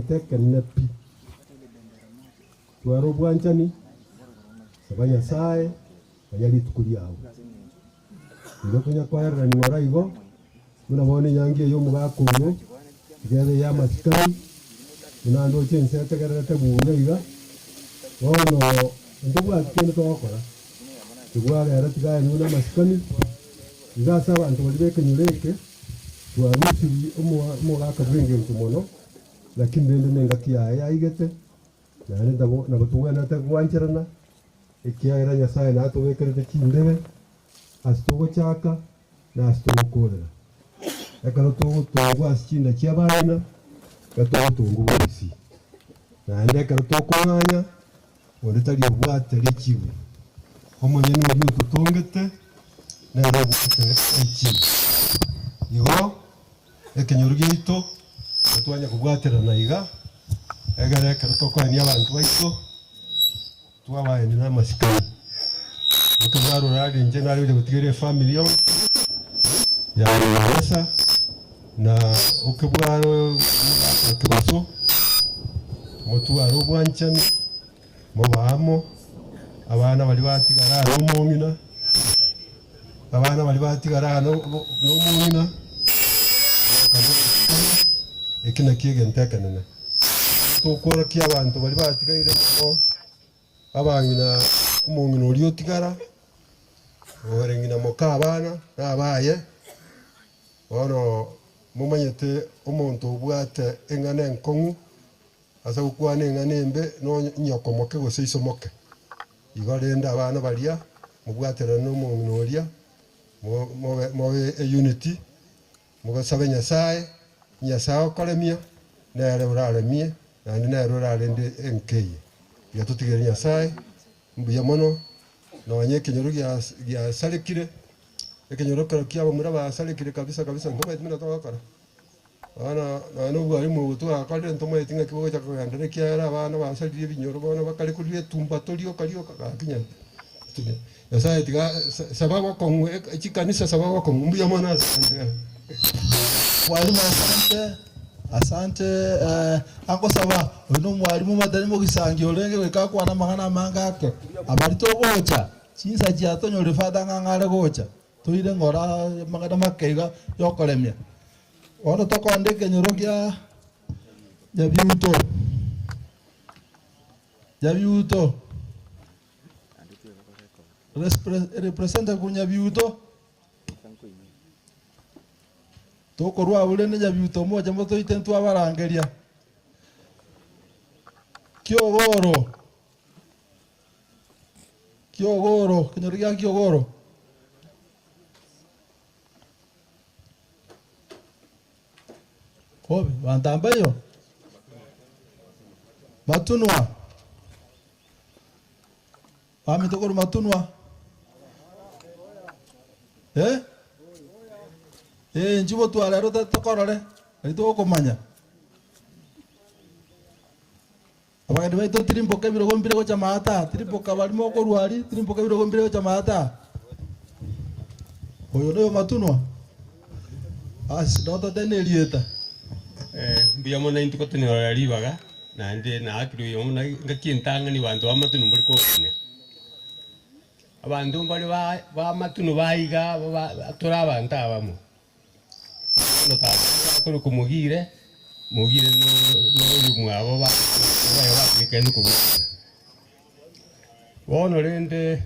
getekenene pi twaro bwanchani sabanya sae banyari tukuriawo ndo kunya kwara ni waraigo muna bone yangi yo mugakuyo igere ya masikani muna ndo chense tegerete buunga wono ndubwa kene tokora tugwara era tigaye nuna masikani ngasa abantu balibeke nyuleke twarusi umugaka bwenge ntumono lakini ndende nengakia yaigete na nenda na batungana takwancherana ikiaira nyasaye na tuwekerete kindebe asitogo chaka na asitogo korera ekaro tugwa asinda kyabana gatogo tungubisi na ndekaro tokonganya ondetali obwate lekiwe omonye n'oyo tutongete na robute ekiwe igo ekenyoro gito twanya kubwatera na iga egere ekero tokwania abantu baito twabaye ni namasikani ukabaro radi nje nari uje gutigere family yo ya rwasa na ukabaro akabaso mutu arubwanchani mubamo abana bali batigara n'umumina abana bali batigara n'umumina ekina kiege ntekanene tokora ki abantu bali batigaire ngo abangina umungino uri otigara orengina moka abana nabaye ono mumanyete omuntu ubwate engane enkongu asa gukwana engane embe no nyokomoke goseisomoke igorenda abana balia mubwatera n'umungino oria mobe unity mugasabe nyasaye nyasaye okoremia nere uraremie nandi nere urarende enkeye yatutigere nyasaye mbuya mono nonye kinyoro gya salekire ekinyoro kyabo muri abasalekire kabisa ndo bayitimira twakara ana n'ubwo ari mu butu akalire ntomo yetinga kibogo cya kugandere kyara abana basalire binyoro bona bakali kuri tumba tolio kakinya nyasaye tiga sababu ko ekikanisa sababu ko mbuya mono walimu asante ango saba uno mwalimu madani mo gisangi olenge weka kwa na magana mangake abarito gocha chinsa chiato nyore fada ngangare gocha tuire ngora magana makeiga yokolemia ono toko ndeke nyorogia jabiuto representa kunya biuto tokorwa bulene jabiuto moja moto itentu abarangeria Kiogoro kinyoria Kiogoro kobe bantambayo matunwa amitokoro matunwa njibo twalero tokorore arito komanya abagandi baito tirimboka birogo mbire go chamata tirimboka barimo ko ruari tirimboka birogo mbire go chamata oyo no matunwa dota tenelieta mbiya mona intu kotenera ribaga nande na akiru yo mona ngakintanga ni bantu amatunu muri ko ne abantu bali ba matunu baiga aturaba ntabamo no ta ko kumugire mugire no mwabo ba nikene ko wono rende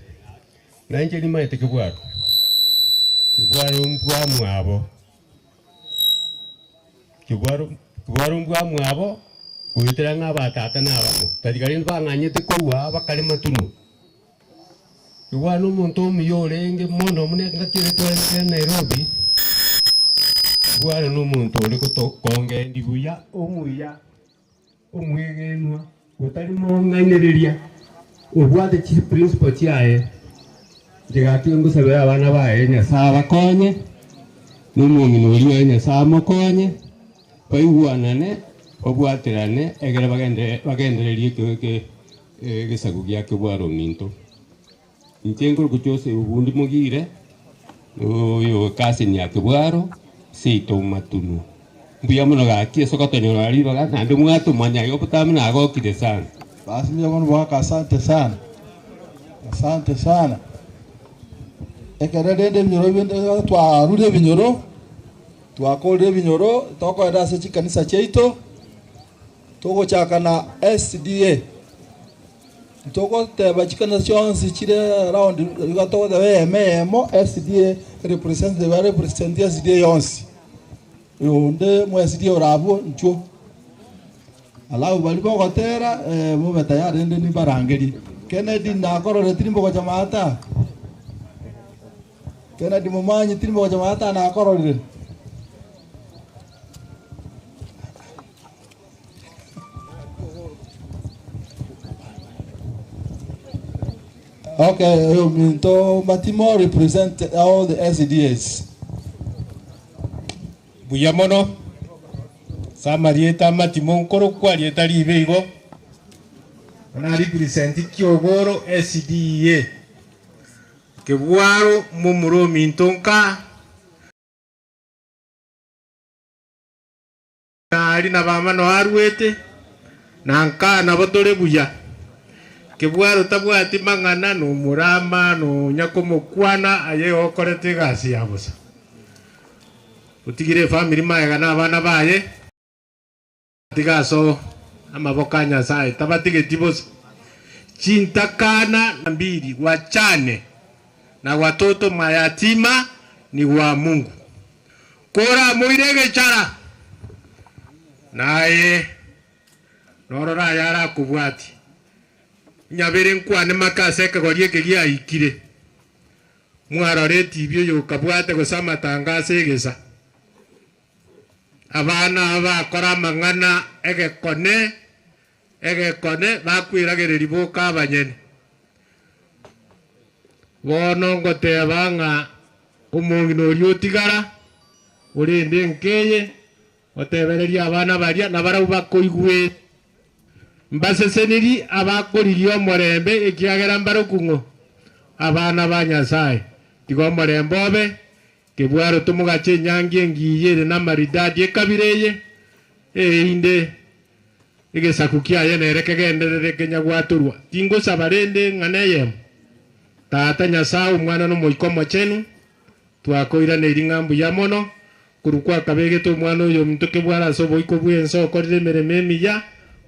nanje ni maite kibwaro mbwa mwabo kibwaro mbwa mwabo kuitera ng'abatata n'abamo tarigari bang'anyete kuwa bakali matunu kibwaro umuntu omuyolenge mono munekakire twere Nairobi kibwaro n'omuntu uri kutokonge ndiguya omwegenwa utari mong'ainereria obwate chi principle chiaye ndigatiga ngusabira abana bae nyasaye bakonye n'omong'ina ori nyasaye mokonye baiguanane obwaterane egere bagendererie gisagu gia kibwaro minto nchenguru kuchose ubundi mugire oyo kasi nya kibwaro seito matunu Mbuya muno gaki soka tonyora ribaga na ndu mwatu mwanya yo putamuna agokire sana. Basi mjamono bwaka, asante sana. Asante sana. Ekerede binyoro binde twarure binyoro. Twakorire binyoro toko edase chikanisa cheito. Toko chaka na SDA. Toko teba chikanisa chonsi chire round yugato the memo SDA represent the represent SDA yonsi. Yonde mu SDA orabo ncho. Alafu balipo gotera mo betayari ndi ni barangeri. Kennedy na korore tirimbo kwa jamaata. Kennedy mumanyi tirimbo kwa jamaata na korore. Okay, so Matimo represent all the SDAs. Buyamono Samarieta Matimo nkoro kwarieta libeigo. Na represent Kiogoro SDA. Kebwaro mumuro mintonka. Ali na bamano arwete. Nanka na botore buya. Kebwaro tabwati mangana no murama no nyakomokwana aye okorete gasi yabusa. Utigire family maega na bana baye. Tigaso amaboka Nyasaye tabatige tibos chintakana mbili wachane na watoto mayatima ni wa Mungu. Kora muirege chara naye norora yara kubwati nyabere nkwane makaseka gorie kegia ikire mwaroreti ibyo yokabwate gusama tangase egesa abana bakora mangana egekone bakwiragereri boka abanyene bono ngoteba nga umungino uri otigara urinde nkeye otebereria abana baria na barau bakoigwe mbaseseniri abakoririo morembe ekiagera mbarokungo abana ba Nyasaye tigo morembe obe kebwaro tumugache nyangie ngiyere na maridadi ekabireye inde egesakukia yenereke genderere kenya gwaturwa tingo sabarende nganeye tata Nyasaye umwana no moikomo chenu twakoira ne ringambu ya mono kurukwa kabege to mwana yo mtoke bwara so boiko bwenso korire merememi ya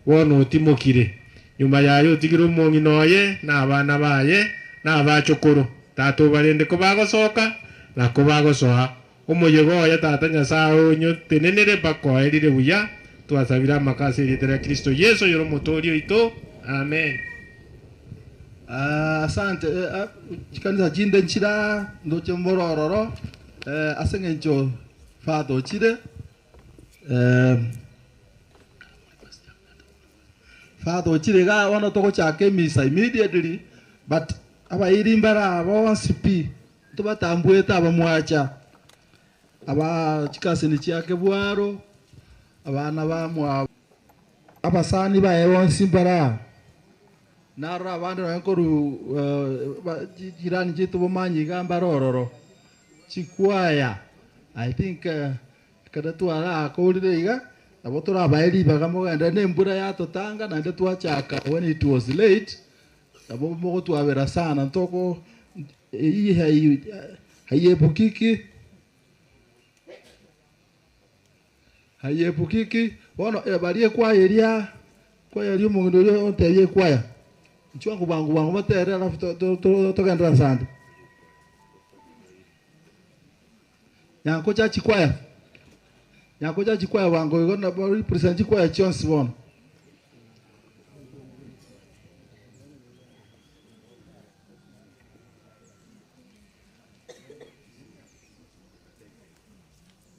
wono timokire nyuma yayo tigiro mongi noye na abana baye na abachokoro tato barende ko bagosoka na ko bagosoa umuyego ya tata Nyasaye onyo tenenere bako erire buya twasabira makasi litera Kristo Yesu yoro motorio ito amen. Asante chikanisa jinde nchira ndoche mborororo asengencho fado chide fado chide ga wana toko chake misa immediately but aba irimbara aba wansipi to batambweta aba mwacha aba chikase ni chake bwaro abana ba mwa abasani ba ewansimbara nara abandi nakoru jirani jitu bomanyi gamba rororo chikwaya I think kada tuara akolire iga abotora abairi bagamogenda nembura yatotanga na ndetu chaka when it was late abo mogo tuabera sana ntoko iyi hayepukiki bono barie kwayeria umuntu yo teye kwaya nchwangu bangu batere alafu to gendra sande yanko cha chikwaya wango igona represent chikwaya chonsi bono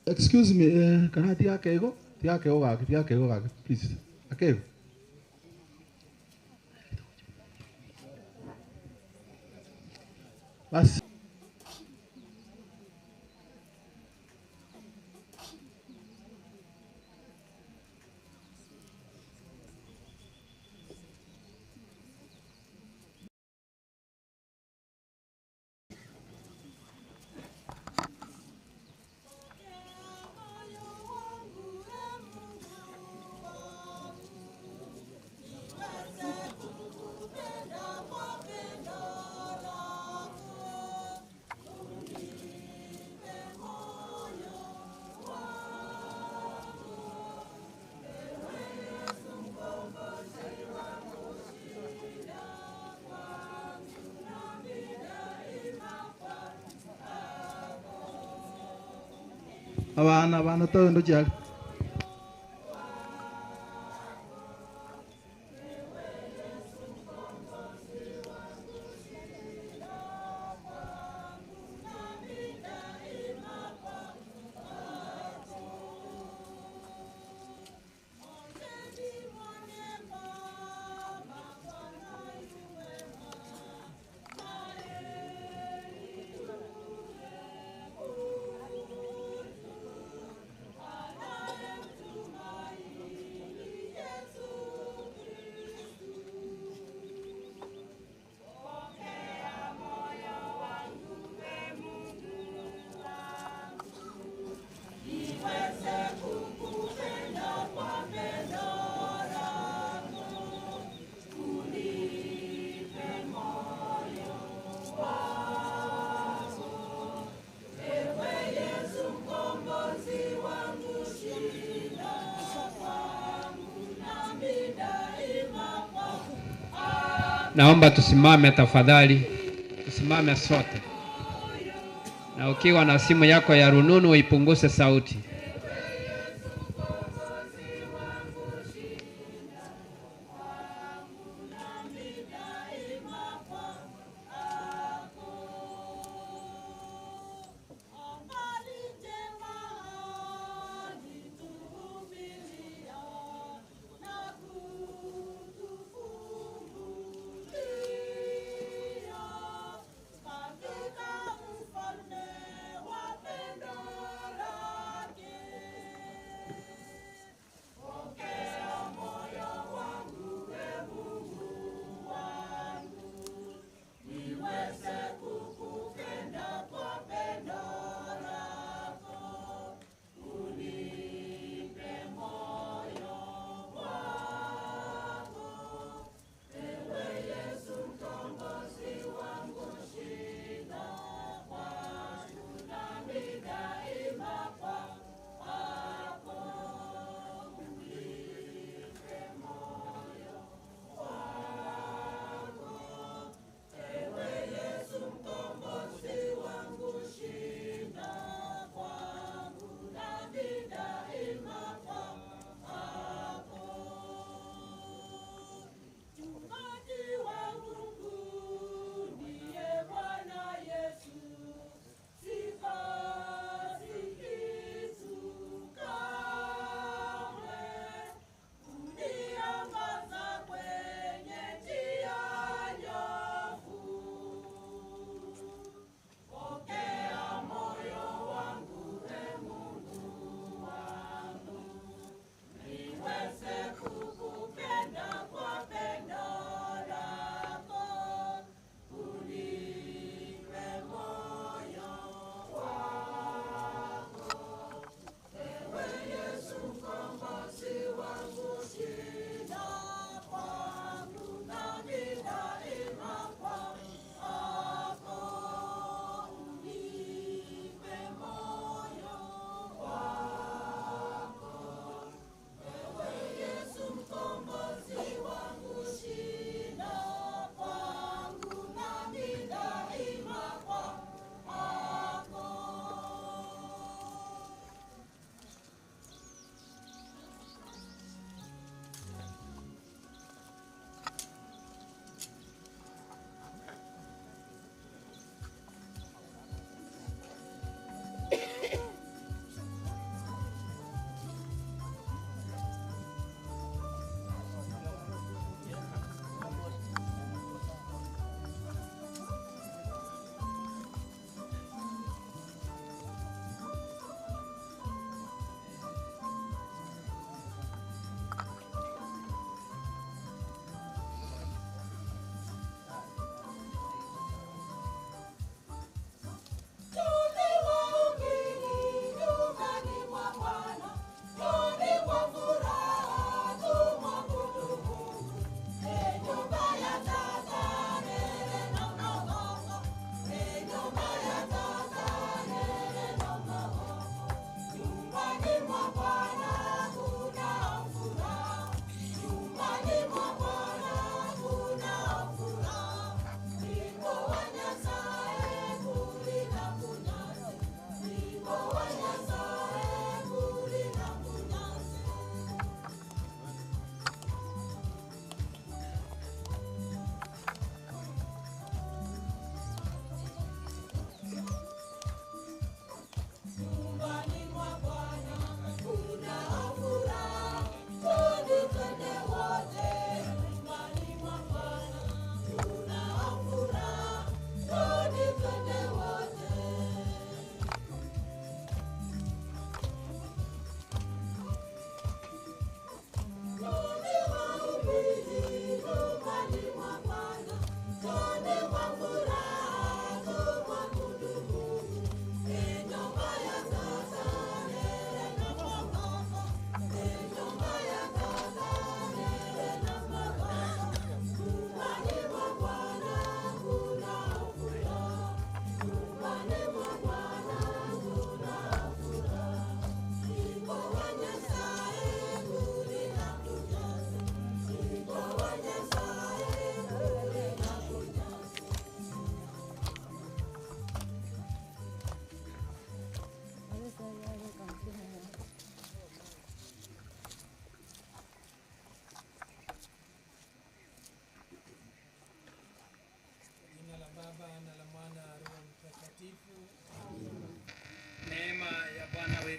excuse me kana tia kego ga please akego basi abana to ndo chali Naomba tusimame tafadhali, tusimame sote, na ukiwa na simu yako ya rununu ipunguse sauti.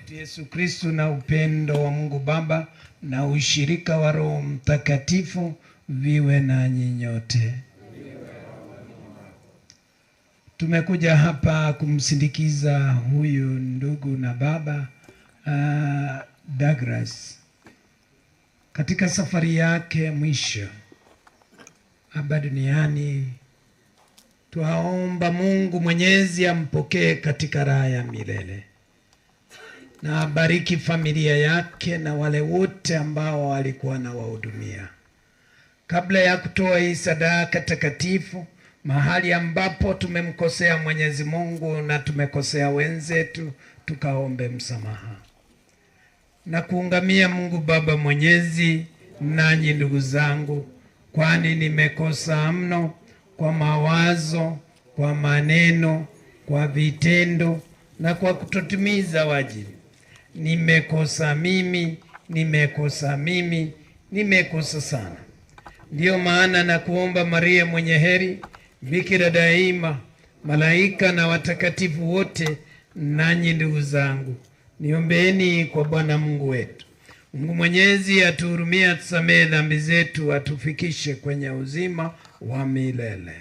wetu Yesu Kristo na upendo wa Mungu Baba na ushirika wa Roho Mtakatifu viwe nanyi nyote. Tumekuja hapa kumsindikiza huyu ndugu na baba Douglas katika safari yake mwisho hapa duniani. Twaomba Mungu Mwenyezi ampokee katika raha ya milele na abariki familia yake na wale wote ambao walikuwa na wahudumia. Kabla ya kutoa hii sadaka takatifu, mahali ambapo tumemkosea Mwenyezi Mungu na tumekosea wenzetu, tukaombe msamaha na kuungamia Mungu Baba Mwenyezi. Nanyi ndugu zangu, kwani nimekosa mno kwa mawazo, kwa maneno, kwa vitendo na kwa kutotimiza wajibu. Nimekosa nimekosa sana. Ndiyo maana na kuomba Maria mwenye heri, Bikira daima, malaika na watakatifu wote, nanyi ndugu zangu, niombeeni kwa Bwana Mungu wetu. Mungu Mwenyezi atuhurumie, atusamehe dhambi zetu, atufikishe kwenye uzima wa milele.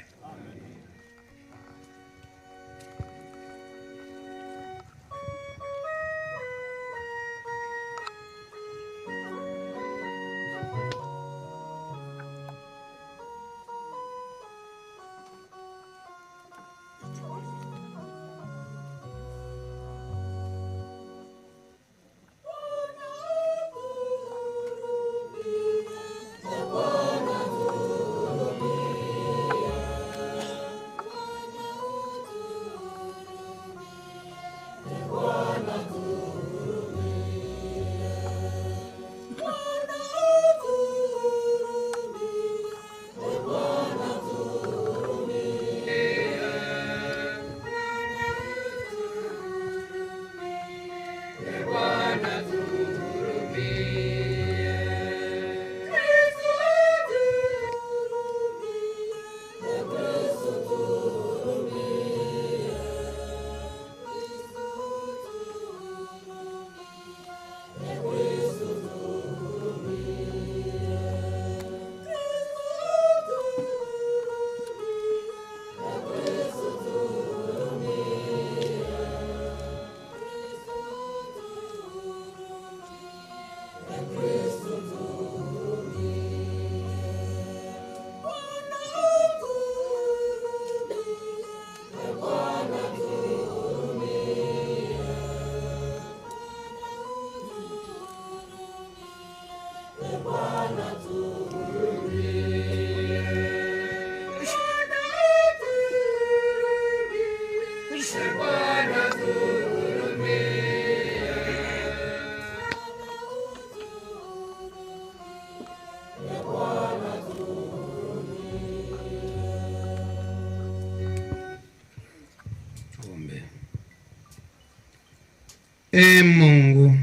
Mungu,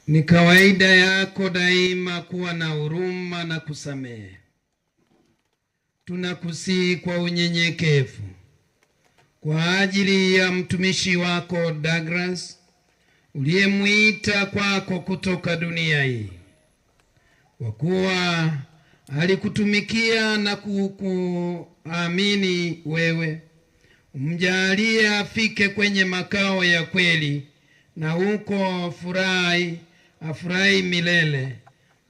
ni kawaida yako daima kuwa na huruma na kusamehe. Tunakusihi kwa unyenyekevu kwa ajili ya mtumishi wako Douglas uliyemwita kwako kutoka dunia hii, kwa kuwa alikutumikia na kukuamini wewe. Umjalie afike kwenye makao ya kweli na huko afurahi milele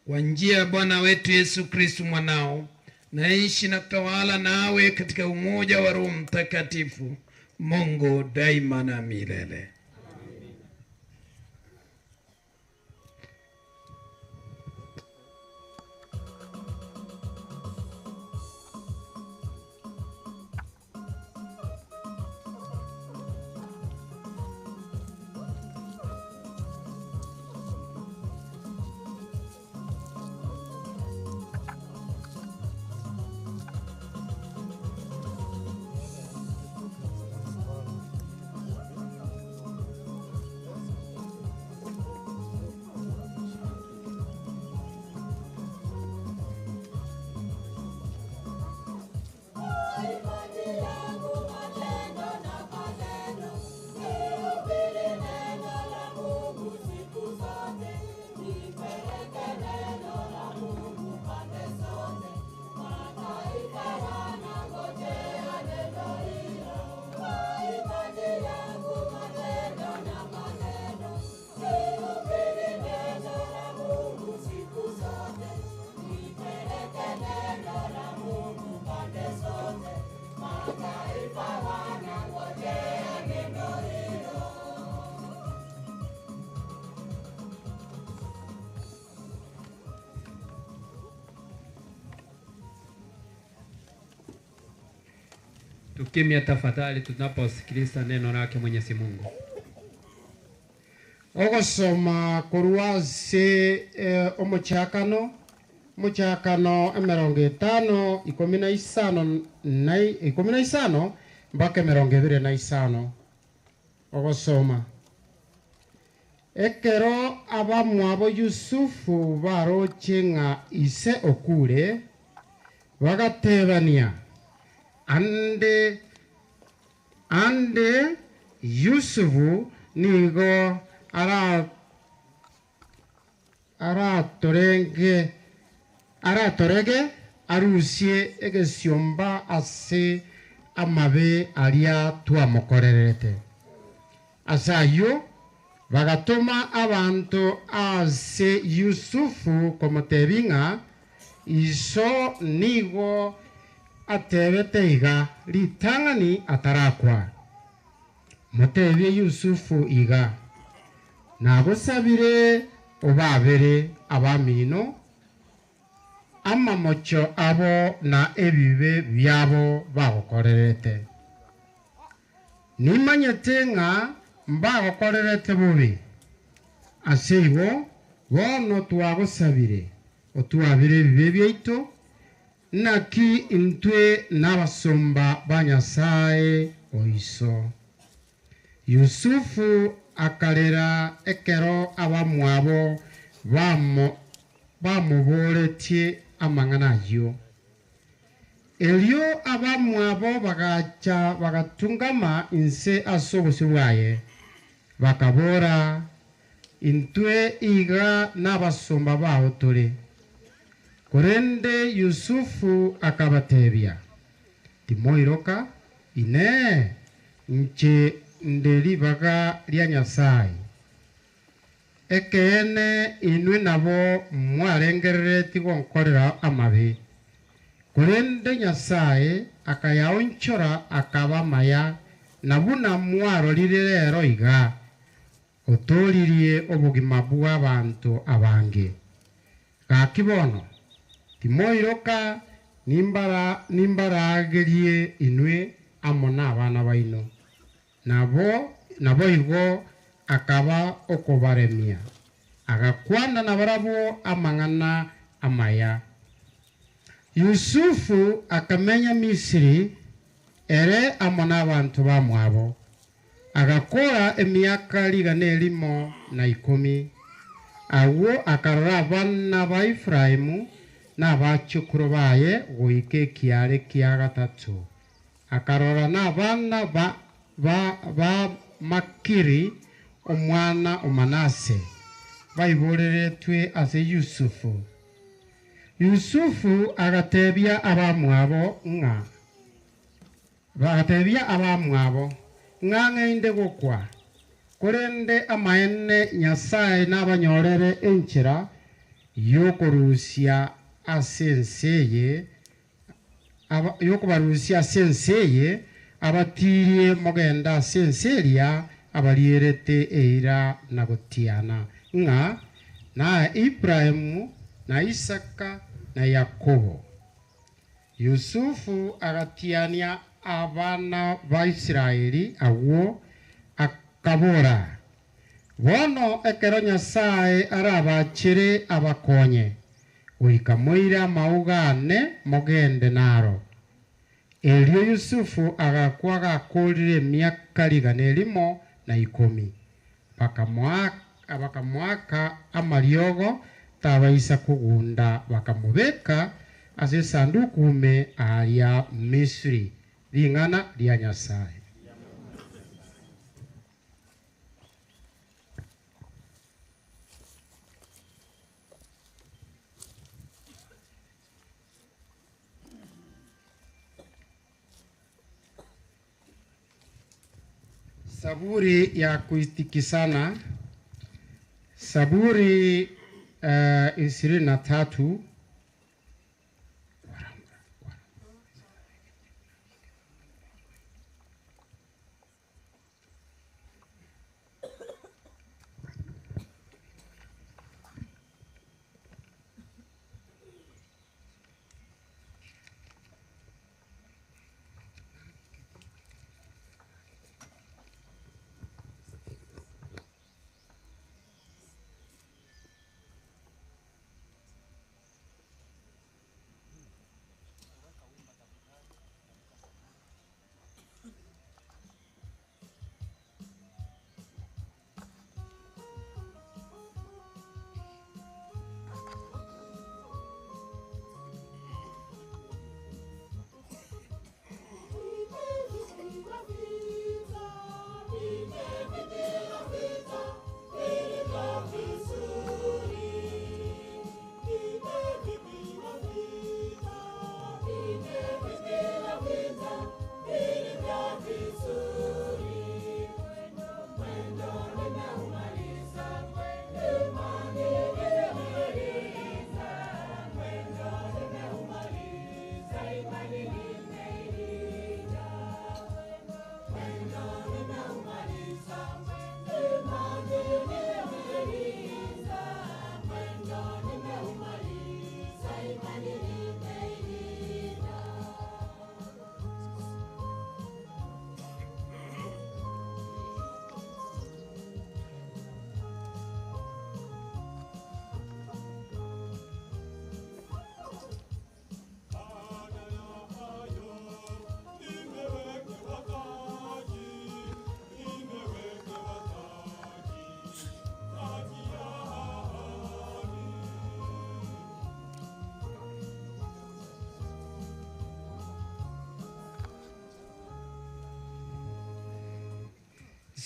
kwa njia ya Bwana wetu Yesu Kristo mwanao, naishi na kutawala nawe katika umoja wa Roho Mtakatifu, Mungu daima na milele. Tukimya tafadhali tunaposikiliza neno lake Mwenyezi Mungu. Ogosoma kuruase omuchakano 50 15 mpaka 25 ogosoma. Ekero abamwabo Yusufu baroche ng'a ise okure bagatebania ande Yusufu nigo aratorege arusie egesiomba ase amabe aria twamokorerete. Asayo bagatuma abantu ase Yusufu komotebinga iso nigo atebete iga litang'ani atarakwa. Motebie Yusufu iga nagosabire obabere abamino amamocho abo na ebibe byabo bagokorerete. Nimanyete ng'a mbagokorerete bubi ase igo bono twagosabire otwabire ebibe byaitu naki intwe n'abasomba ba Nyasaye oiso. Yusufu akarera ekero abamwabo bamuboretie amang'ana ayo. Elio abamwabo bagacha bagatungama inse ase obosi bwaye bakabora intwe iga n'abasomba bao tore. Korende Yusufu akabatebia timoiroka ine nche nderi baga lia Nyasaye ekene inwe nabo mwarengerere tigonkorera amabe. Korende Nyasaye akayaonchora akabamaya nabuna mwarorire rero iga otoririe obugima bw'abantu abange. Gakibono timoiroka nimbaragerie inwe amona abana baino nabo igo akaba okobaremia agakwana nabarabo amang'ana amaya. Yusufu akamenya Misiri ere amona abantu bamwabo agakora emiaka 110 awo akarora abana ba Efraimu n'abachukuru baye goika ekiare kia gatatu. Akarora n'abana ba Makiri omwana omanase baiboreretwe ase Yusufu. Yusufu agatebia abamwabo ng'a ng'einde gokwa korende amaene Nyasaye n'abanyorere enchera yokorusia asenseye yokubarusia asenseye abatirie mogenda asenseria abarierete eira na gotiana ng'a na Ibrahimu na Isaka na Yakobo. Yusufu agatiania abana ba Israeli awo akabora bono ekero Nyasaye arabachere abakonye oikamoira maugane mogende naro. Elio Yusufu agakwaga akorire miaka 110 bakamwaka amariogo tabaisa kugunda bakamubeka ase sandukume aria Misiri ring'ana ria Nyasaye. Saburi ya kuitikisana. Saburi 23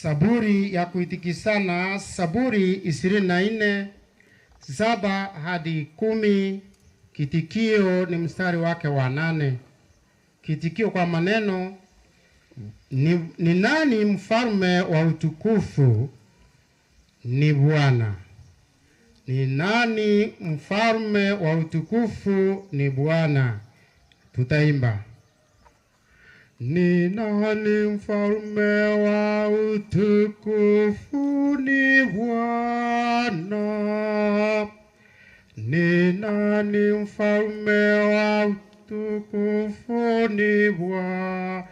Saburi ya kuitikisana, Saburi 24 7 hadi 10. Kitikio ni mstari wake wa 8. Kitikio kwa maneno ni nani mfalme wa utukufu? Ni Bwana. Ni nani mfalme wa utukufu? Ni Bwana. Tutaimba. Ni nani mfalme wa utukufu? Ni Bwana. Ni nani mfalme wa utukufu? Ni Bwana.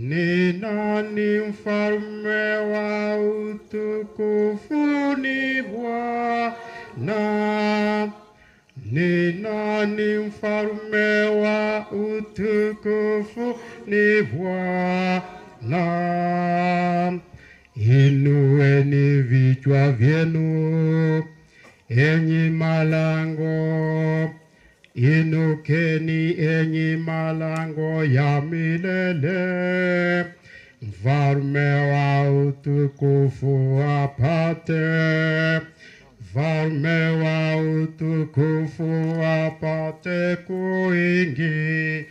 Ni nani mfalme wa utukufu? Ni Bwana. Ni nani mfalme wa utukufu? Ni Bwana. Inueni vichwa vyenu, enyi malango, inukeni enyi malango ya milele, mfalme wa utukufu apate, mfalme wa utukufu apate kuingia.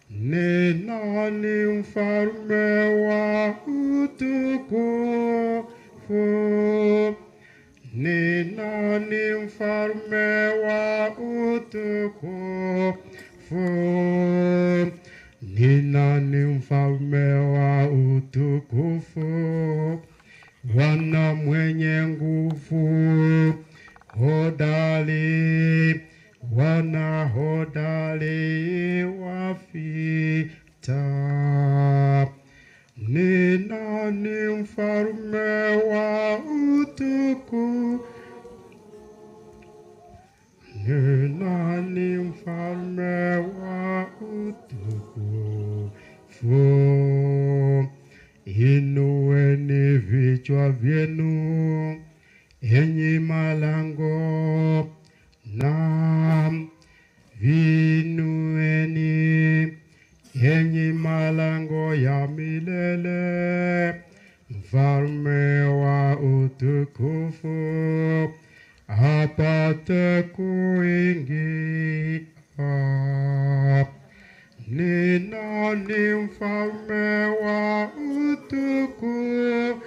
Ni nani mfalme wa utukufu? Ni nani mfalme wa utukufu? Ni nani mfalme wa utukufu? Bwana mwenye nguvu, hodari, Bwana hodari wa vita. Ni nani mfalme wa utukufu? Ni nani mfalme wa utukufu? Inueni vichwa vyenu, enyi malango, na viinueni enyi malango ya milele, mfalme wa utukufu apate kuingia. Ni nani mfalme wa utukufu?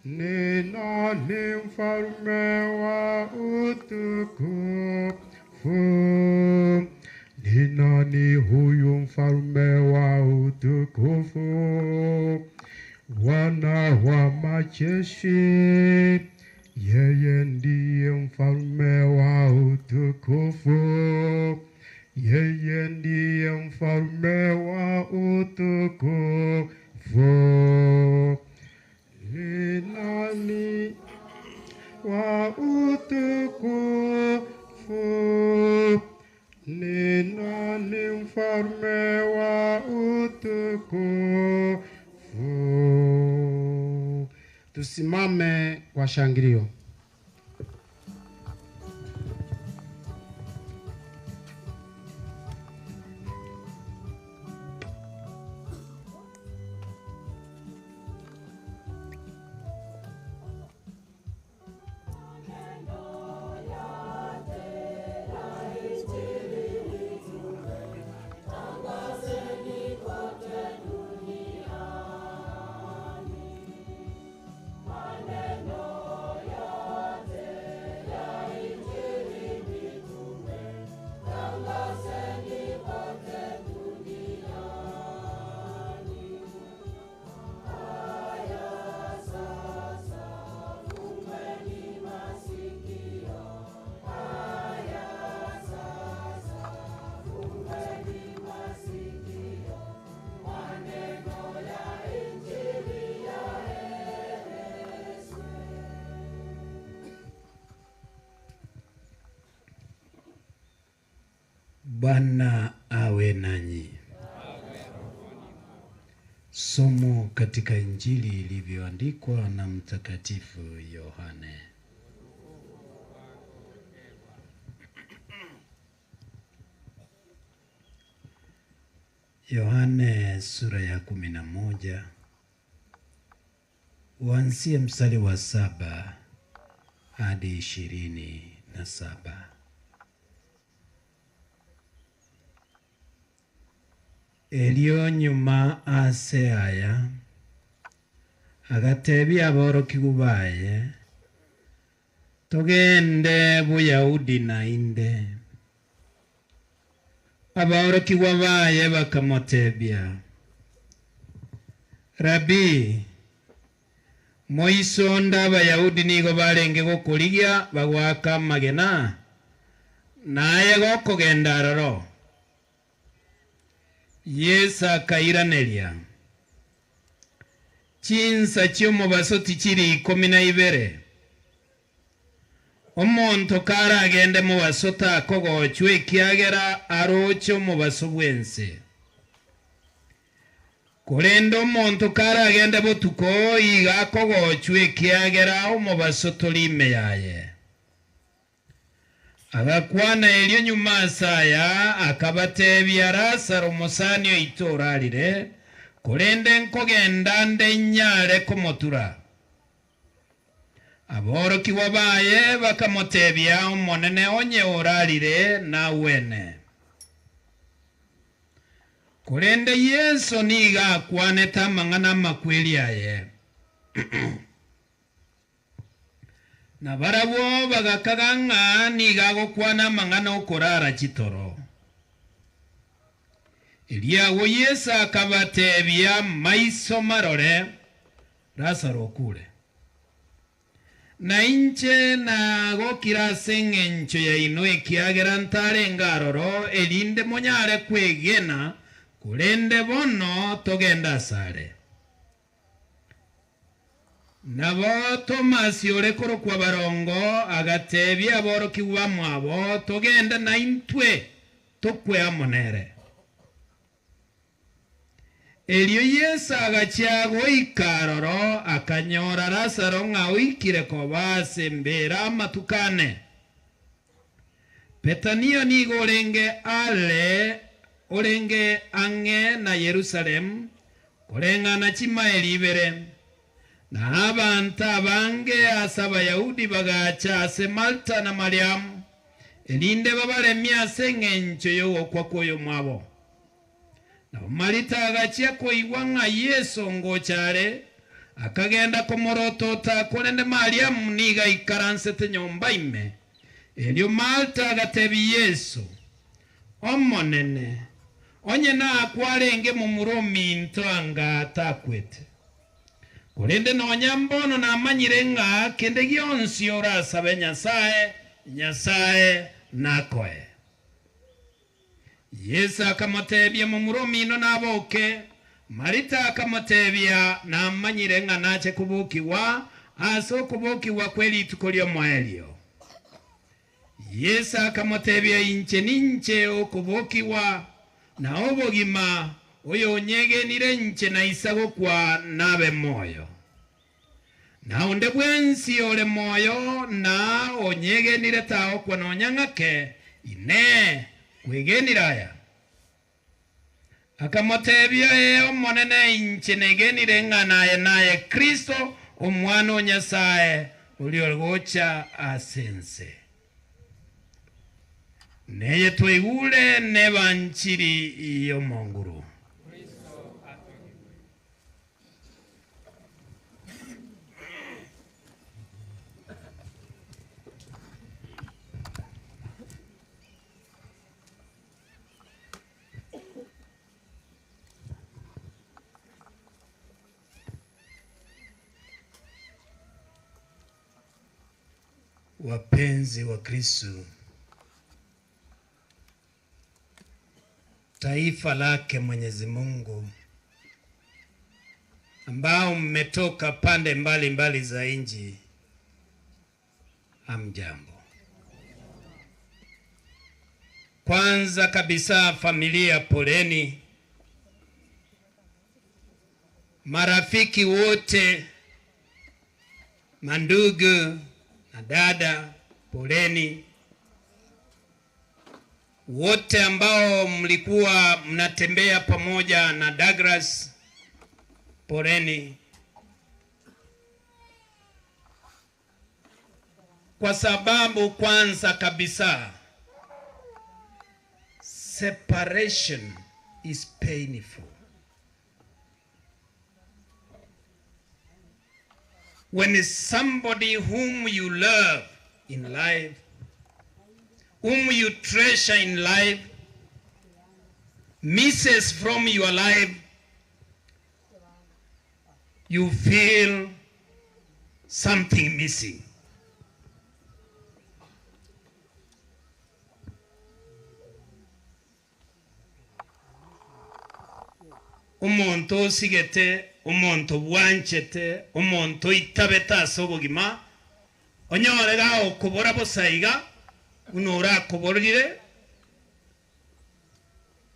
Ni nani mfalme wa utukufu? Ni nani huyu mfalme wa utukufu? Bwana wa majeshi, yeye ndiye mfalme wa utukufu. Yeye ndiye mfalme wa utukufu. Ni nani wa utukufu? Ni nani mfalme wa utukufu? Tusimame kwa shangilio. Bwana awe nanyi. Somo katika Injili ilivyoandikwa na Mtakatifu Yohane. Yohane sura ya 11 uanzie mstari wa 7 hadi 27. Elio nyuma ase aya agatebia aboroki gubaye togende Buyahudi nainde. Aboroki wabaye bakamotebia, Rabi, moisonda Abayahudi nigo barenge gokurigia bagwaka magena naye gokogenda roro. Yesu akairaneria, chinsa cy'omubaso tikiri 12. Omonto kara agende mubaso takogochwe ekiagera aroche omubaso bwense. Korenda omonto kara agende botuko iga akogochwe ekiagera omubaso torime yaye. Agakwana elio nyuma asaya akabatebia Lazaro omusanio itorarire korende nkogenda ndenyare komotura. Aboroki wabaye bakamotebia omonene onye orarire na wene. Korende Yesu niga akwane tamangana makweli aye. Na barabo bagakaganga niga gokwana mangana okorara chitoro. Eliago Yesu akabatebia maiso marore Lazaro okure. Na inche na gokira sengencho ya ino ekiagera ntare ngaroro elinde monyare kwegena kurende bono togenda sare. Nabo Thomas yore koro kwa barongo agatebia aboroki wamwabo togenda na intwe tokwe amonere. Elio Yesu agachiago ikaroro akanyora Lazaro ngawikire kobase mbera matukane. Petania nigo orenge ange na Yerusalem korenga na chima elibere. Na abanta bange asaba Yahudi bagacha ase Malta na Mariam elinde babaremia sengencho yogo kwa koyo mwabo. Na Marita agachia koiwanga Yesu ngochare akagenda komorotota korende Mariam niga ikaransete nyomba ime. Elio Malta agatebi Yesu omonene onye na akwarenge mu Murumi ntwanga takwete. Korende no nyambono na amanyirenga kende gionsi ora sabe Nyasaye nakoe. Yesu akamotebia mu Murumi no naboke. Marita akamotebia na amanyirenga nache kubukiwa aso kubukiwa kweli tukolio mwaelio. Yesu akamotebia inche ninche okubukiwa na obogima oyo nyege nirenche na isago kwa nabe moyo. Na onde bwensi ole moyo na onyege niretao kwa nonyangake ine kwegeniraya. Akamotebia omonene inche negenire naye Kristo omwana wa Nyasaye uliorgocha asense. Neye twegule nebanchiri iyo monguru. Wapenzi wa Kristo, taifa lake Mwenyezi Mungu ambao mmetoka pande mbali za nchi, hamjambo. Kwanza kabisa familia, poleni. Marafiki wote, mandugu na dada, poleni. wote ambao mlikuwa mnatembea pamoja na Douglas, poreni. Kwa sababu kwanza kabisa, separation is painful. When somebody whom you love in life, whom you treasure in life, misses from your life, you feel something missing. Umuntu sigete, umuntu bwanchete, umuntu itabeta sobogima, onyorega okubora bosaiga, unora kuborire,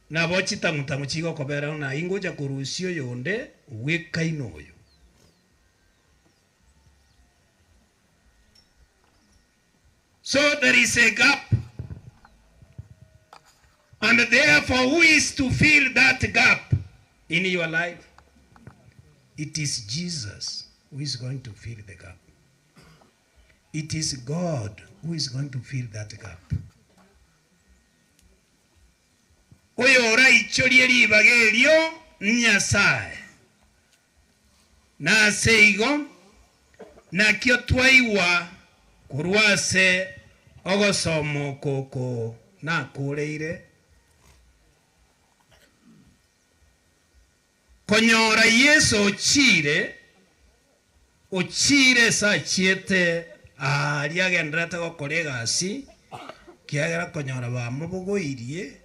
na bochita mutamuchigo kobera na ingoja kurusio yonde, weka inoyo. So there is a gap, and therefore who is to fill that gap in your life? It is Jesus who is going to fill the gap. It is God who is going to fill that gap. Oyo ora ichori ribagerio Nyasaye. Na seigo na kio twaiwa kurwase ogosomo koko na kureire konyora Yesu ochire sa chiete ari agenderete gokora egasi kiagera konyora bamubogoirie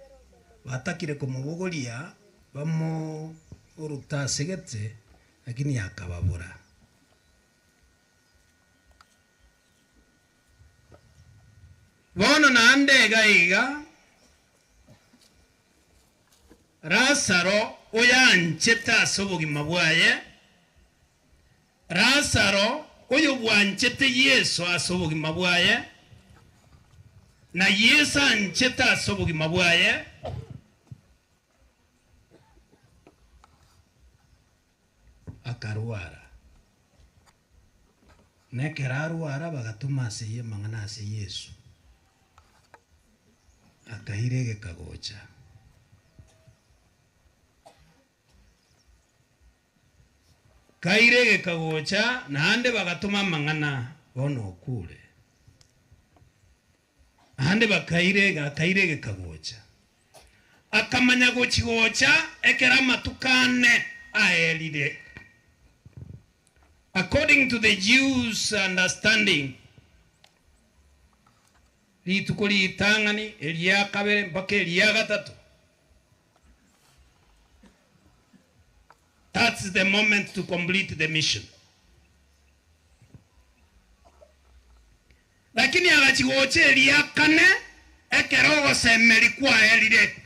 batakire kumubogoria bamo uruta segete lakini akababura. Bono na andega iga Lazaro oyancheta asobogima bwaye, Lazaro oyo bwanchete Yesu asobogima bwaye, na Yesu ancheta asobogima bwaye. Akarwara nekera arwara bagatuma aseye mang'ana ase Yesu akahirege kagocha. Kairege kagocha na ande bagatuma mang'ana bono kule. Ande bakairege kagocha. Akamanya gochigocha ekera matukane aelide. According to the Jews' understanding, litukuli itangani elia kabere mpaka elia gatatu. That's the moment to complete the mission. Lakini agachigoche elia kane ekerogo semeri kwa elide.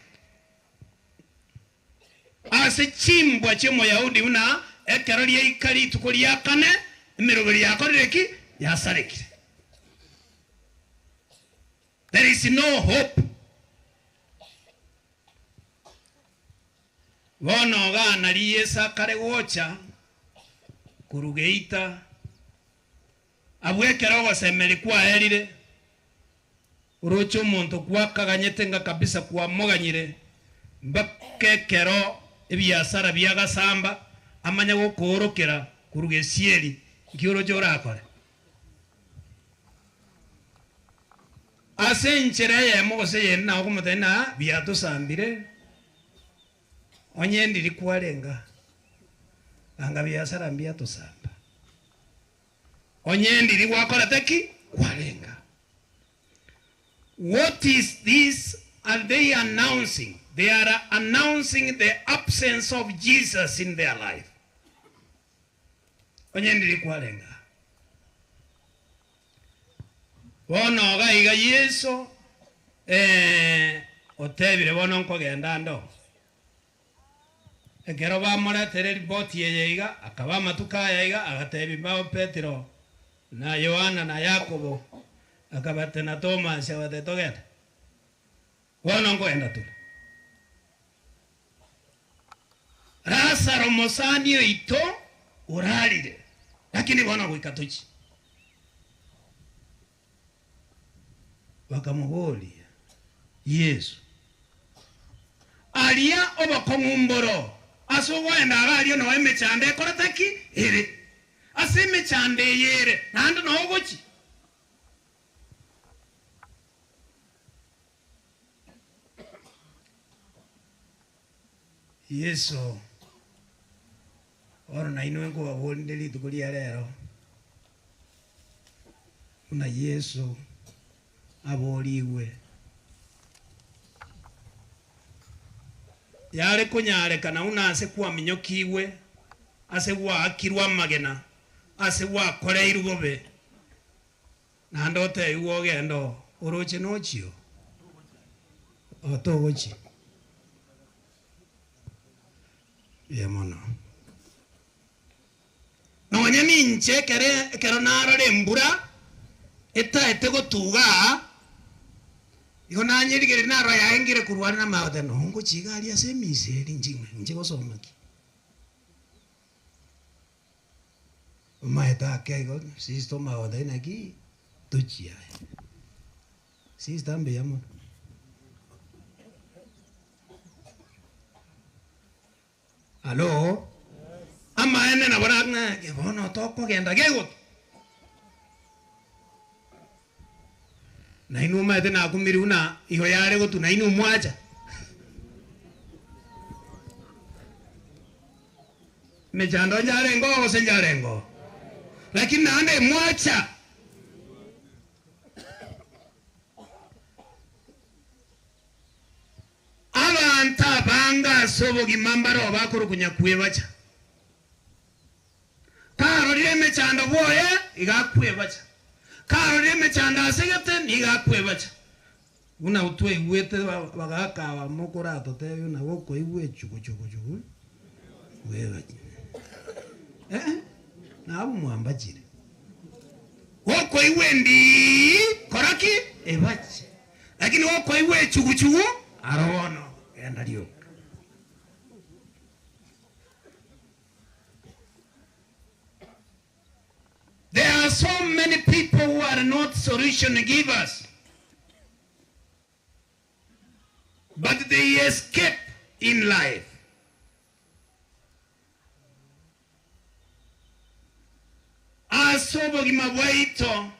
Ase chimbwa chemo Yahudi una ekerori ikari tukuri yakane emiroberi yakoreki yasareki. There is no hope. Bono gana liyesa kare gocha kurugeita abwekero semeri kwa elire urocho muntu kwa kaganyete nga kabisa kwa moganyire mbakekero ebyasara byagasamba amanya gokorokera kurugesieri ngioro jorakore asenchera ye mogose ye na okumutena biato sambire onyendi likwalenga anga byasara biato samba onyendi likwakora teki kwalenga. What is this are they announcing? They are announcing the absence of Jesus in their life. Onyendi kwalenga. Bono gaiga Yesu otebire bono nkogenda ndo. Ekero bamora tere ripoti yeiga akaba matuka yeiga agatebi bao Petro na Yohana na Yakobo akabate na Thomas abatogera. Wana ngoenda tu. Lazaro mosanio ito uralire. Lakini wana gwikatochi. Wakamuholia Yesu. Alia obakomumboro. Aso wenda agalio no emechande korataki ere. Aseme chande yere. Nando no ogochi. Yesu. Ora na ino ngo wabonde litukulia lero. Una Yesu aboliwe. Yale kunyale kana una ase kwa minyokiwe. Ase wa akirwa magena. Ase wa kore irugobe. Na ndote yuo gendo oroche nochio. Otogochi. Yemono. No nyani nche kero naro lembura. Eta etego tuga. Iko nanyirigere naro ya engire kurwana na maote no ngo chigali ase miseri nje gosomaki. Maeta kego sisto maote naki tuchia. Sisto ambe yamo. Alo. Ama ene na baragna ke bono toko genda gego. Na inu ma tena kumiruna iho yare go tu na inu mwacha. Me jando njare ngo se njare ngo. Lakini naande mwacha. Abanta banga sobo gimambaro bakuru kunyakwe bacha. Karo lime chando boye igakwe bacha. Karo lime chanda asegete igakwe bacha. Una utwe wete bagaka wa mokorato te una goko iwe chuko. Wewe. Na abu mwambachire. Goko iwe ndi koraki ebache. Lakini goko iwe chuko arono enda dio. There are so many people who are not solution givers, but they escape in life. Asobo gimawaito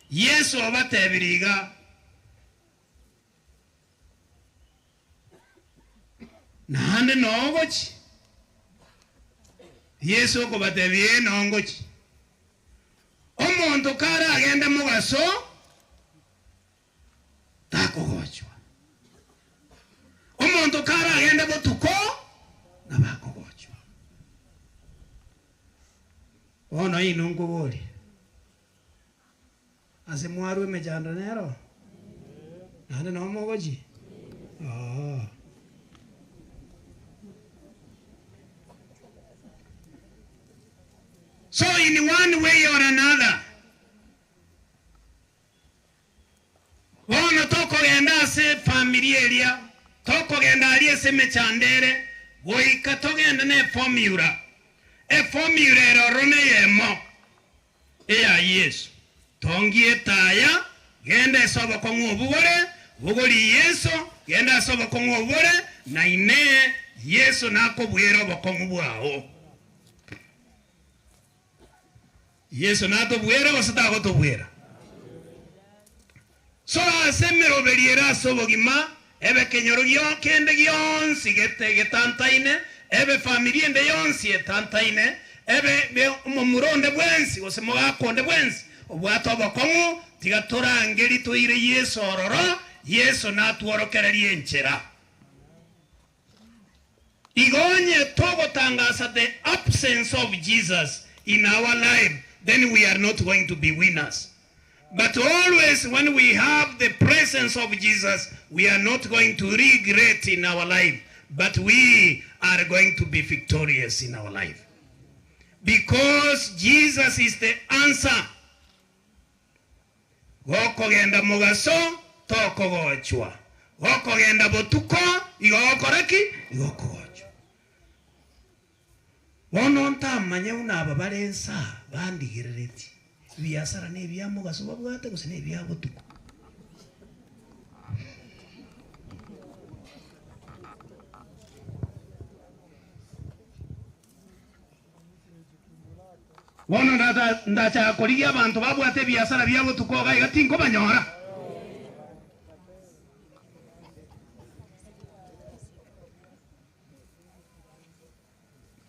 Yesu abatebiriga nande nongochi Yesu ko batebie nongochi omuntu kara agenda mugaso takogochwa omuntu kara agenda botuko na bakogochwa ono ino ngobori ase mwaru mejando nero nande no mogochi So in one way or another, wono toko genda se familia, toko genda alie se mechandere, woika togenda ne formula. E formula erorone yemo. Eya Yesu. Tongi etaya, genda soba kongu obugore, bugori Yesu, genda soba kongu obugore, na ine Yesu nako bwero bokongu bwao. Yesu nato buera o sata to buera. So asemero beriera sobogima ebe kenyorogio kende gion sigete getantaine ebe familia de yon si etantaine ebe muronde bwensi o semoga konde bwensi obwato bakongo tigatora angeli to ire Yesu ororo Yesu nato orokererie enchera. Igonye togo tangasa the absence of Jesus in our life, then we are not going to be winners. But always when we have the presence of Jesus, we are not going to regret in our life, but we are going to be victorious in our life. Because Jesus is the answer. Goko genda mugaso, toko gochwa. okogenda botuko igokoreki igokocho bono ntamanye unaba barensa bandigirereti biasara ne byamo gasoba bwate guse ne byabo tuko bono ndacha korigia abantu babwate biasara byabo tuko gaiga tinko banyora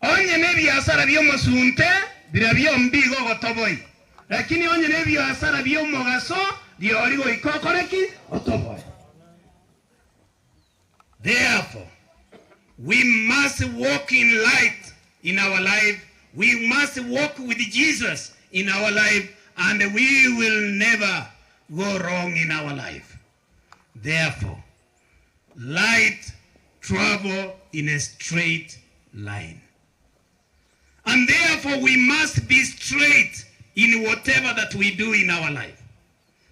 onye ne biasara byomusunte birabyo mbigo gotoboi lakini onye ne biasara byomugaso lyoligo ikokoreki otoboi. Therefore we must walk in light in our life. We must walk with Jesus in our life, and we will never go wrong in our life. Therefore, light travel in a straight line. And therefore, we must be straight in whatever that we do in our life.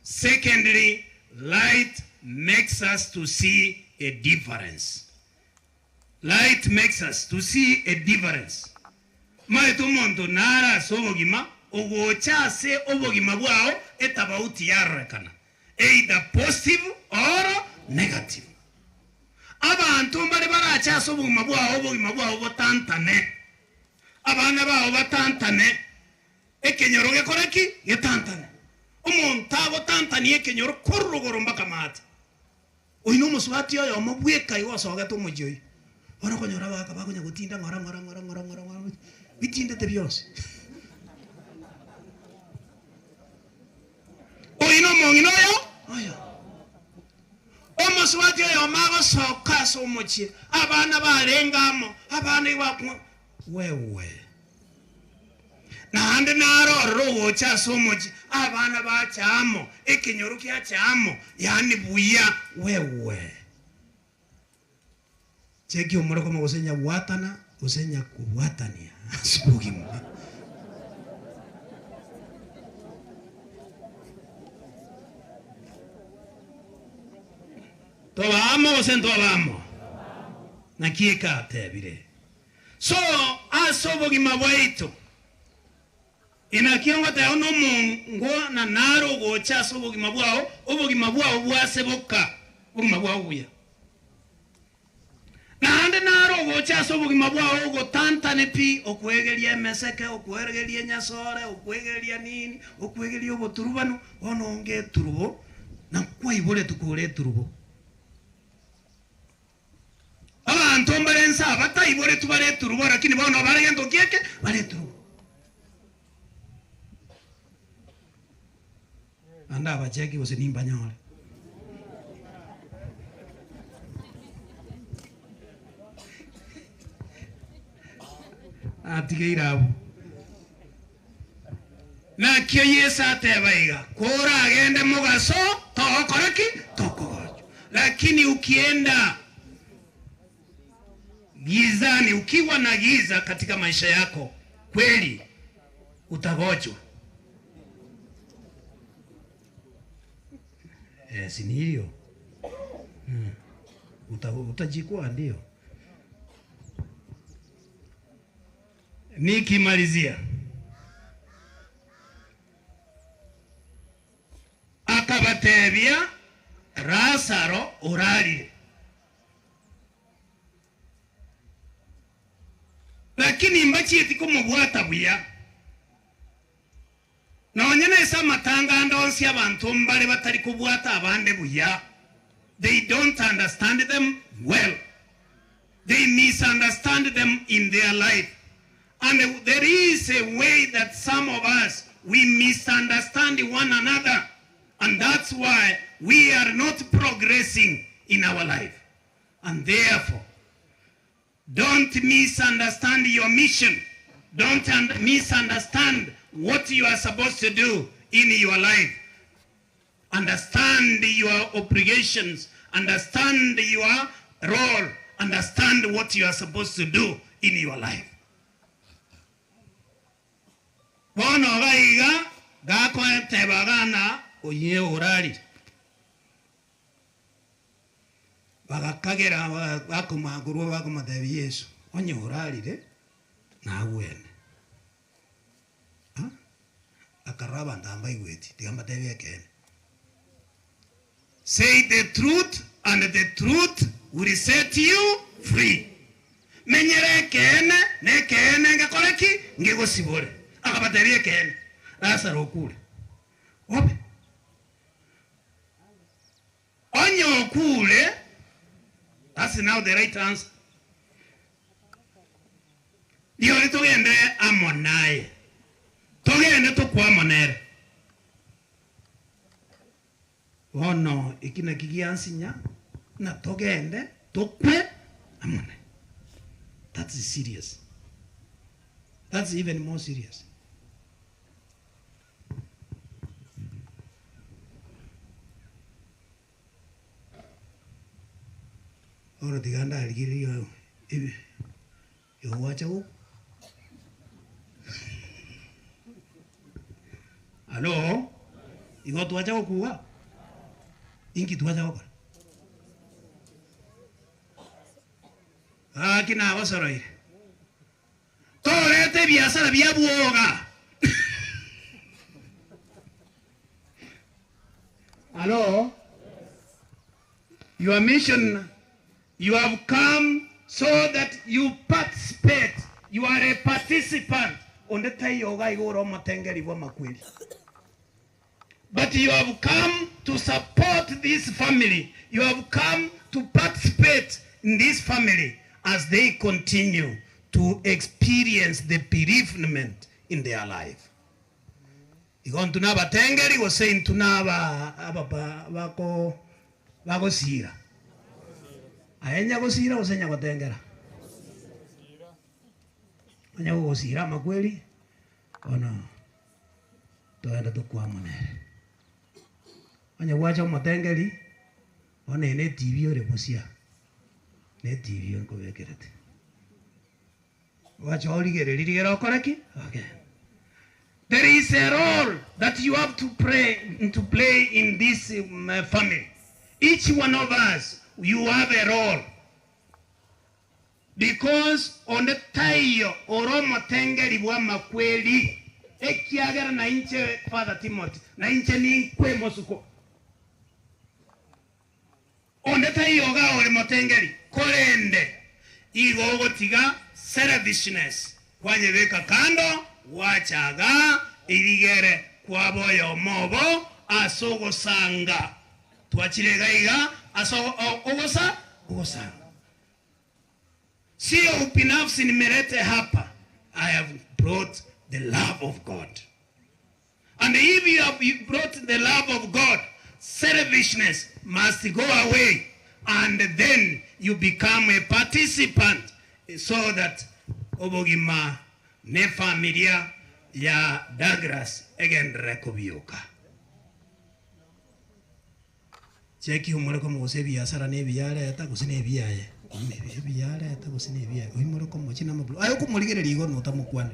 Secondly, light makes us to see a difference. Light makes us to see a difference. Maetu muntu nara sobogima ogochase obogima bwao etabauti yarekana, either positive or negative. Abantu bari barachase obogima bwao botantane, abana bao batantane, ekenyoro gekoreki getantane, omuntu abotantani ekenyoro korrogoro mbaka mate oino muswati oyo mobweka iwaso gato mujoi ora konyora baka bakonya gutinda ngora bitindete byose oino mongino oyo omuswati oyo mago soka so muchi abana barengamo abana ibakwa wewe na ande naro roho cha so muchi abana bachamo ekinyoro kya chamo yani buya wewe cheki umuroko magosenya watana usenya kuwatania sibugimwe tobamo sento abamo nakieka tebire so asobogima bwaito inakionga ta ono mungo na naro gocha sobogima bwao obogima bwao bwaseboka obogima bwao buya na ande naro gocha sobogima bwao gotantane pi okwegeria meseke okwegeria nyasore okwegeria nini okwegeria oboturubano ononge turubo na kwaibole tukure turubo abantu mbarensa batayibole tubare turubo lakini bono baragendo kieke bare turubo anda abacheki bose nimba nyore atigeirabu na kyo yesa tebaiga kora agende mugaso tokoreki tokogojo lakini ukienda gizani ukiwa na giza katika maisha yako kweli utagojwa si ndio utajikua ndio nikimalizia akabatebia Lazaro urali lakini mbachi etiko mubwata buya nonyene esa matanga ndonsi abantu mbale batari kubwata abande buya. They don't understand them well. They misunderstand them in their life. And there is a way that some of us, we misunderstand one another. And that's why we are not progressing in our life. And therefore, don't misunderstand your mission. Don't misunderstand what you are supposed to do in your life. Understand your obligations. Understand your role. Understand what you are supposed to do in your life. Bono gaiga gako tebagana oye orari. bagakagera bakomagurwo bakomatebi Yesu onyorarire nawene akaraba ndamba igweti tigamatebe ekene. Say the truth and the truth will set you free. Menyere kene ne kene ngakoleki ngegosibore akabatebi ekene Lazaro okule obe onyo okule. That's now the right answer. Diyo tugende amonaye tugende tukwamonere ono ikina kigiansinya na tugende tukwe amone. That's serious. That's even more serious. Ora diganda aligiri yo wacha huko. Hello? Igo tuacha huko. Inki tuacha huko. Kina wasoro ile. Torete biashara bya buoga. Hello? Your mission, you have come so that you participate. You are a participant. But you have come to support this family. You have come to participate in this family as they continue to experience the bereavement in their life. Igon tunaba tengeri was saying tunaba bako sira. Aenya go sira osenya go tengera. Anya go sira makweli. Ona toenda tukwamonere. Anya wacha motengeri. Ona ene TV ore musia. Ne TV onko bekerete. Wacha origere rigera okoreki? Okay. There is a role that you have to play in this family. Each one of us, you have a role. Because on the tayo oromo tengeri bwa makweli ekiagera na inche Father Timothy na inche ni kwe mosuko. On the tayo ga ore motengeri kolende igogo tiga selfishness kwanye beka kando wachaga irigere kwaboyo mobo asogo sanga twachirega iga asogo ogosa sio upinafsi nimelete hapa. I have brought the love of God, and if you have brought the love of God, selfishness must go away, and then you become a participant, so that obogima ne familia ya Douglas egendere kubioka. Cheki umure ko mose biasara ne biyare ata kusine biyaye. Ne biyare ata kusine biyaye. Umure ko mochina mabulu. Ayo ko muligere ligo no tamukwane.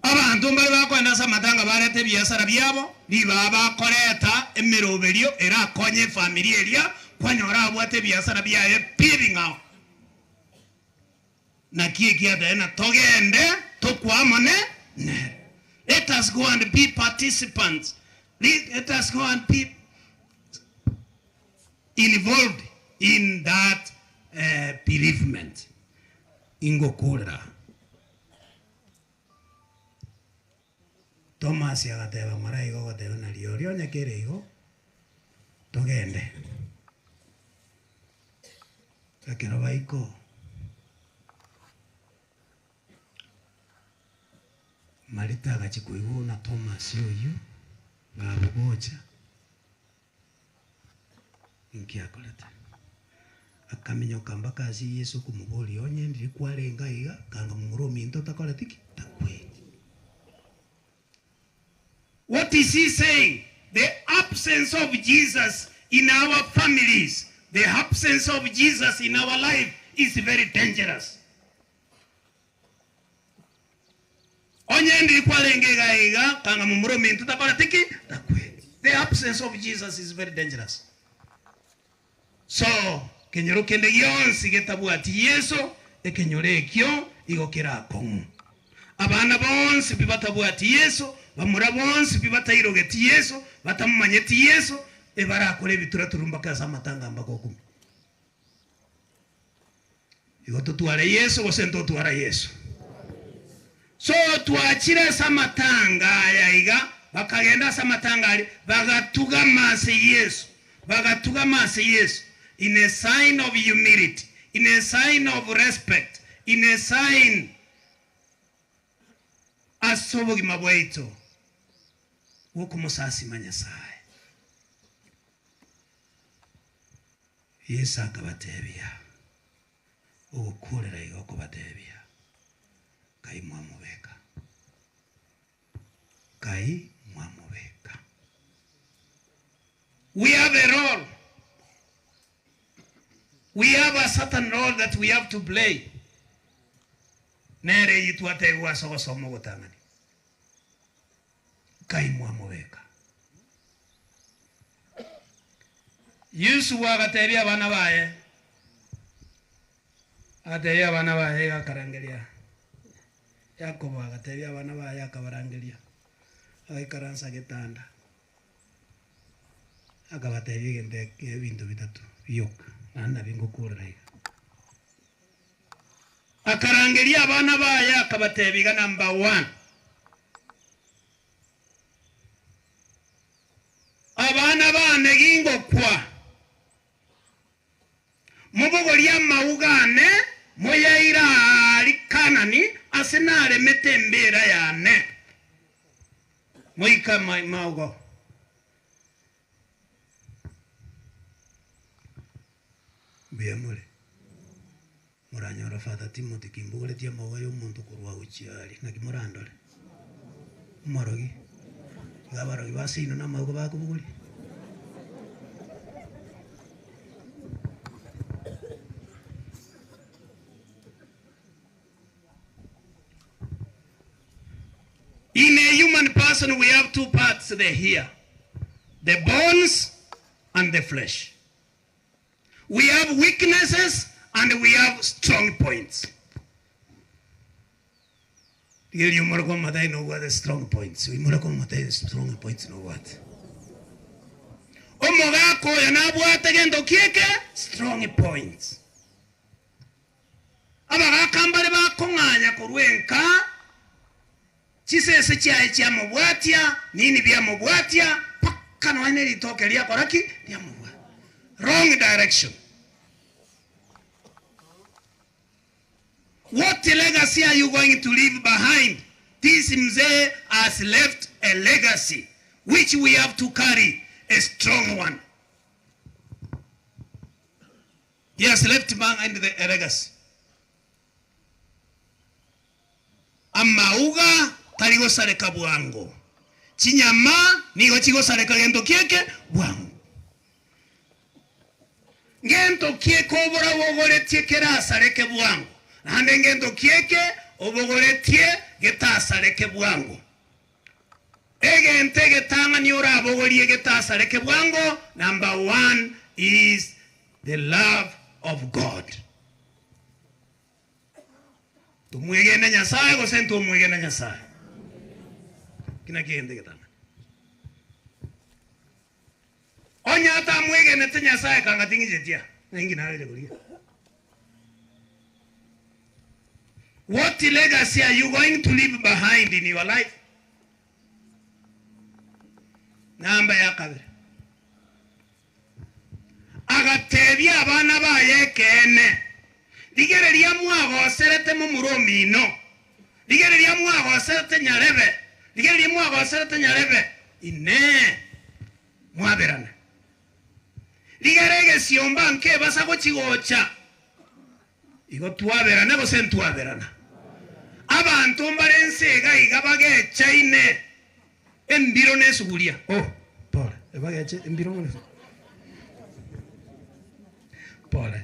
Abantu mbali bakwenda samatanga barete biasara byabo libaba koleta emiroberio era konye familia elia kwanyora abwate biasara byaye piringa na kieki adaena togende tokwamane ne. Let us go and be participants. Let us go and be involved in that bereavement. Ingo kolera Thomas yagateba maraigo gateba na liorio nyakere igo togende akero baiko Marita gachikuigo na Thomas yoyu ngabugocha inkiakoleta akaminyo kamba kazi Yesu kumuboli onye ndiri kwarenga iga kanga murumi into takoletiki takwe. What is he saying? The absence of Jesus in our families, the absence of Jesus in our life is very dangerous. onye ndi kwalenge gaiga kanga mumuro mintu tabaratiki takwe. The absence of Jesus is very dangerous. So kenyoro kende yonsi getabu ati Yesu ekenyore kyo igokera kongu. Abana bonsi bibatabu ati Yesu, bamura bonsi bibatairo geti Yesu, batamumanyeti Yesu ebara akore bitura turumba kaza matanga mbako. Igoto tuare Yesu gosento tuara Yesu. So tuachira samatanga yaiga bakagenda samatanga ali bagatuga mase Yesu. Bagatuga mase Yesu in a sign of humility, in a sign of respect, in a sign asobogi mabwaito wokumusasi manyasai. Yesu akabatebya okukolera igo kubatebya kai mwamubeka, kai mwamubeka. We have a role. We have a certain role that we have to play. Nere yitu atewa somo gotangani. Kai mwamubeka. Yesu wagatebya bana baye. Atebya bana baye gakarangeria. Yakobo agatebya bana baye akabarangeria. Akaransa getanda. Akabatebya gende ebintu bitatu yoka. Anda bingokurira. Akarangeria abana baye akabatebiga number 1. Abana bane gingo kwa mubogo lya maugane moyaira likanani asenare metembera yane moika maugo biamule muranyora Father Timothy kimbugule tia mawa yo muntu kurwa uchiali na kimurandole morogi gabarogi basino na maugo bakubuguli. In a human person we have two parts there here, the bones and the flesh. We have weaknesses and we have strong points. You know what the strong points. We strong points know what. Omogako yanabuata gendo kieke strong points. Abagakambale bakonganya kurwenka chisese chai cha mubwatia nini bya mubwatia paka no ene litoke lya koraki lya mubwa. Wrong direction. What legacy are you going to leave behind? This mzee has left a legacy which we have to carry, a strong one. He has left behind a legacy. Amauga taligo sareka bwango. Chinyama nigo chigo sareka gento kieke bwango. Gento kieke obora wogore tiekera sareke bwango. Ande gento kieke obogore tie geta sareke bwango. Ege getanga ni ora abogori geta sareke bwango. Number 1 is the love of God. Tumwegene nyasaye go sento mwegene nyasaye. Kina kiende getanga. Onya ta mwegene te nyasaye kanga tingije tia. Nengi na ile kulia. What legacy are you going to leave behind in your life? Namba ya kabiri. Agatebya abana baye kene. Digere lya mwago serete mu muromino. Digere lya mwago serete nyarebe. Digere lya mwago serete nyarebe. Ine mwaberana. Digere gesiomba nke basa ko chigocha. Igo tuaberana go sentuaberana. Abantu mbarensega igabage chaine. Embiro nesugulia. Oh, pole. Ebage che embiro ngone. Pole.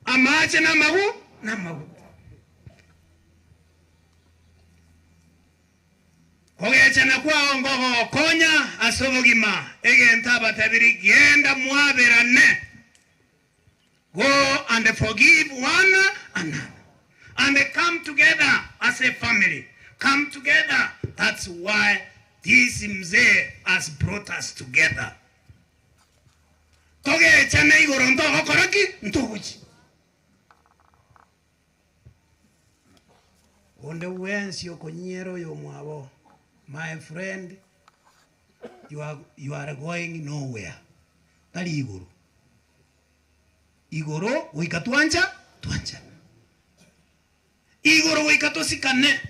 Amache na magu. chana kwa ngogo konya asobogima egenta batabiri genda mwaberane. Go and forgive one another and come together as a family. Come together. That's why this mzee has brought us together. Toge chana igoro ntogo koraki ntoguchi. Onde wensi okonyero yo mwabo. My friend, you are going nowhere. Tali igoro. Igoro wikatuanja tuanja. Igoro wikatosikane.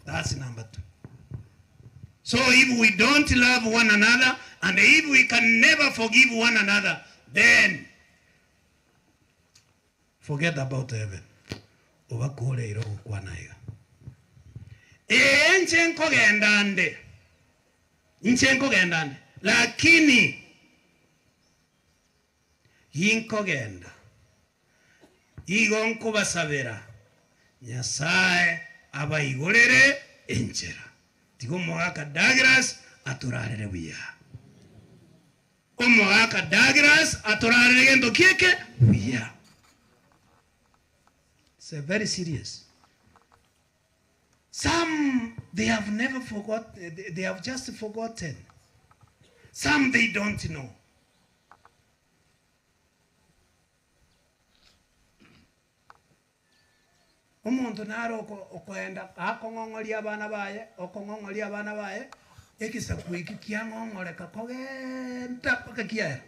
That's number 2. So if we don't love one another, and if we can never forgive one another, then forget about heaven. Ovakole iro kwanaiga. Nchenko gendande. Lakini hinko genda. Igonko basabera. Nyasaye abayigolere enchera. Tigo mwaka Douglas aturarere buya. Omwaka Douglas aturarere gendo kieke buya. It's very serious. Some they have never forgotten. They have just forgotten. Some they don't know. Umuntu naro okwenda akongong'oria abana baye ekisa kwiki kiang'ong'oreka kogenda paka kiaya.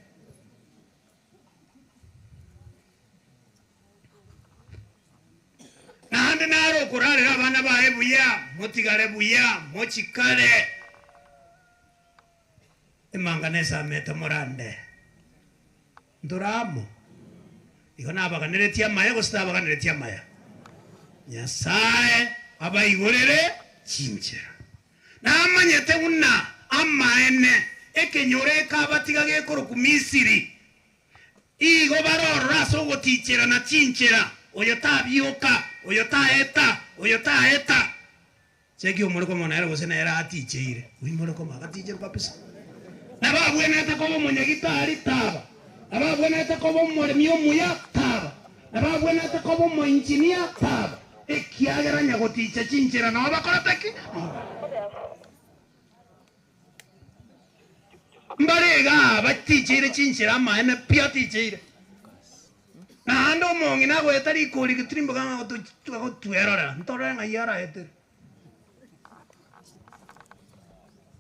Nande naro kurarira abana baye buya motigare buya mochikare emanganesa meta morande ndoramo igona abaganiretia maya gositabaganiretia maya. Nyasaye abayigorere chinchera. Na amanyete una amaene ekenyore kabatiga gekoro ku Misiri. Igo barora so gotichera na chinchera. Oyo tabioka, oyo taeta. Cheki omoroko mona era gosena era aticheire. Uimoroko magatiche papisa. Na babwena ata kobo monyagitari taba. Na babwena ata kobo moremio muya taba. Na babwena ata kobo mo engineer taba. Ekiagera nyagoticha chinchera na bakorataki. Mbarega batichire chinchera maene pia tichire. Na ando mongi na gwetari kuri kitrimbo kama tuerora. Ntorora nga yara eter.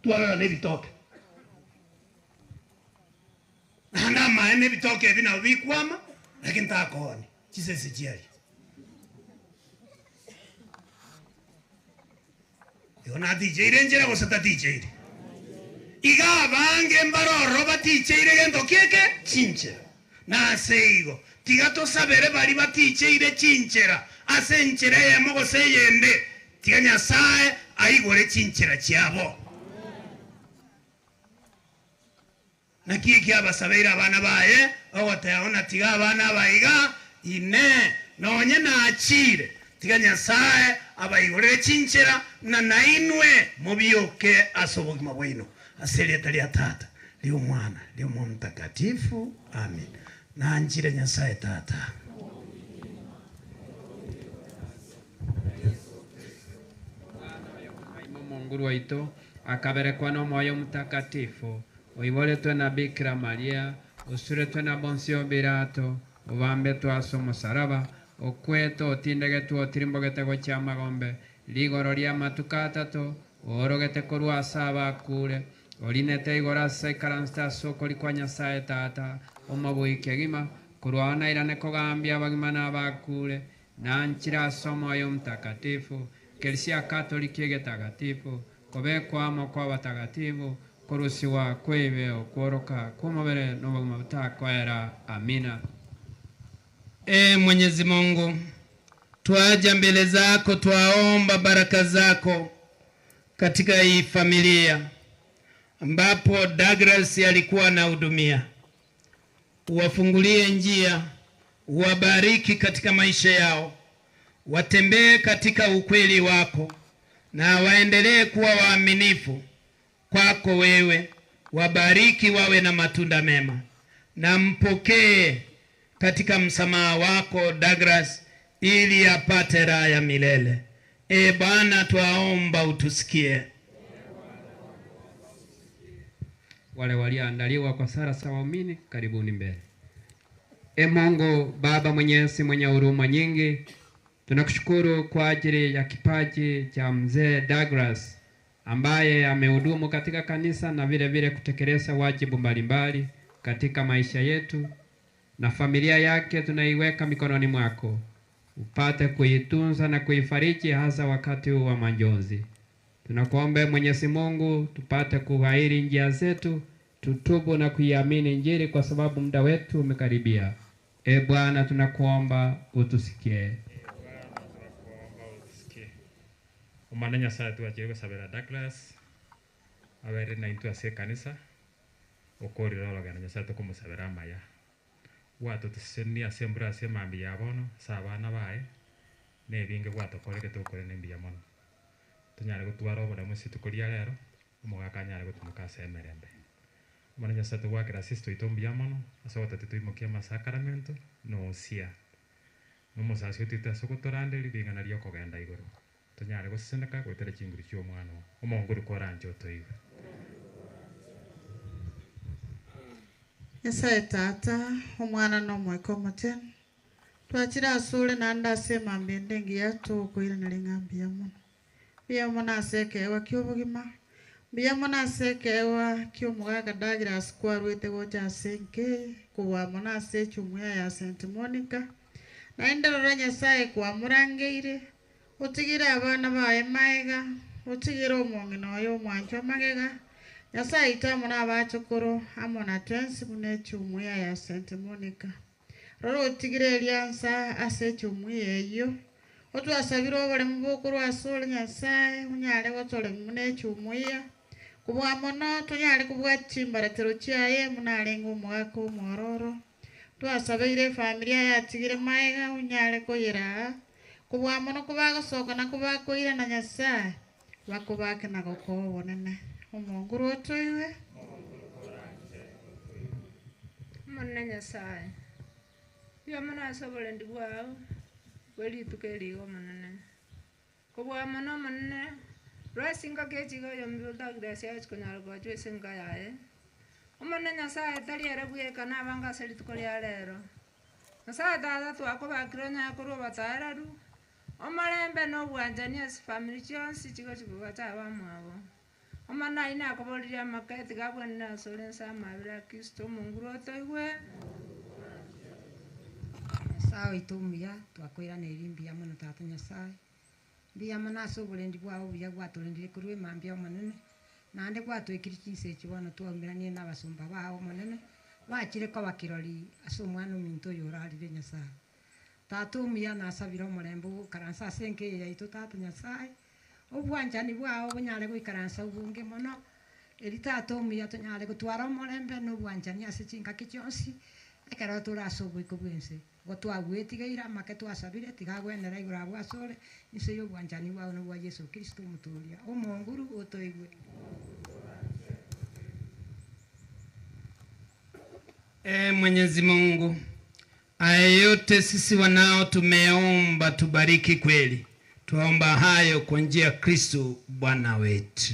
Tuerora ne bitoke. Na maene bitoke bina bikwama lakini takoni. Chisese chiari. Yona tichire njera gosata tichire. Iga bange mbaroro batichire gendo kieke chinchera. Na seigo tigato sabere bari batichire chinchera asenchera yamogo seyende tiga Nyasaye ayigore chinchera cyabo. Na kieke abasabira abana baye ogoteona tiga abana bayiga ine nonye na achire tiga Nyasaye abayigore chinchera na nainwe mubioke asobogima bwino aseli atalia tata liyo mwana liyo mtakatifu amen. Na njire Nyasaye tata. Mungu waitu akaberekwa na moyo mtakatifu oiboletwe na Bikira Maria usuretwe na Bonsio Birato ubambetwe aso musaraba okweto otindegetwe otirimbogete cha magombe ligoro ria matuka atatu orogete korwa asaba kure olinete igora sekaransta sokoli kwa Nyasaye tata omabuike gima kurwana irane kogambia bagima n'abakure na nchira somo yo mtakatifu Kelisia Katoliki getagatifu kobekwamo kwa batagatifu kurusiwa kwebe okworoka kumabere n'obagima butakwera amina. Mwenyezi Mungu, twaja mbele zako, twaomba baraka zako katika hii familia ambapo Douglas alikuwa anahudumia. Uwafungulie njia, uwabariki katika maisha yao, watembee katika ukweli wako, na waendelee kuwa waaminifu kwako wewe. Wabariki wawe na matunda mema, na mpokee katika msamaha wako Douglas ili apate raha ya milele. Bwana, twaomba utusikie. Wale walioandaliwa kwa sala za waumini, karibuni mbele. Mungu Baba mwenyezi mwenye huruma nyingi, tunakushukuru kwa ajili ya kipaji cha mzee Douglas ambaye amehudumu katika kanisa na vile vile kutekeleza wajibu mbalimbali katika maisha yetu, na familia yake tunaiweka mikononi mwako. Upate kuitunza na kuifariji hasa wakati huu wa majonzi. Tunakuomba Mwenyezi Mungu tupate kuhairi njia zetu, tutubu na kuiamini Injili kwa sababu muda wetu umekaribia. Bwana, tunakuomba utusikie. Umana Nyasaye tuachiye gusabira Douglas abere na intu ase kanisa okorira ologana Nyasaye tukumusabira amaya watu tuseni asembura ase mambi yabono sa abana bae nebinge gwatokoreke tukore nembiya mono tunyare gutwara obulamu ase tukoria rero omogaka anyare gutumuka ase emerembe. Umana Nyasaye tugwakera sisto itombiya mono ase gotete tuimokia amasakramento nosia nomusasi otite ase gotoranderi bing'ana ria okogenda igoro tunyare gusendeka gwetera chinguru cio mwana omonguru koranje otoiwe. Nyasaye tata omwana n'omweka omutene twakira asule nanda asema mbende ngiya tukwira naling'ambia muno biya mona asekewa ky'obugima biya mona asekewa ky'omugaga Douglas kwarwete gocha asenke kuwa mona asechumuya ya St. Monica naenderera Nyasaye kwamurangeire utigire abana bae maega utigire omong'ina oyo omwancho magega Nyasaye itamu n'abachokoro amona twensi mune chumuya ya St. Monica roro utigire eliansa ase chumuya eyo otwasabire obole mubukuru asole Nyasaye unyale gotole mune chumuya kubwa mono tunyale kubwa chimbaratero chiaye munalenga omwaka omwororo twasabire familia yatigire maega unyale koyera kubwa mono kubagosoka na kubakoira na Nyasaye bakubake na gokobonene omonguru otoiwe monna Nyasaye yo mona asobole ndi bwao weli tukeligo monene kubwa mono monene rasinga kechigo yombi Douglas yachikonyala kwachwe singa yae omonna Nyasaye taliere bweka nabanga seli tukolia lero Nyasaye tata twakobakiro nyakuru batararu omalembe n'obwanjani ase family chionsi chigo chikuga chabamwabo omana ina akobolire amaketi gabwanira asole nsamabira Kristo omonguru otoigwe. Sawa itumiya twakwira nerimbia mono tata Nyasaye mbia mana asobolendi bwao buya gwatolendire kurwe mambia omonene nande gwatwekiri chinse chibono twomiranie n'abasumba bao monene wachire ko bakirori ase omwana ominto oyo orarire Nyasaye tata omuya nasabira omorembo karansa senke yaitu tata Nyasaye obwanjani bwao bunyale gwikaransa ubunge mono eri tata omuya tunyale gutwara omorembe n'obwanjani ase chinkaki chionsi ekero turasobwiko bwense gotwagwetigeira make twasabire tigagwenera igura bwasore ise yo bwanjani bwao no bwa Yesu Kristo muturia omonguru otoigwe. Mwenyezi Mungu ayote sisi wanao tumeomba tubariki kweli. Tuomba hayo kwa njia ya Kristo Bwana wetu.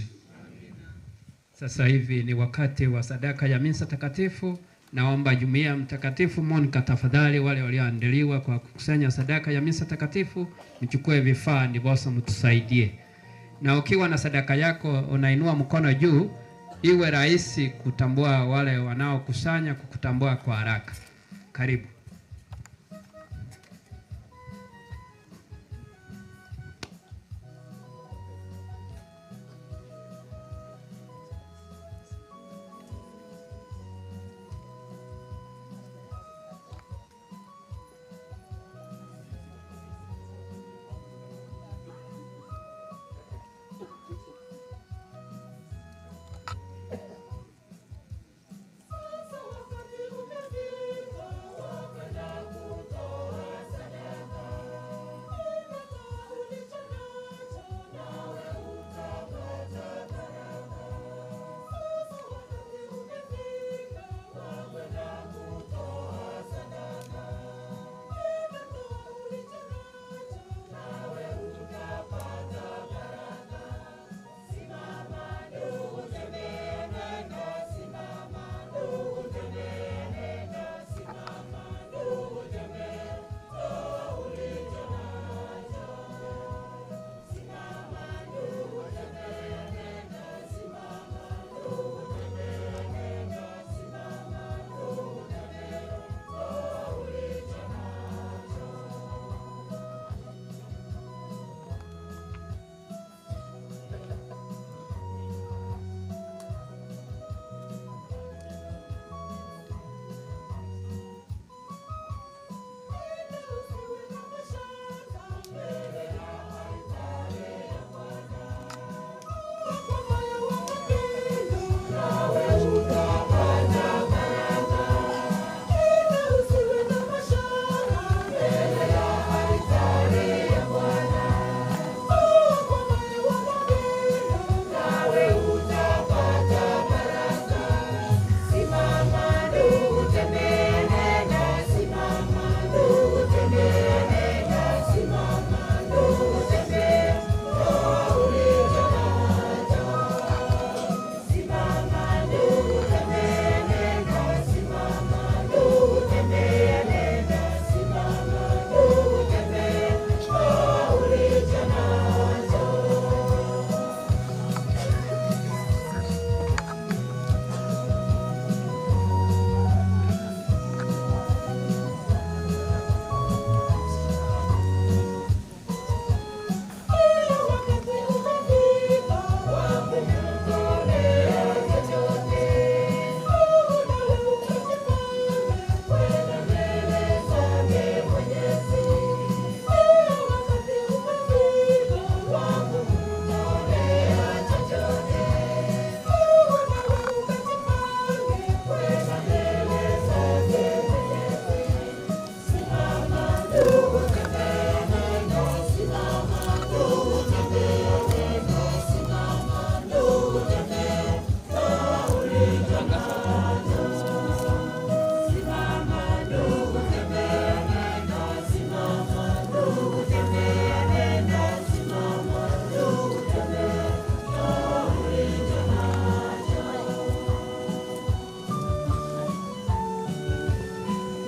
Sasa hivi ni wakati wa sadaka ya misa takatifu. Naomba jumuiya mtakatifu Monica tafadhali wale walioandaliwa kwa kukusanya sadaka ya misa takatifu mchukue vifaa ndiposa mtusaidie. Na ukiwa na sadaka yako unainua mkono juu iwe rahisi kutambua wale wanaokusanya kukutambua kwa haraka. Karibu.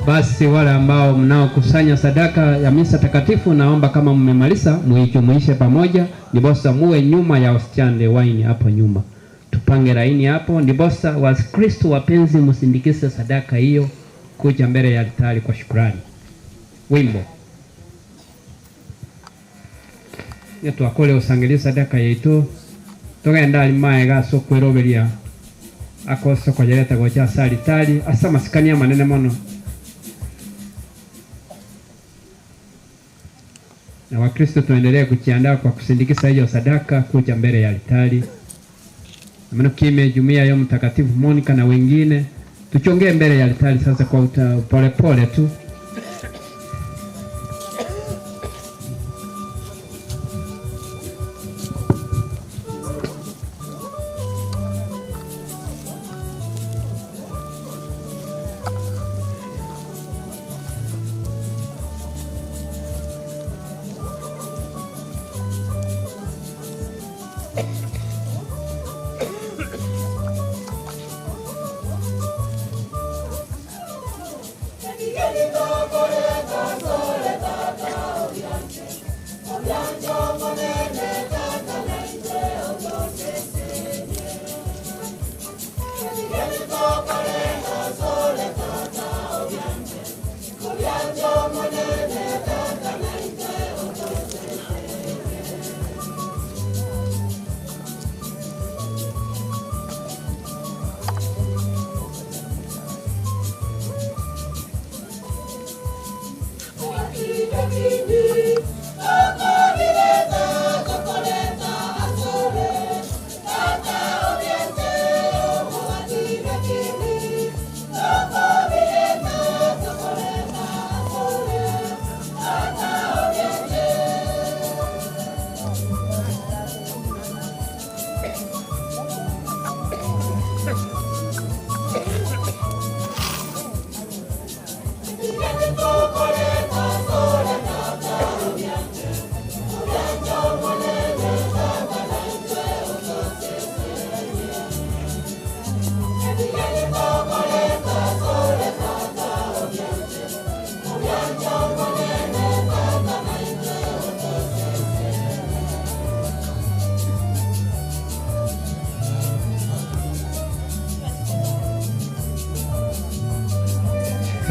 Basi wale ambao mnaokusanya sadaka ya misa takatifu, naomba kama mmemaliza muijumuishe pamoja, ndiposa muwe nyuma ya ostiande wine hapo nyuma. Tupange laini hapo, ndiposa Wakristo wapenzi msindikize sadaka hiyo kuja mbele ya altari kwa shukrani. Wimbo yetu akole usangili sadaka yetu togenda alimae gaso kweroberia akoso kwa jareta gocha salitali asa masikania manene mono. Na Wakristo tuendelee kujiandaa kwa kusindikiza hiyo sadaka kuja mbele ya altari. Amano kime jumuiya ya Mtakatifu Monica na wengine tuchongee mbele ya altari sasa kwa pole tu.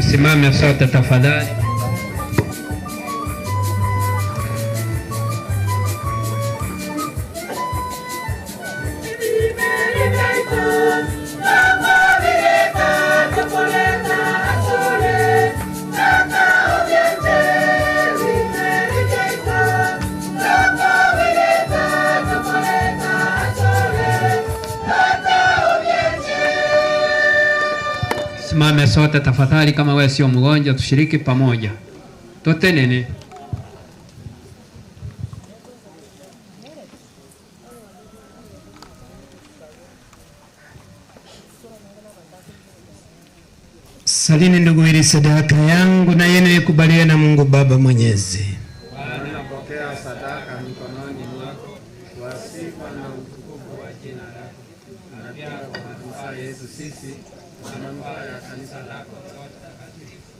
Simame sote tafadhali. Simame sote tafadhali, kama wewe sio mgonjwa tushiriki pamoja. Totenene. Salini ndugu, ili sadaka yangu na yenu ikubaliwe na Mungu Baba Mwenyezi. Bwana, napokea sadaka mikononi mwako kwa sifa na utukufu wa jina lako, na pia kwa manufaa yetu sisi na manufaa ya kanisa lako lote takatifu.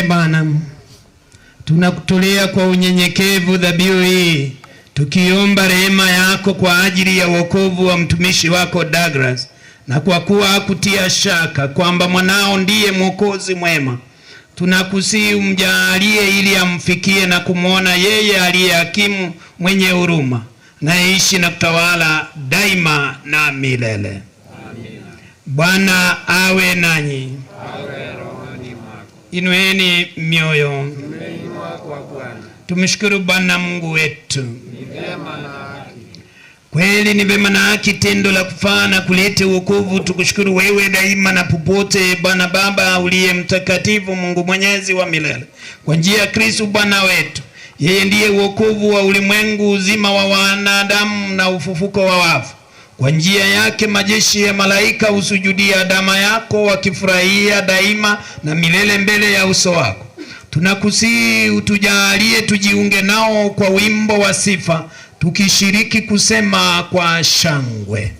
Bwana, tunakutolea kwa unyenyekevu dhabihu hii, tukiomba rehema yako kwa ajili ya wokovu wa mtumishi wako Douglas, na kwa kuwa hakutia shaka kwamba mwanao ndiye mwokozi mwema, tunakusihi umjalie ili amfikie na kumwona yeye aliye hakimu mwenye huruma, naishi na kutawala daima na milele. Amina. Bwana awe nanyi. Awe rohoni mwako. Inueni mioyo. Tumeinua kwa Bwana. Tumshukuru Bwana Mungu wetu. Ni vyema na haki. Kweli ni vyema na haki, tendo la kufaa na kuleta wokovu. Tukushukuru wewe daima na popote, Bwana Baba uliye mtakatifu, Mungu mwenyezi wa milele, kwa njia ya Kristo Bwana wetu. Yeye ndiye wokovu wa ulimwengu, uzima wa wanadamu na ufufuko wa wafu. Kwa njia yake majeshi ya malaika usujudia damu yako, wakifurahia daima na milele mbele ya uso wako. Tunakusihi utujalie tujiunge nao kwa wimbo wa sifa, tukishiriki kusema kwa shangwe.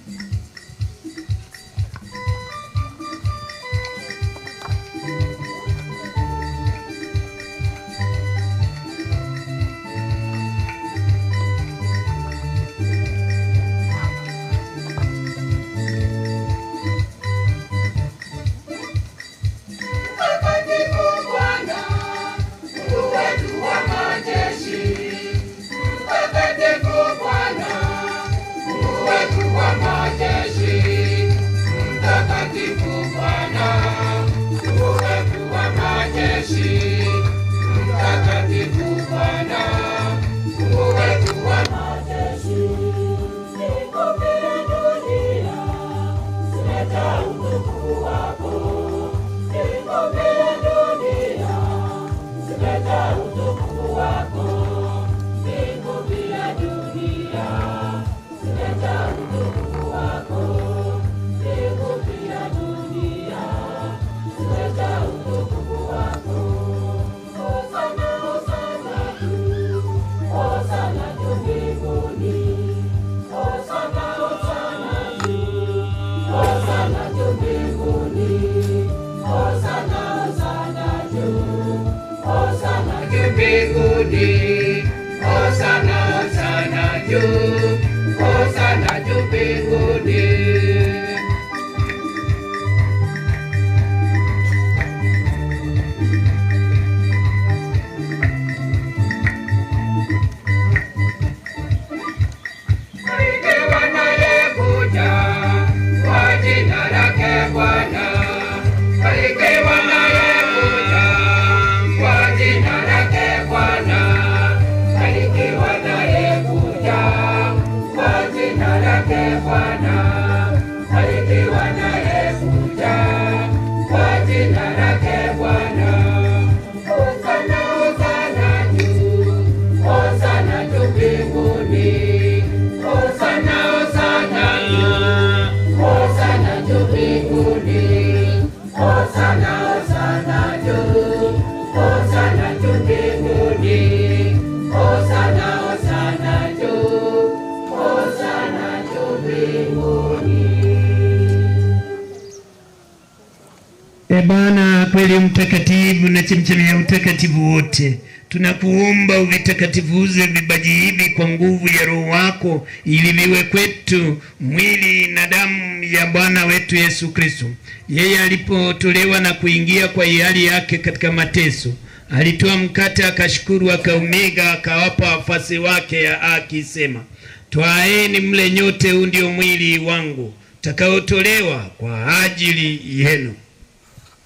Bwana kweli mtakatifu na chemchemi ya utakatifu wote, tunakuomba uvitakatifuze vipaji hivi kwa nguvu ya Roho wako, ili viwe kwetu mwili na damu ya Bwana wetu Yesu Kristo. Yeye alipotolewa na kuingia kwa hiari yake katika mateso, alitoa mkate, akashukuru, akaumega, akawapa wafuasi wake akisema, twaeni mle nyote, huu ndio mwili wangu utakaotolewa kwa ajili yenu.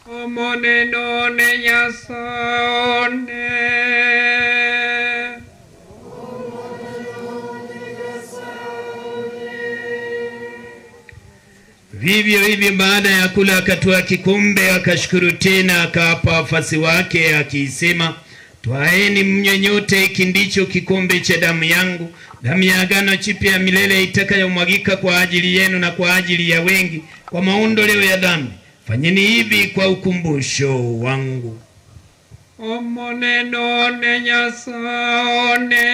Omoneno ne nyasone vivyo hivyo baada ya kula akatwaa kikombe, akashukuru tena, akawapa wafuasi wake akisema, twaeni mnywe nyote, hiki ndicho kikombe cha damu yangu, damu ya agano jipya ya milele, itakayomwagika kwa ajili yenu na kwa ajili ya wengi kwa maondoleo ya dhambi. Fanyeni hivi kwa ukumbusho wangu. Omoneno ne nyasone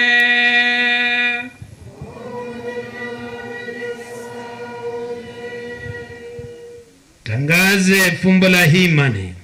Tangaze fumbo la imani.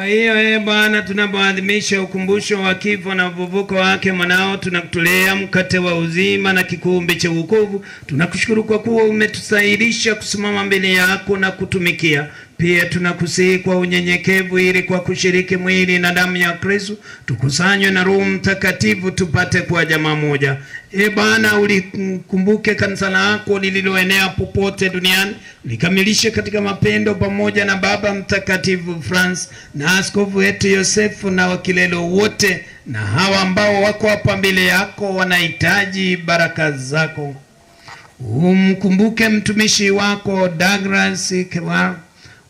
Hiyo Bwana, tunapoadhimisha ukumbusho wa kifo na ufufuko wake mwanao, tunakutolea mkate wa uzima na kikombe cha wokovu. Tunakushukuru kwa kuwa umetusaidisha kusimama mbele yako na kutumikia. Pia tunakusihi kwa unyenyekevu, ili kwa kushiriki mwili na damu ya Kristo tukusanywe na Roho Mtakatifu tupate kuwa jamaa moja. Bwana, ulikumbuke kanisa lako lililoenea popote duniani, likamilishe katika mapendo pamoja na Baba Mtakatifu Francis na askofu wetu Yosefu na wakilelo wote, na hawa ambao wako hapa mbele yako wanahitaji baraka zako. Umkumbuke mtumishi wako Douglas Kewa,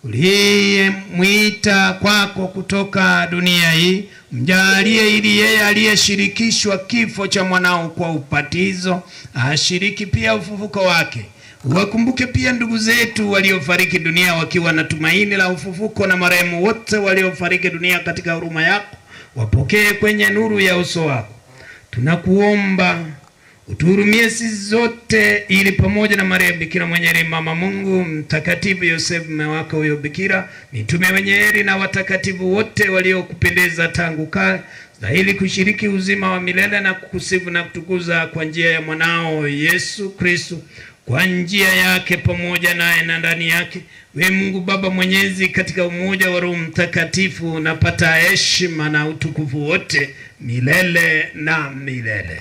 uliyemwita kwako kutoka dunia hii. Mjalie ili yeye aliyeshirikishwa kifo cha mwanao kwa upatizo ashiriki pia ufufuko wake. Wakumbuke pia ndugu zetu waliofariki dunia wakiwa na tumaini la ufufuko, na marehemu wote waliofariki dunia katika huruma yako wapokee kwenye nuru ya uso wako. Tunakuomba utuhurumie sisi zote, ili pamoja na Maria Bikira mwenye heri, mama Mungu, mtakatifu Yosefu mume wake huyo Bikira, mitume wenye heri na watakatifu wote waliokupendeza tangu kale, stahili kushiriki uzima wa milele na kukusifu na kutukuza kwa njia ya mwanao Yesu Kristo. Kwa njia yake pamoja naye na ndani yake, we Mungu Baba Mwenyezi, katika umoja wa Roho Mtakatifu, unapata heshima na utukufu wote milele na milele.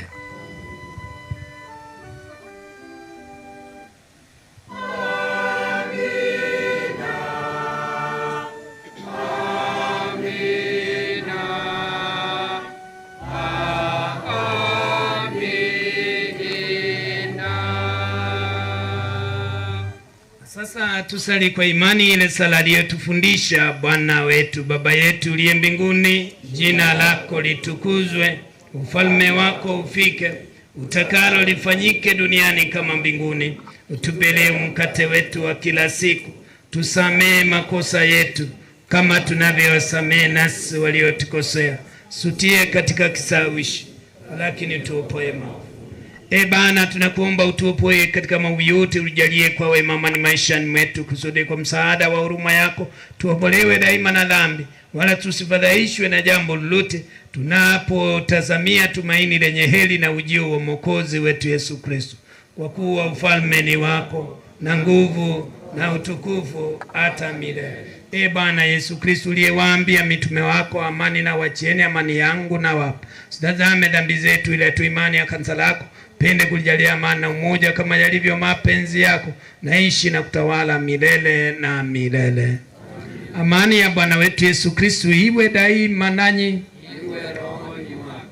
Sasa tusali kwa imani ile sala aliyotufundisha Bwana wetu. Baba yetu uliye mbinguni, jina lako litukuzwe, ufalme wako ufike, utakalo lifanyike duniani kama mbinguni. Utupe leo mkate wetu wa kila siku, tusamee makosa yetu kama tunavyowasamee nasi waliotukosea, sutie katika kishawishi, lakini tuopoe maovu. Bwana, tunakuomba utuopoe katika maovu yote, ujalie kwa wema amani maishani mwetu, kusudi kwa msaada wa huruma yako tuopolewe daima na dhambi, wala tusifadhaishwe na jambo lolote, tunapotazamia tumaini lenye heri na ujio wa Mwokozi wetu Yesu Kristo. Kwa kuwa ufalme ni wako na nguvu na utukufu hata milele. Bwana Yesu Kristo, uliyewaambia mitume wako, amani na wachieni, amani yangu na wapa, usitazame dhambi zetu, ila tu imani ya kanisa lako. Pende kulijalia amani na umoja kama yalivyo mapenzi yako, naishi na kutawala milele na milele. Amani ya Bwana wetu Yesu Kristo iwe daima nanyi.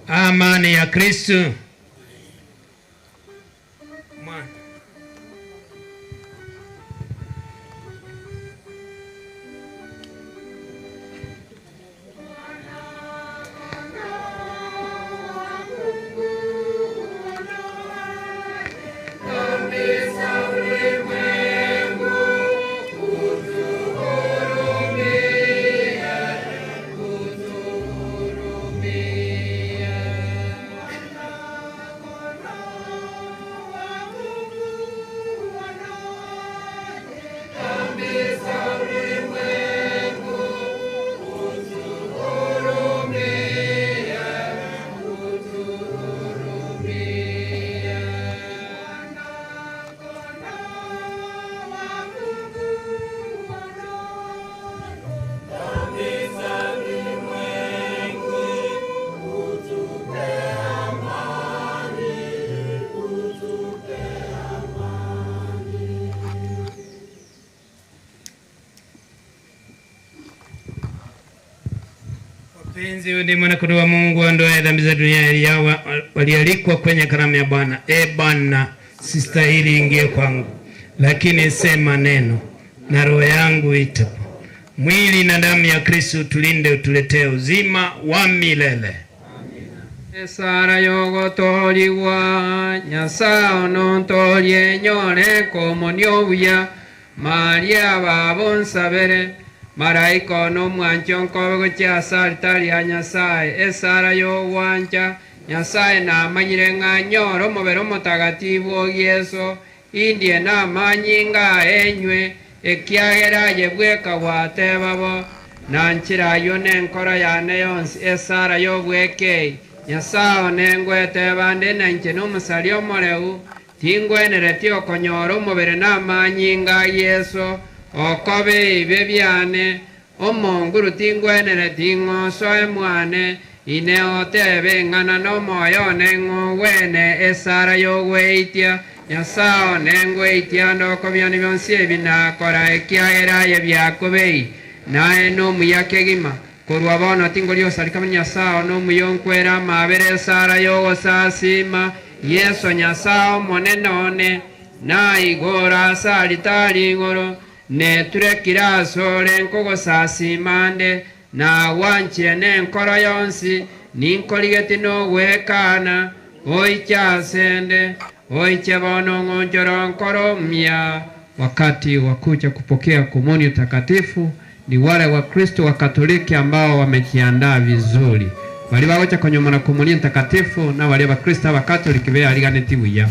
Amani ya Kristo. Mlinzi udimana kutoka Mungu ondoe dhambi za dunia iliyawa walialikwa kwenye karamu ya Bwana. Bwana, sistahili ingie kwangu, lakini sema neno na roho yangu itapo. Mwili na damu ya Kristo tulinde, utuletee uzima wa milele. Esara yogo toriwa nyasao non torie nyore komonio buya Maria babon sabere maraiko no mwanchon kogo cha saltari ya Nyasaye. Esara yo wancha Nyasaye na manyire nganyoro mobero motagatifu Yesu indie na manyinga enywe ekiagera yebweka wate babo nanchira yo nenkora yane yonsi. Esara yo bweke Nyasao nengwete bande nanche no musalio moreu tingwenere tio konyoro mobere na manyinga Yesu okobe ibe byane omonguru tingwenere tingo soe mwane ineo tebe ngana no moyo nengo wene. Esara yo weitia Nyasao nengweitia ndoko byani byonse binakora ekiagera ye byakobei nae no muyakegima korwa bono tingolio salikama Nyasao no muyonkwera mabere. Esara yo sasima Yesu Nyasao monenone na igora salitari ngoro ne turekira sore nkogo sasimande na wanchire ne nkoro yonsi ninkoligeti no wekana oicha sende oiche bono ngonjoro nkoro mya. Wakati wa kuja kupokea komunio takatifu ni wale wa Kristo wa Katoliki ambao wamejiandaa vizuri. Wali bagocha kwenye mwana komunio takatifu na wali wa Kristo wa Katoliki bea aliganetibu ya.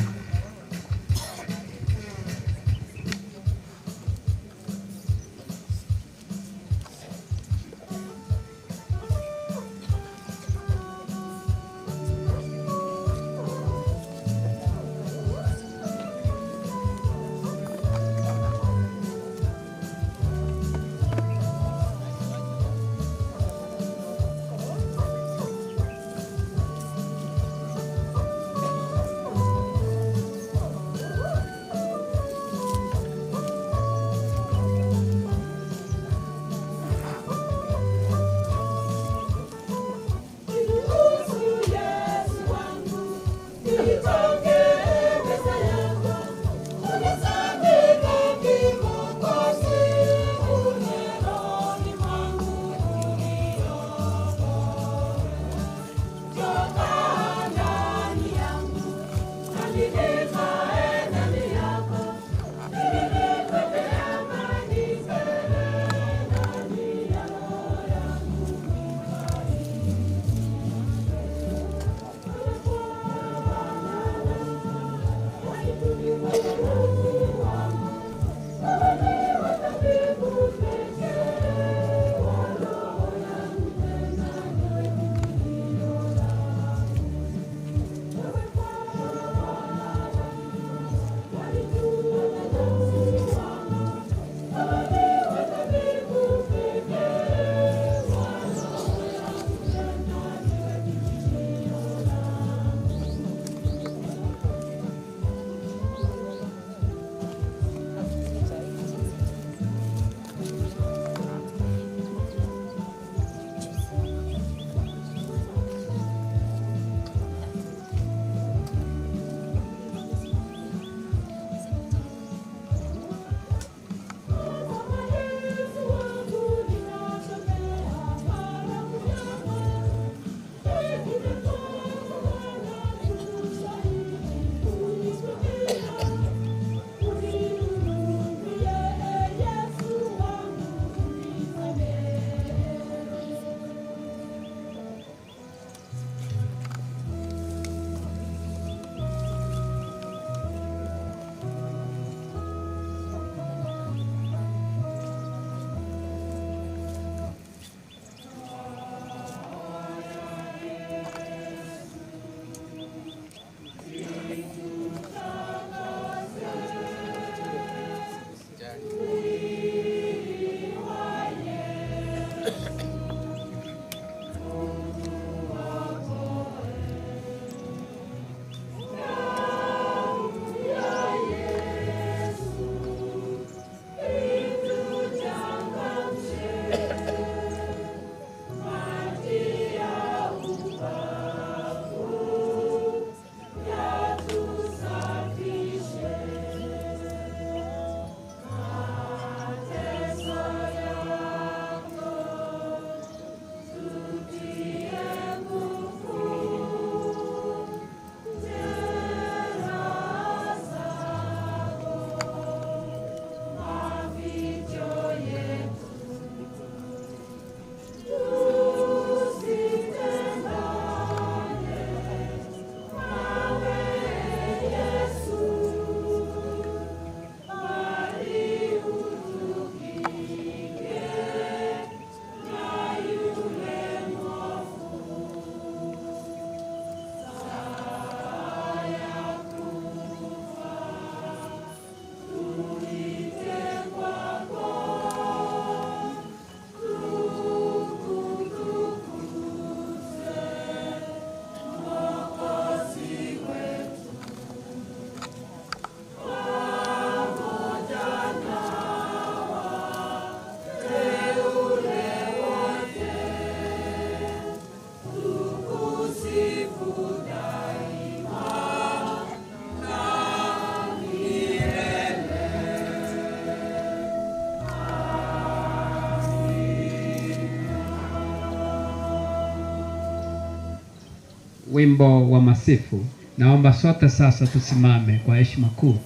wimbo wa masifu. Naomba sote sasa tusimame kwa heshima kuu.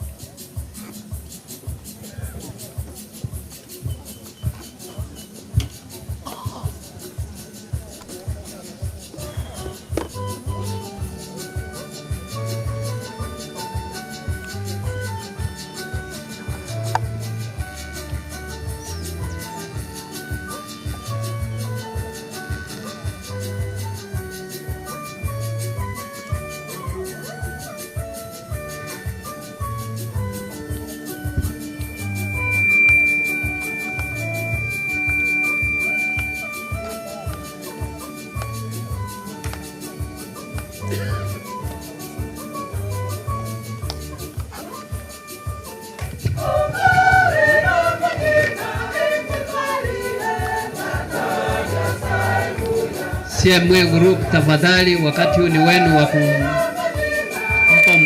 CMA Group, tafadhali, wakati huu ni wenu wa kumpa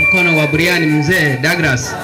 mkono wa buriani mzee Douglas.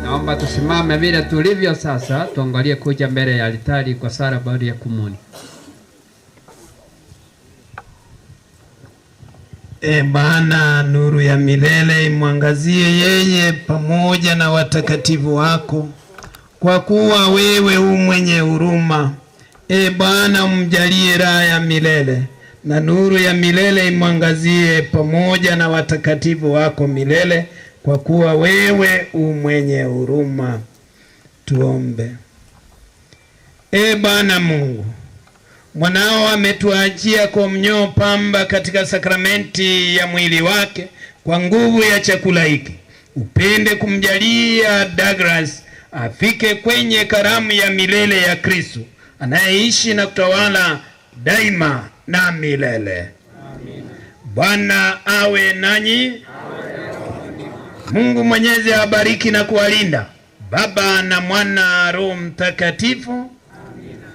Naomba tusimame vile tulivyo sasa, tuangalie kuja mbele ya altari kwa sala baada ya kumuni. Bwana, nuru ya milele imwangazie yeye pamoja na watakatifu wako, kwa kuwa wewe u mwenye huruma. Bwana, umjalie raha ya milele, na nuru ya milele imwangazie pamoja na watakatifu wako milele, kwa kuwa wewe u mwenye huruma. Tuombe. Bwana Mungu, mwanao ametuachia komunyo pamba katika sakramenti ya mwili wake kwa nguvu ya chakula hiki. Upende kumjalia Douglas afike kwenye karamu ya milele ya Kristo, anayeishi na kutawala daima na milele. Bwana awe nanyi. Mungu Mwenyezi awabariki na kuwalinda Baba na Mwana Roho Mtakatifu.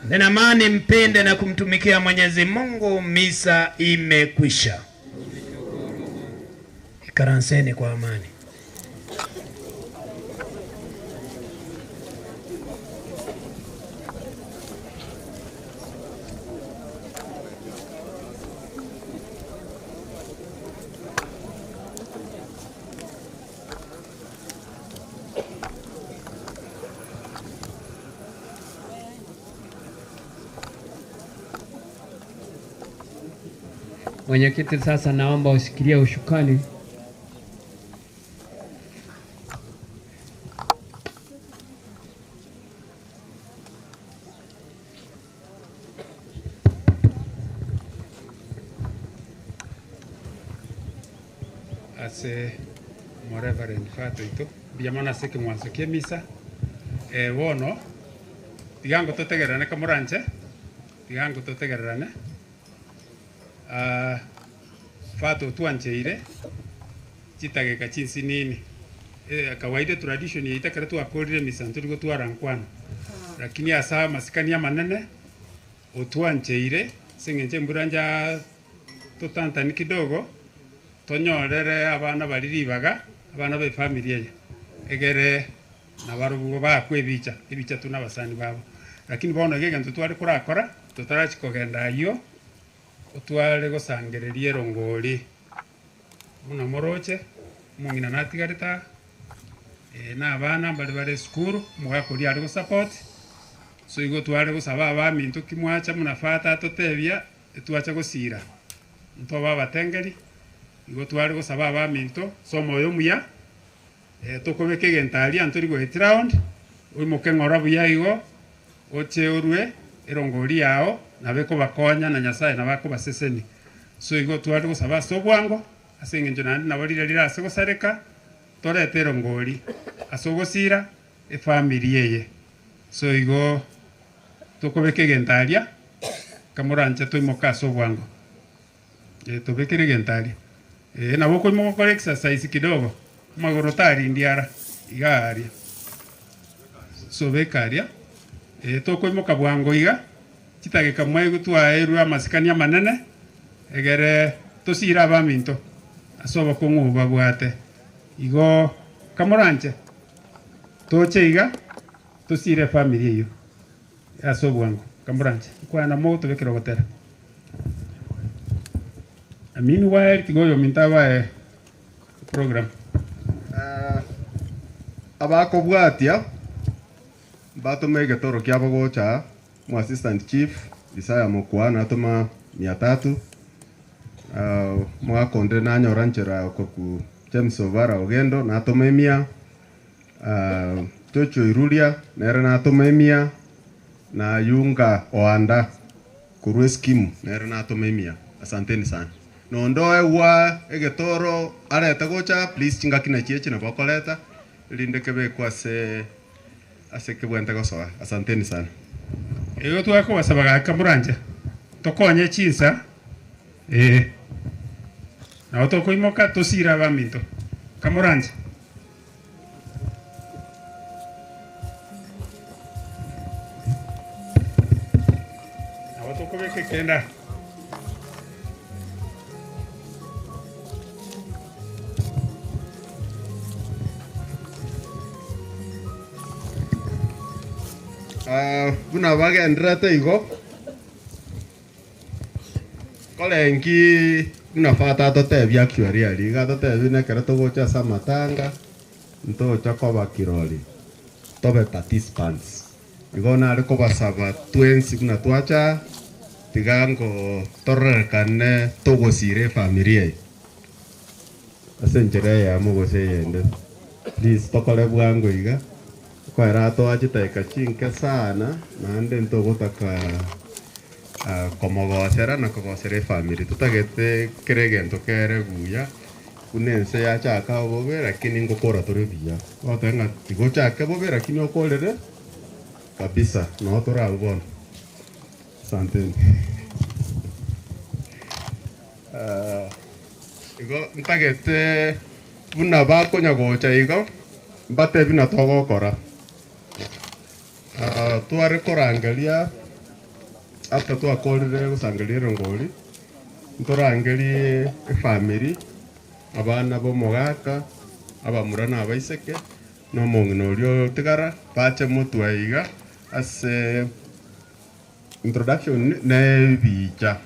Nina amani, mpende na kumtumikia Mwenyezi Mungu. Misa imekwisha. Ikaranseni kwa amani. Mwenyekiti, sasa naomba usikilie ushukani. Ase mo Reverend Fato ito biyamana seke mwanzo kemisa wono tigango totegerane kamuranche tigango totegerane Fato tuancheire chitageka chinsi nini kawaida tradition yeita kare twakorire misa turigo twarankwana lakini asa masikania manene otuancheire sengenje mburanja totantani kidogo tonyorere abana bariribaga abana be family ye egere nabarugo bakwebicha ebicha tunabasani babo lakini bona gegento twari kurakora tutarachi kogenda yo otware gosangereria rongori muna moroche mungina natigarita na abana bali bare skuru mugakori ari go support so igo tware gusaba abamintu kimwacha munafata totebia etwacha gosira nto baba tengeri igo tware gusaba abamintu somo yo muya tokobeke gentari antori go hit round uimoke ngora buya igo oche orwe erongori yao nabeko bakonya na Nyasaye nabako baseseni so igo tware gusaba sobwango asengenjo nandi nabarira lira asogosareka torete erongori asogosira family yeye so igo tokobeke gentaria kamuranche toimoka sobwango tobekere gentaria naboko imo gukora exercise kidogo magoro tari ndiara igaria so bekaria toko imo kabwango iga chitage kamwe gutwa erwa masikania manene egere tosira abaminto asoba kunguba bwate igo kamuranche toche iga tosire family iyo asobwango kamuranche kwana moto bekero gotera meanwhile tigoyo mintaba program abako bwatia batome getoro kia bogocha mu assistant chief Isaya Mokwana atoma 300 mwa konde na nyoranchera ku James Ovara Ogendo na atoma 100 Chocho Irulia nere na atoma 100 na Yunga Oanda kurwe scheme nere na atoma 100. Asanteni sana. Nondoe wa egetoro areta gocha please chinga kina chieche na bokoleta linde kebe kwa se aseke bwente gosoa. Asanteni sana. Ego twako basabaga kamuranje tokonye chinsa na otoko imoka tosira baminto kamuranje na otoko beke kenda buna baga endrate igo kolengi buna fata totebia kyori ali ga totebine kare togocha samatanga nto chakoba kiroli tobe participants igo na ari kobasaba twensi buna twacha tigango torrekane togosire familia asenjere ya mugose yende please tokole bwango iga kwa rato ajitaika chinke sana na ande ntogotaka komogosera na kogosere family tutagete keregento kere buya kunense ya chaka bobe lakini ngokora tore biya otenga tigochake bobe lakini okolere kabisa no tora ubon asante igo ntagete buna ba konya gocha igo mbate bina togokora tware korangeria after twakorire gusangeria rongori ntorangerie family abana bo mogaka abamurana abaiseke no mongino rio tigara pache mutu aiga as introduction ne bicha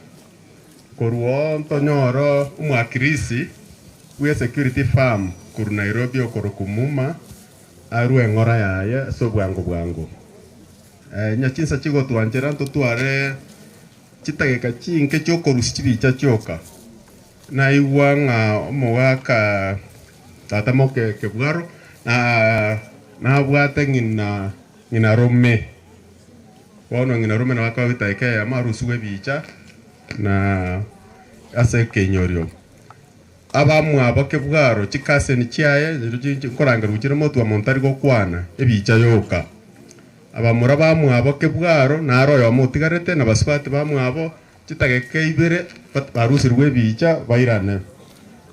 koruo ntonyoro umwakirisi we security farm kur Nairobi okoro kumuma aru engora yaye so bwangu nyachinsa chigo twanjera ntotware chitageka chinke chokorusi chibicha choka na iwanga mogaka tata moke kebwaro na bwate ngina rome wono ngina rome na waka witaike ya marusuwe bicha na ase kenyorio abamwa bakebwaro chikase ni chiaye koranga rukire motu wa montari go kwana ebicha yoka abamura bamwa bakebwaro na aroyo mutigarete na baswati bamwa abo chitageke ibere barusirwe bicha bairane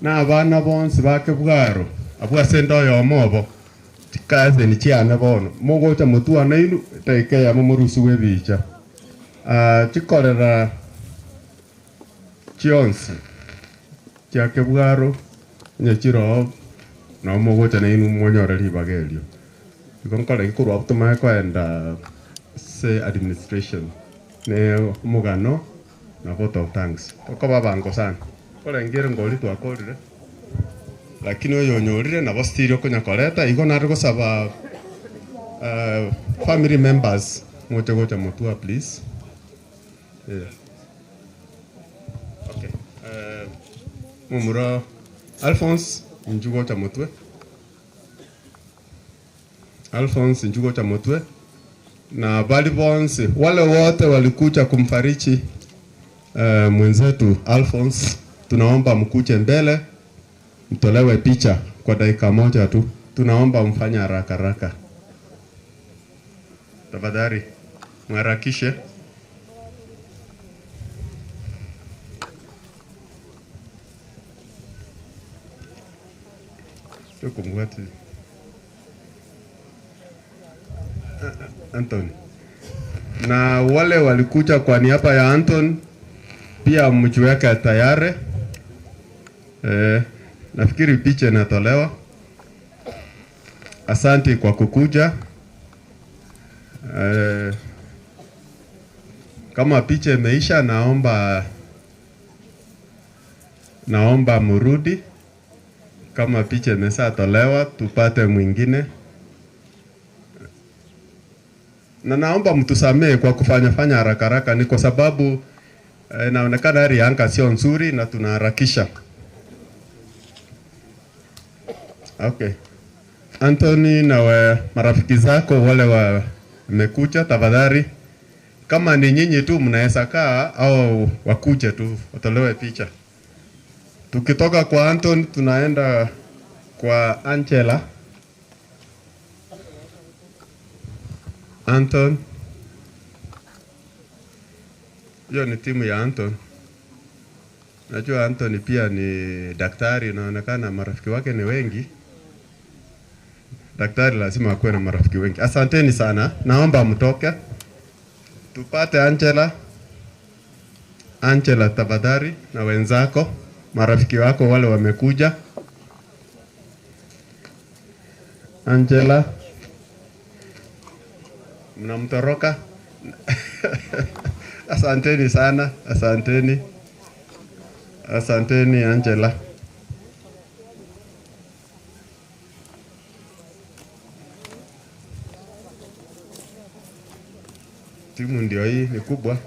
na abana bonse bakebwaro abwase ndoyo mobo chikase ni chiane bono mogocha mutua na inu taike ya murusuwe bicha chikorera chionsi chakebwaro nyachiro na mogocha na inu monyora libagelio ikonkole ikuru optoma kwenda se administration ne mugano na vote of thanks ko babango sana kole ngire ngoli twakorire lakini oyo nyorire na bostirio kunyakoreta iko nari gusaba family members moche gocha mutua please okay mumura Alphonse njugo cha mutwe Alphonse njugo cha mutwe na bali bonse wale wote walikuja kumfariji mwenzetu Alphonse, tunaomba mkuche mbele mtolewe picha kwa dakika moja tu, tunaomba mfanye haraka haraka tafadhali, mharakishe. Tukumwati Anton na wale walikuja kwa niaba ya Anton pia mjiweke tayari. Nafikiri picha inatolewa. Asante kwa kukuja. Kama picha imeisha, naomba murudi. Kama picha imeshatolewa tupate mwingine. Na naomba mtusamee kwa kufanya haraka haraka, ni kwa sababu inaonekana hali ya anga sio nzuri na tunaharakisha. Okay. Anthony na marafiki zako wale wamekuja, tafadhali kama ni nyinyi tu mnaweza kaa au wakuje tu watolewe picha. Tukitoka kwa Anthony tunaenda kwa Angela. Anton, hiyo ni timu ya Anton. Najua Anton pia ni daktari, inaonekana marafiki wake ni wengi. Daktari lazima akuwe na marafiki wengi. Asanteni sana, naomba mtoke tupate Angela. Angela tafadhali na wenzako, marafiki wako wale wamekuja. Angela, mnamtoroka. Asanteni sana, asanteni Angela. Timu ndio hii ni kubwa.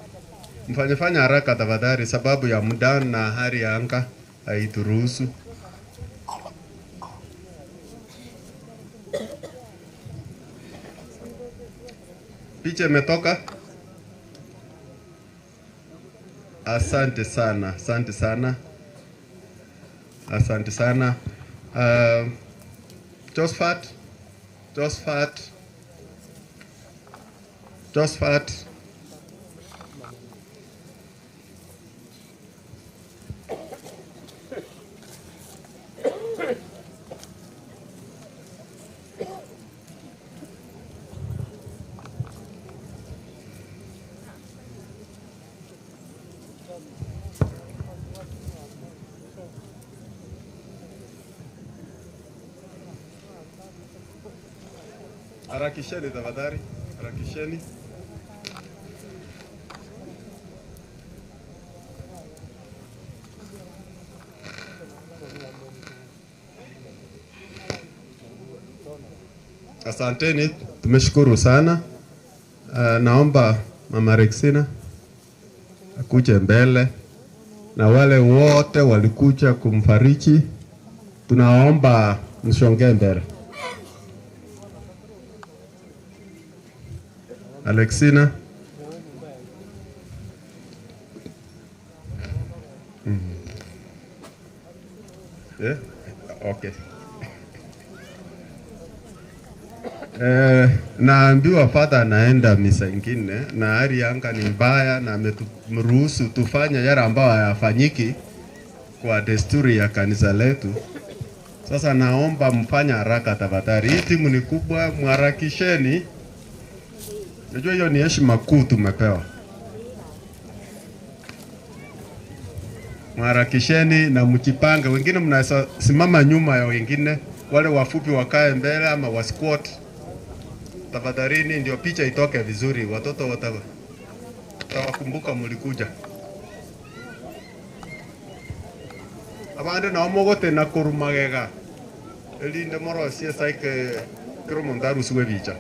Mfanye haraka tafadhali, sababu ya muda na hali ya anga haituruhusu. Picha imetoka. Asante sana, asante sana. Asante sana. Josephat. Harakisheni tafadhali, harakisheni. Asanteni, tumeshukuru sana. Naomba Mama Rexina akuje mbele na wale wote walikuja kumfariji, tunaomba msongee mbele. Alexina. Yeah? Okay. Naambiwa Father anaenda misa ingine na hali ya anga ni mbaya na ameturuhusu tufanye yale ambayo hayafanyiki kwa desturi ya kanisa letu. Sasa naomba mfanye haraka tafadhali. Hii timu ni kubwa, mharakisheni. Najua hiyo ni heshima kuu tumepewa. Mharakisheni na mjipange. Wengine mnaweza simama nyuma ya wengine, wale wafupi wakae mbele ama wa squat. Tafadhalini ndio picha itoke vizuri, watoto watawakumbuka mlikuja. Abande na omogote na kurumagega. Elinde moro sia saike kromondaru suwe bicha.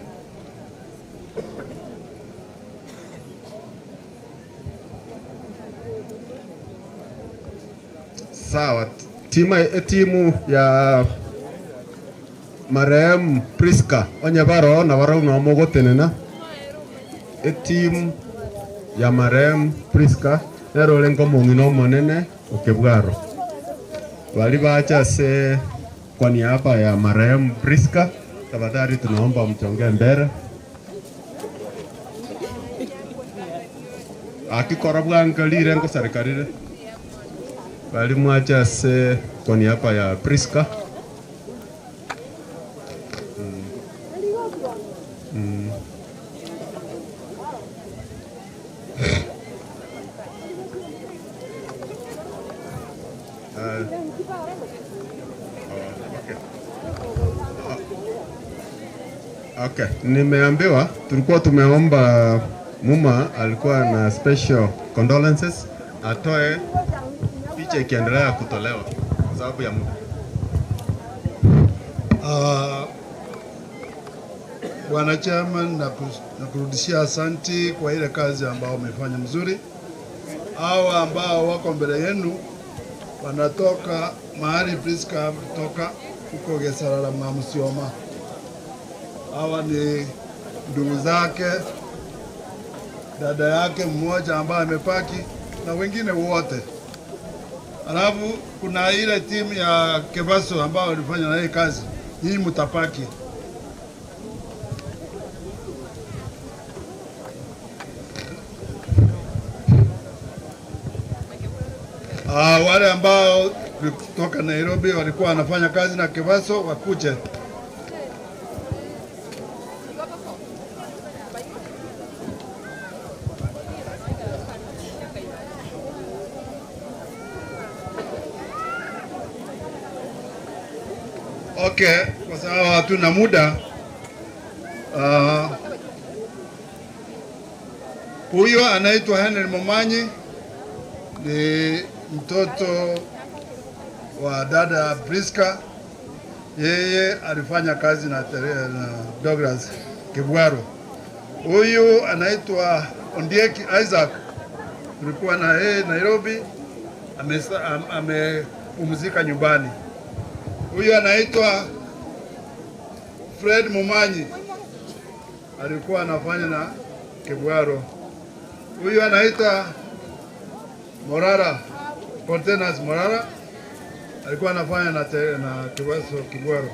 Sawa, timu ya marehemu Priska Onyebaro na warau na omogotenena. Timu ya marehemu Priska nero lengo mongino monene Okebwaro. Wali bacha se kwa niaba ya marehemu Priska, tafadhali tunaomba mchongee mbele. Akikorabwa ngalire ngo serikalire. Wali mwacha se kwa niaba ya Priska. Okay, nimeambiwa tulikuwa tumeomba Muma alikuwa na special condolences atoe picha ikiendelea kutolewa kwa sababu ya muda. Bwana Chairman, na kurudishia asanti kwa ile kazi ambao umefanya mzuri. Hawa ambao wako mbele yenu wanatoka mahali Priska kutoka huko Gesarara Mamusioma. Hawa ni ndugu zake, dada yake mmoja ambaye amepaki na wengine wote. Alafu kuna ile timu ya Kebaso ambao walifanya na hii kazi. Hii mtapaki. Wale ambao kutoka Nairobi walikuwa wanafanya kazi na Kebaso wakuje. Okay, kwa sababu hatuna muda. Huyo anaitwa Henry Momanyi, ni mtoto wa dada Priska. Yeye alifanya kazi na Douglas Kibwaro. Huyu anaitwa Ondieki Isaac, tulikuwa na yeye Nairobi, amepumzika nyumbani. Huyu anaitwa Fred Momanyi, alikuwa anafanya na Kibwaro. Huyu anaitwa Morara, Containers Morara, alikuwa anafanya na Kibwaro.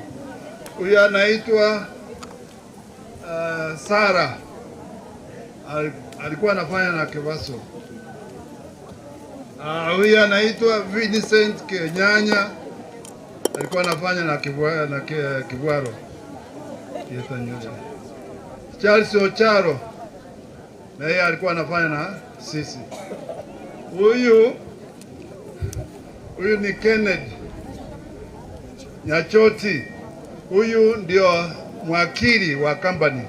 Huyu anaitwa Sara, alikuwa anafanya na Kebaso. Huyu anaitwa Vincent Kenyanya, alikuwa anafanya na Kibwaro. Charles Ocharo, na yeye alikuwa anafanya na sisi. Huyu ni Kennedy Nyachoti. Huyu ndio mwakili wa company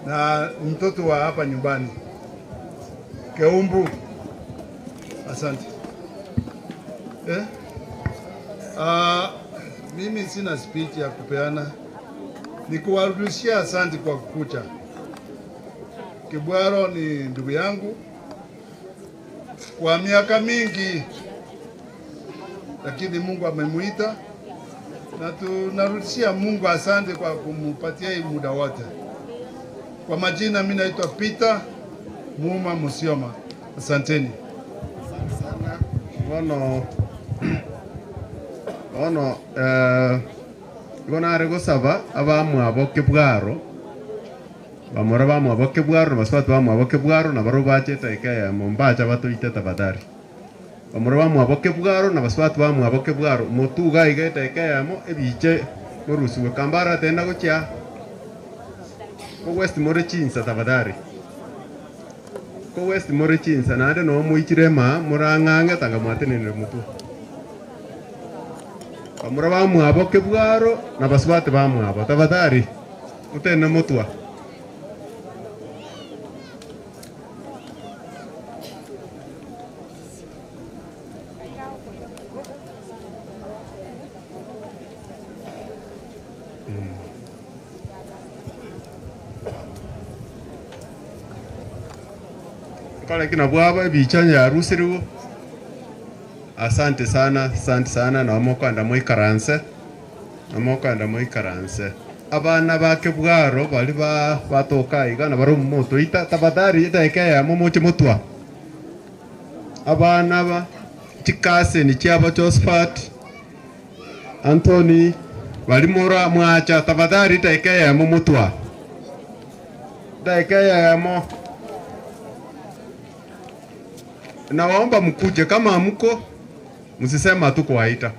na mtoto wa hapa nyumbani Keumbu. Asante. Mimi sina speech ya kupeana, ni kuwarudishia asante kwa kukucha. Kibwaro ni ndugu yangu kwa miaka mingi, lakini Mungu amemuita na tunarudishia Mungu asante kwa kumupatia hii muda wote. Kwa majina mimi naitwa Peter Muma Musioma. Asanteni. Igona arego saba abamu aboke bwaro bamora bamu aboke bwaro baswatu bamu aboke bwaro na baro bacheta ikaya mombacha batoite tabadari bamora bamu aboke bwaro na baswatu bamu aboke bwaro motuga igeta ikaya mo ebiche morusuwe kambara tenda gocha ko west more chinsa tabadari ko west more chinsa nade no muichirema muranganga tanga mwatenene mutu bamura bamu aboke bwaro na baswate bamu abo tabadari utene mutwa kala kina bwaba bichanya rusiru. Asante sana na mokanda moikaranse abana bake bwaro bali batoka igana baro moto ita tabadari ita ikaya momoche mutwa abana ba chikase ni chiaba Josephat Anthony bali mora mwacha tabadari ita ikaya momutwa ita ikaya mo. Nawaomba mkuje kama mko msisema tu kuwaita.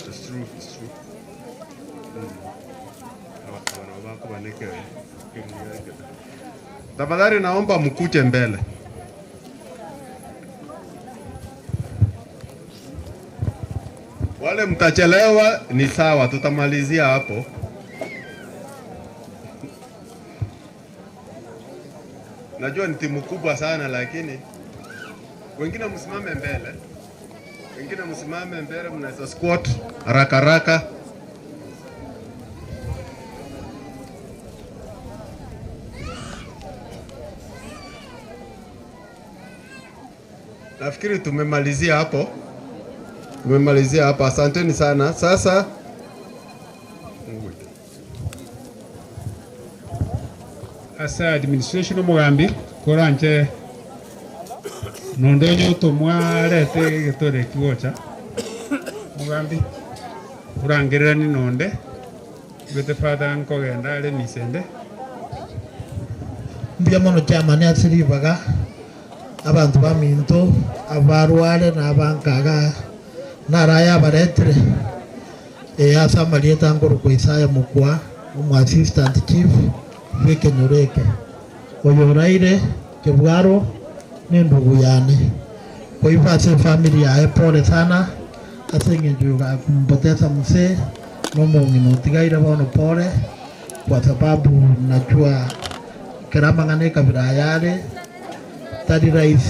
It's true. Tafadhali naomba mkuje mbele. Wale mtachelewa ni sawa, tutamalizia hapo. Najua ni timu kubwa sana, lakini wengine msimame mbele, mnaweza squat haraka. Nafikiri tumemalizia hapo. Asanteni sana. Sasa asa administration omugambi koranje nondonyo tomwarete getore kigocha mugambi urangirira ni nonde gete father nkogenda ale misende mbia mono chamani asiribaga abantu baminto abarware nabankaga naraya baretre asa marieta ngoro ko Isaya mukwa umu assistant chief Vike Nyoreke oyoraire Kibwaro ni ndugu yane. Kwa hivyo ase familia ya pole sana asenge juga kumpoteza mzee nomo nginotigaire bono pole kwa sababu najua keramangane kabila yale tadi rais,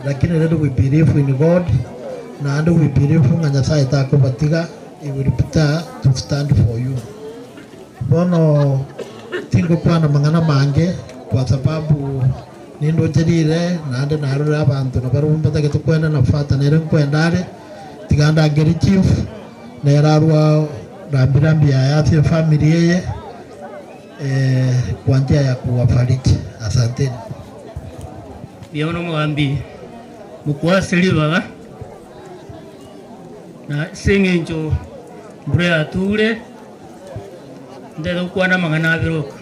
lakini leo we believe in God na ando we believe nganya sai takubatiga he will prepare to stand for you. Bono tingo kwa na mangana mange kwa sababu nindo jerire na ande narura abantu na barumba take kwenda na fata nere kwendare tiganda ngeri chief na yararwa rambirambi ya family yeye kwa njia ya kuwafariki. Asanteni. Biono mugambi mukwasili baba na singenjo mbure atule ndero kwana mangana abiroka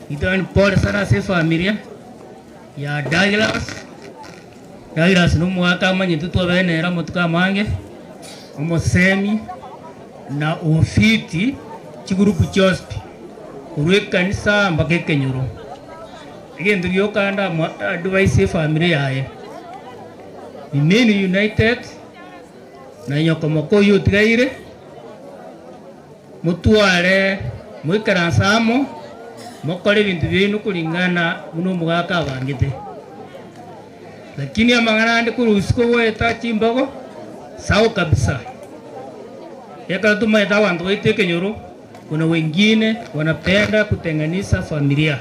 itani pole sana se familia ya Douglas no mwaka manye tutwa bene era mutuka mange omosemi na ofiti chigurupu chospi urwe kanisa mpaka kenyoro igendo ryokanda advice family yaye Imeni United na nyokomoko yutigaire mutware mwikaransamo mukore ibintu binu kulingana muno mugaka abangite lakini amangana ndi kurusiko weta chimbogo sawa kabisa yaka tumaita wantu waite kenyoro kuna wengine wanapenda kutenganisha familia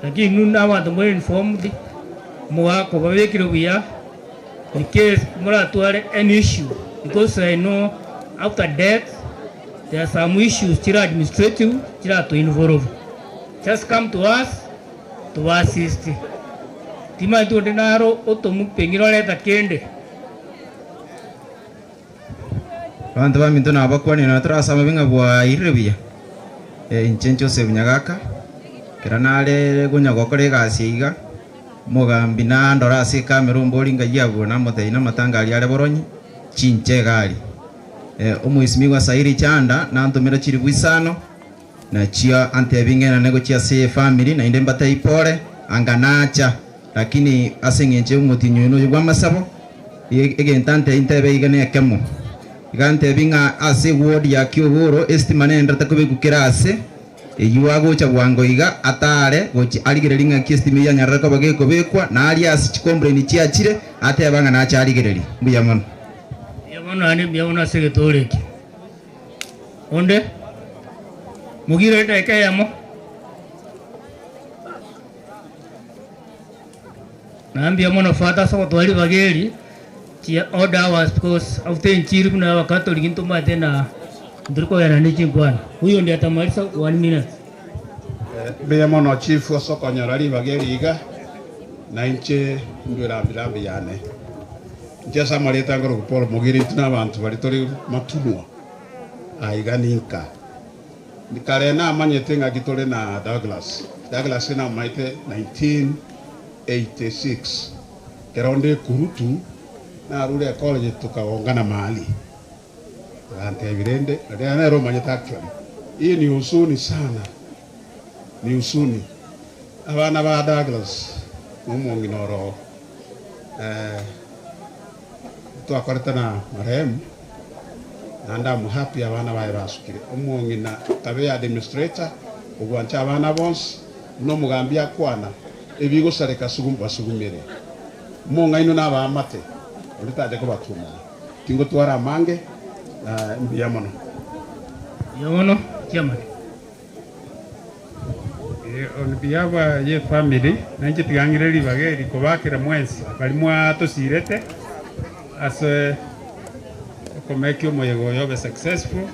lakini nuna watu mwe informed mwako babekire buya in case muratware any issue because I know after death there are some issues chira administrative chira to involve just come to us to assist tima tu dinaro otomu pengiro leta kende bantu baminto nabakwani na turasama binga bwa irebia inchencho sebunyagaka kiranale gunyagokore gasiga mugambi na ndora ase kamera mbolinga yabo na motheina matangali ale boronyi chinche gali omwisimiwa sairi chanda na ntumira chiri bwisano na chia antebingena nego chia se family na inde mbata ipore anganacha lakini asengenche umutinyo no yugwa masabo egentante intebe igane kemo igante binga ase ward ya Kyogoro estimane ndata kubegukira ase eyuago cha bwango iga atare gochi aligerelinga kiestimi ya nyarako bageko bekwa na alias chikombreni chiachire ate abanga na cha aligereli mbuyamano yamano ani byabona segetoreki onde mugire ndeka yamo naambia mono fata so twali bageri tia order was because after nchiri kuna wakati linto tena ndiko yana niki bwana huyo ndiye atamaliza 1 minute be mono chief osoko nyorali bageri iga na inche ndura bilambi yane jasa maleta ngoro kupolo mugiri tuna abantu bali tori matunwa aiga ninka nikare na manyete ngagitore na Douglas na maite 1986 keronde kurutu na rule college tukaongana mahali ante virende ndio na Roma nyatakiwa hii ni usuni sana ni usuni abana ba Douglas mumongi noro twakoreta na marehemu nanda muhappy abana bae basukire omongi na tabe administrator ugwancha abana bons no mugambia kwana ebigo sareka basugumire monga ino na bamate uritaje ko batuma tingo twara mange mbiyamono yamono jamani on behalf of your family nanjye tigangire bageri kubakira mwezi bali mwato sirete as komekyo moyego yobe successful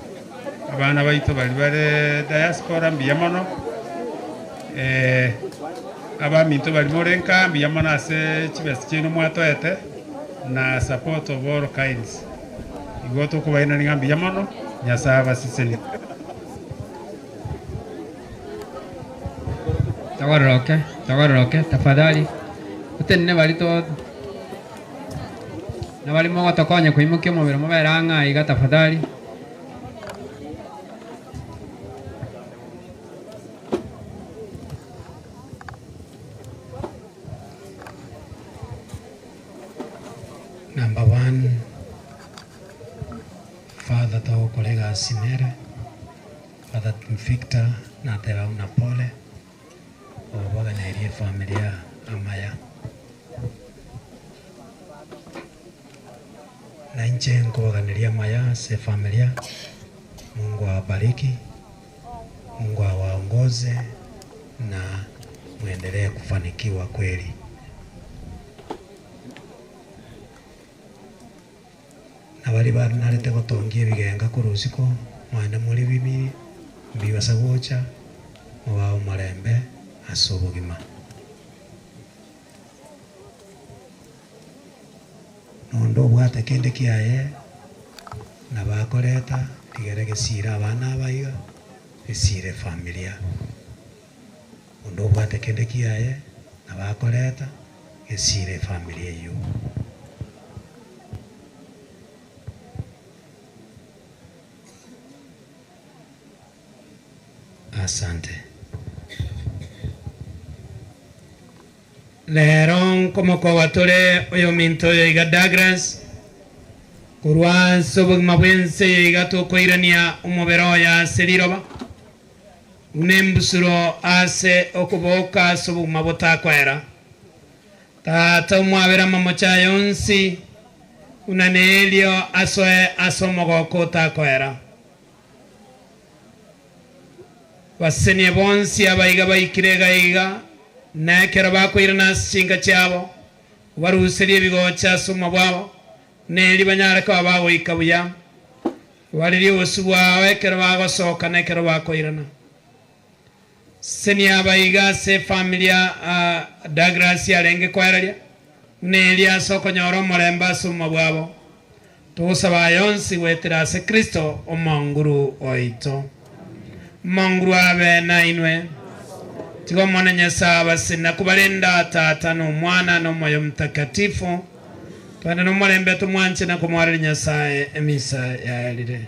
abana baito bali bare diaspora mbiyamono abaminto bali morenka mbiyamono ase chibesi chino mwatoete na support of all kinds igoto kubaina ngambi yamono nyasaba siseni tawararoke tafadhali utenne bali to na bali mo tokonya kuimuke mo bero mo beranga iga tafadhali Number 1, Father tao kolega Sinere, Father Victor na tera una pole obaga na irie familia amaya na nje ngoganiria maya se familia. Mungu awabariki, Mungu awaongoze na muendelee kufanikiwa kweli. Abali banalete gotongie bigenga kurusiko mwana muri bibi bibasagocha mubao marembe asobogima nondo bwate kende kiaye na bakoreta tigere gesira abana abaiga gesire familia ondo bwate kende kiaye na bakoreta gesire familia yo. Asante. Lero como kovatore oyo minto yo iga Douglas kurwa sobog mabwense iga to koirania umobero ya seliroba unembusuro ase okuboka sobog mabota kwera tata umwabera mamocha yonsi unanelio asoe asomogoko ta kwera wasenie bonsi abaiga baikirega iga na kera bakwirana singa cyabo waruseriye bigo cyasuma bwabo ne libanyara ka bawo ikabuya wariri osubwa we kera bagosoka na kera bakwirana senia baiga se familia Douglas yarenge kwaralia ne elia soko nyoro moremba suma bwabo tusaba yonsi wetira se Kristo omanguru oito manguru abe na inwe tigo mwana nyasaba sina kubalenda tata no mwana no moyo mtakatifu twanda no molembe tumwanche na kumwari nyasaye emisa ya lile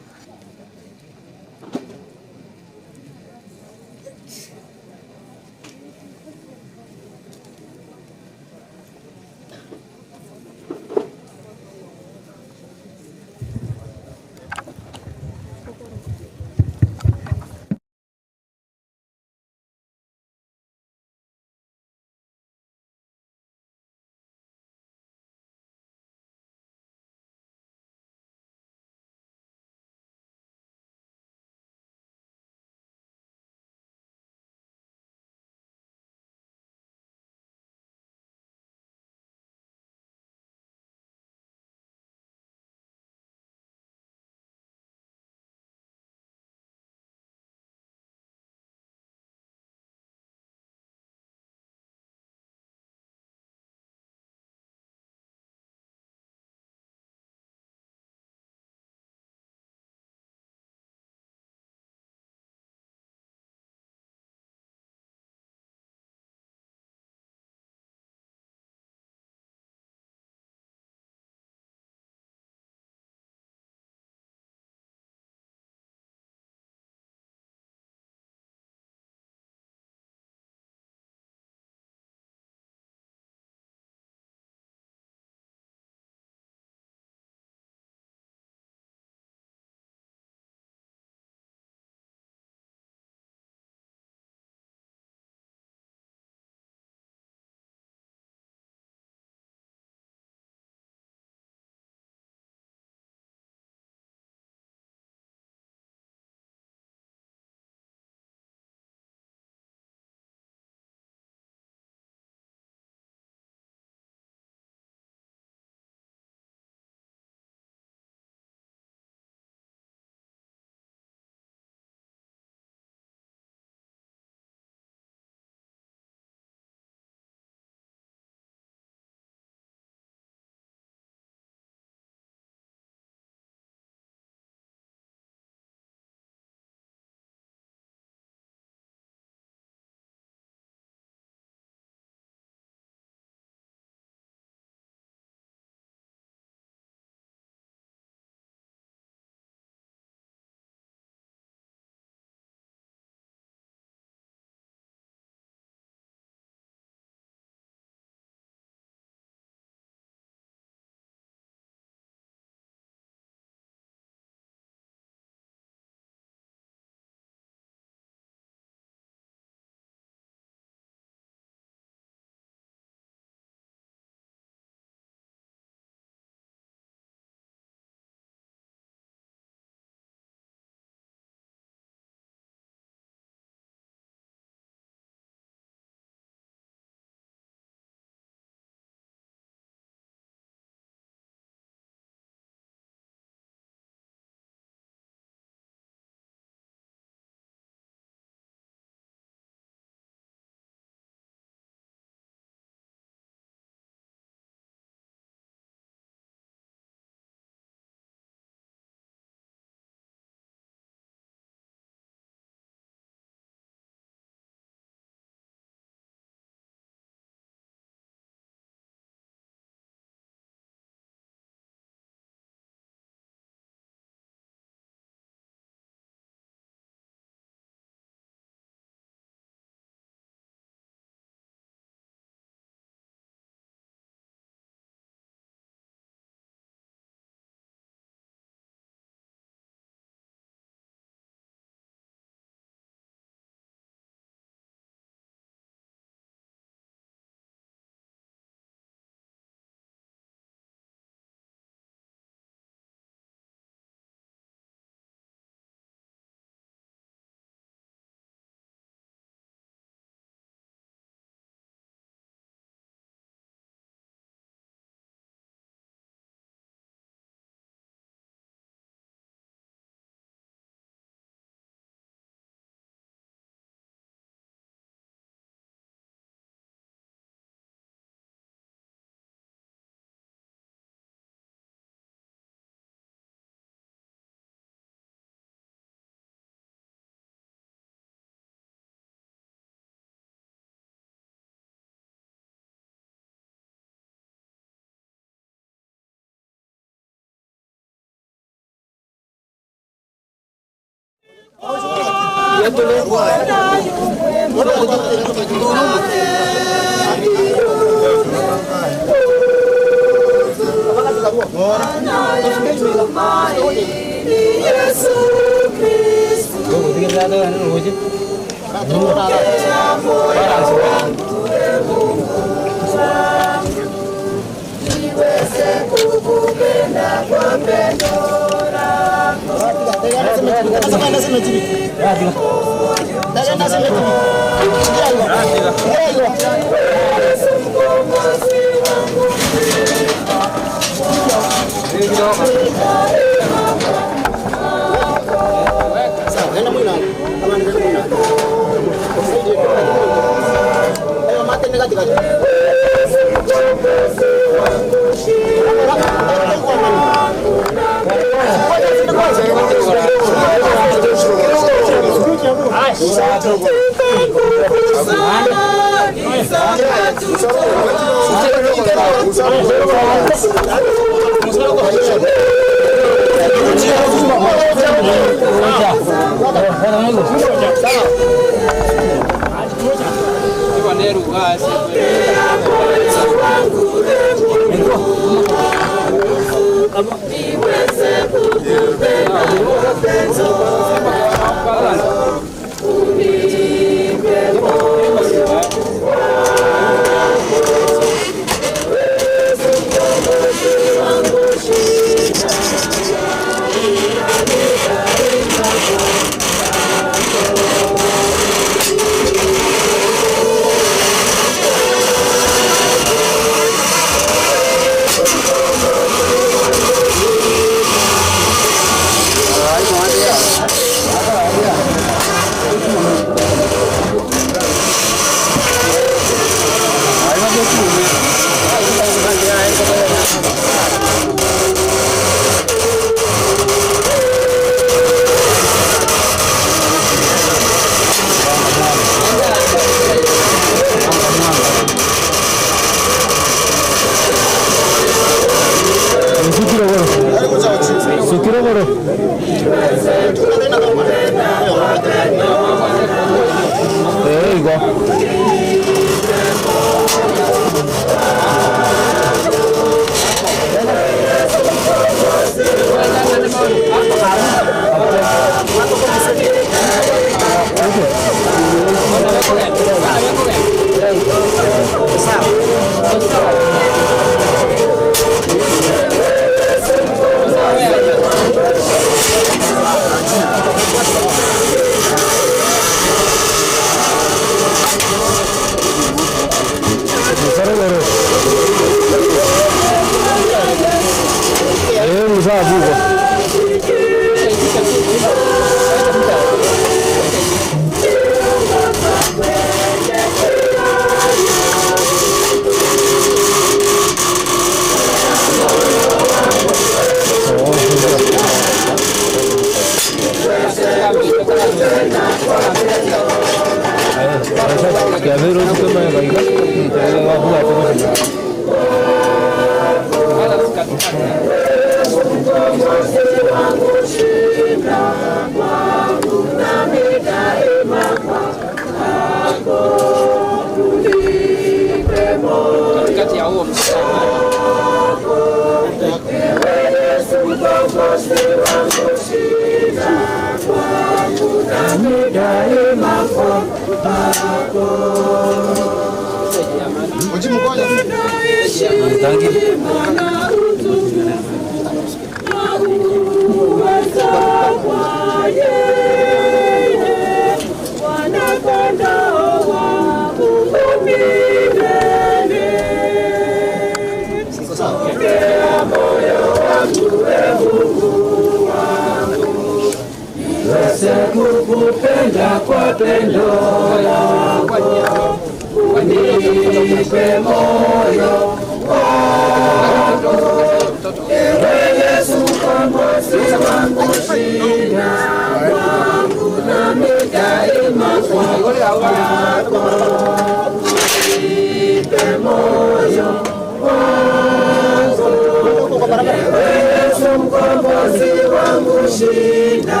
Yesu mkombozi wangu, shida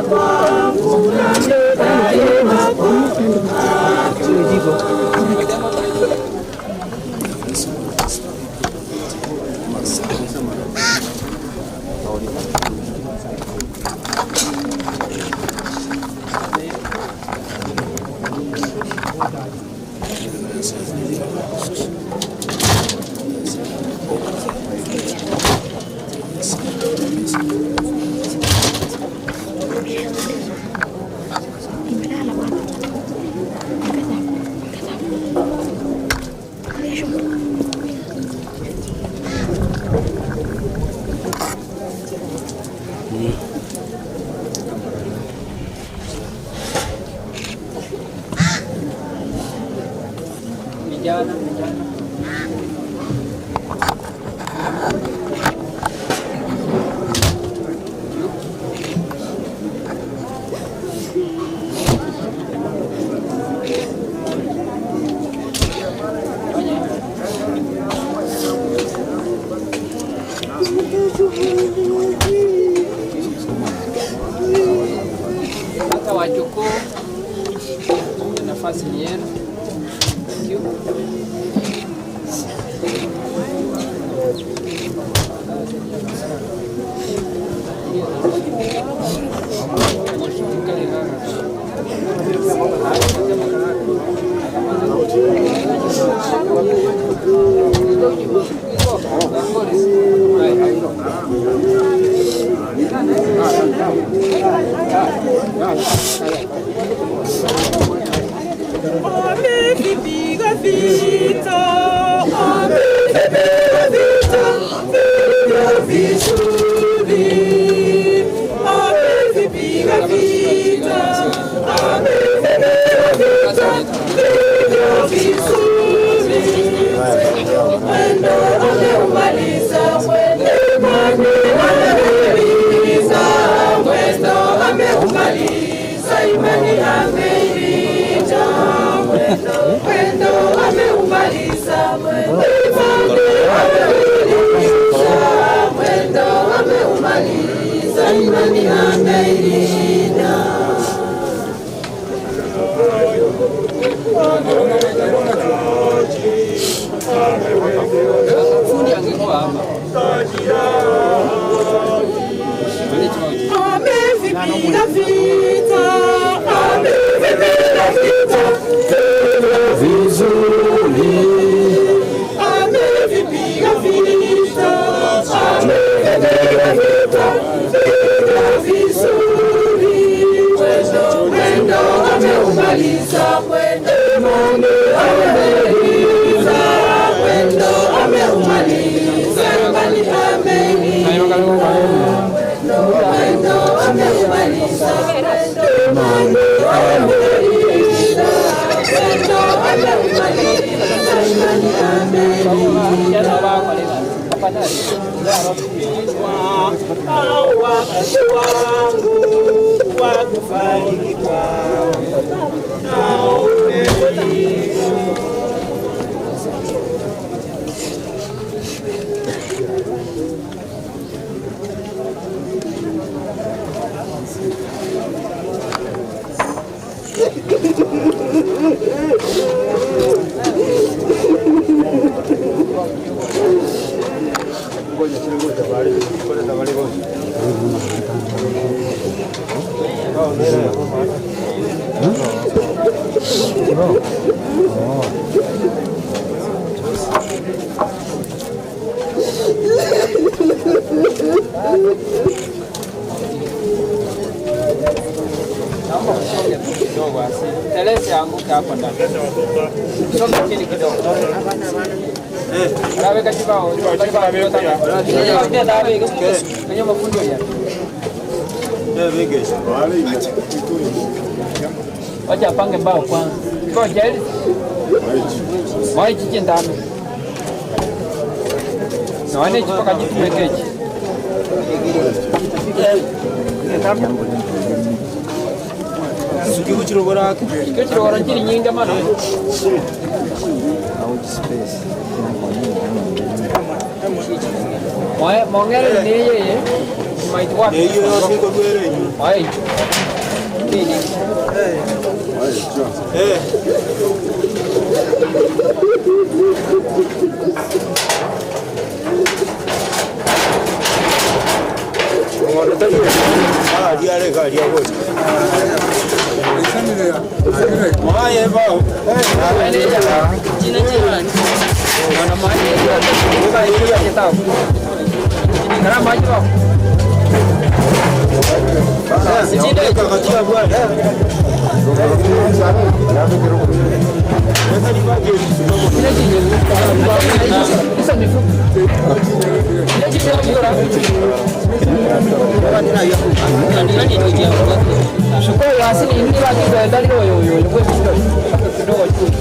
kwangu Vijana. Hata wajukuu, nafasi ni yenu. Thank you. Amevipiga vita, amevipiga vita, vita vizuri. Amevipiga vita, amevipiga vita, vita vizuri. Mwendo ameumaliza, mwendo ameumaliza, mwendo ameumaliza, imani ameilinda. Mwendo ameumaliza, mwendo ameumaliza, mwendo ameumaliza, imani ameilinda. Amevipiga vita, amevipiga vita vizuri. Amevipiga vita, amevipiga vita vizuri. Mwendo ameumaliza, mwendo ameumaliza, mwendo ameumaliza, imani ameilinda. Mwendo ameumaliza, mwendo ameumaliza, mwendo ameumaliza, imani ameilinda. Wakati wangu wa kufariki kwangu nao umefika. Telezi anguka hapo ndani. Songa chini kidogo. Weka kibao. Ndio dawe kwenye mafundo ya. Wacha apange mbao kwanza. Kwa jeli. Wai chichi ndani. Na wane chipaka jitu mekeji. Suki kuchirogora chiri nyinga mana. Mongere ni yeye. Maitu wapi? Yeye yote kwa kweli. Hai. Nini? Diare kali ya wote. Mwaye bao. Jina jina. Mana mwaye. Buka itu ya kita. Kana mwaye bao. Sijide kakajia bwana. Ini Shukuru asili ni watu wa ndani yo kwa kidogo tu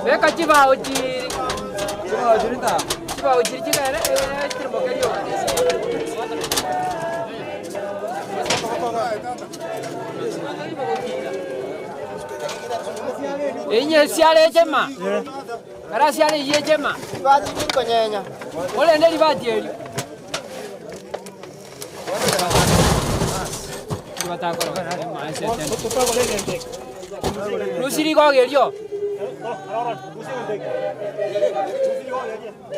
Veka chiva ojiri. Chiva ojiri chiva ere tirmo kelio. Inye siale chema. Ara siale ye chema. Bati konyenya. Ole ndeli bati eli. Batakoro kana maase tena. Lusiri ko gelio.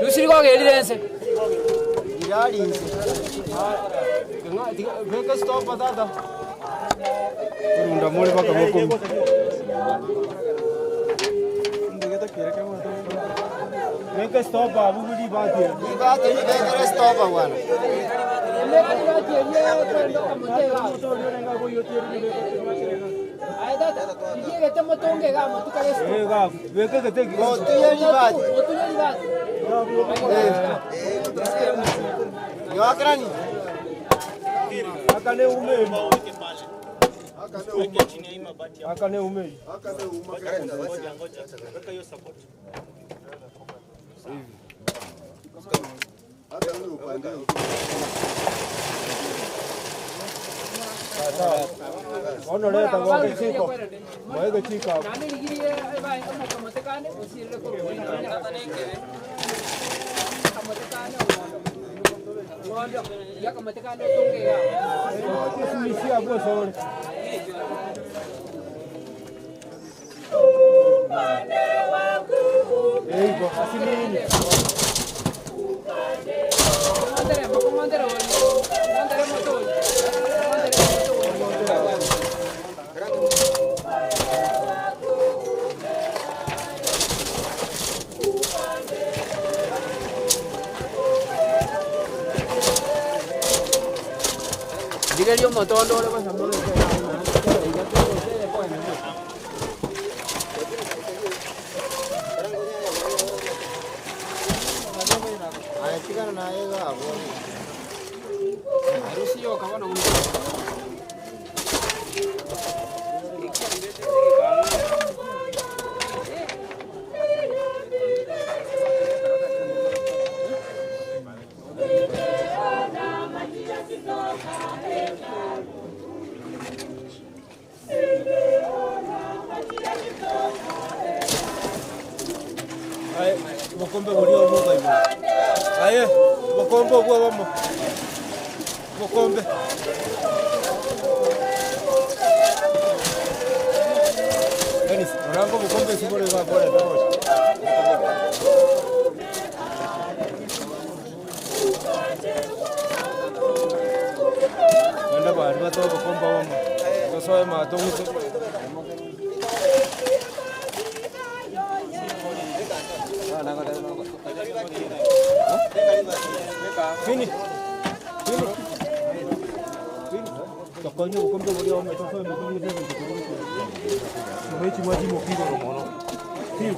Lusiri ko gelirense. Digalinse. Veka stop patata. Runda mole baka moko. Veka stop babu gudi baati. Baati ni veka stop bwana. Onoleta ng'ombe chiko. Mweke chika. Digerio motondo ole basa mo le Ayachikana na yeye hapo. Harusi yo kabana uno. Ay, bokombe bori omuga ibo. Aye, bokombe obwo bamo. Bokombe. Denis, rango bokombe sibole ba bora tawo. Nanda ba riba to bokombe bamo. Kosoe ma to mutu. Fini. Tokonyo bukombe bori ome to fo me to yete me to. Mo chi maji mo kido ro mono. Tiu.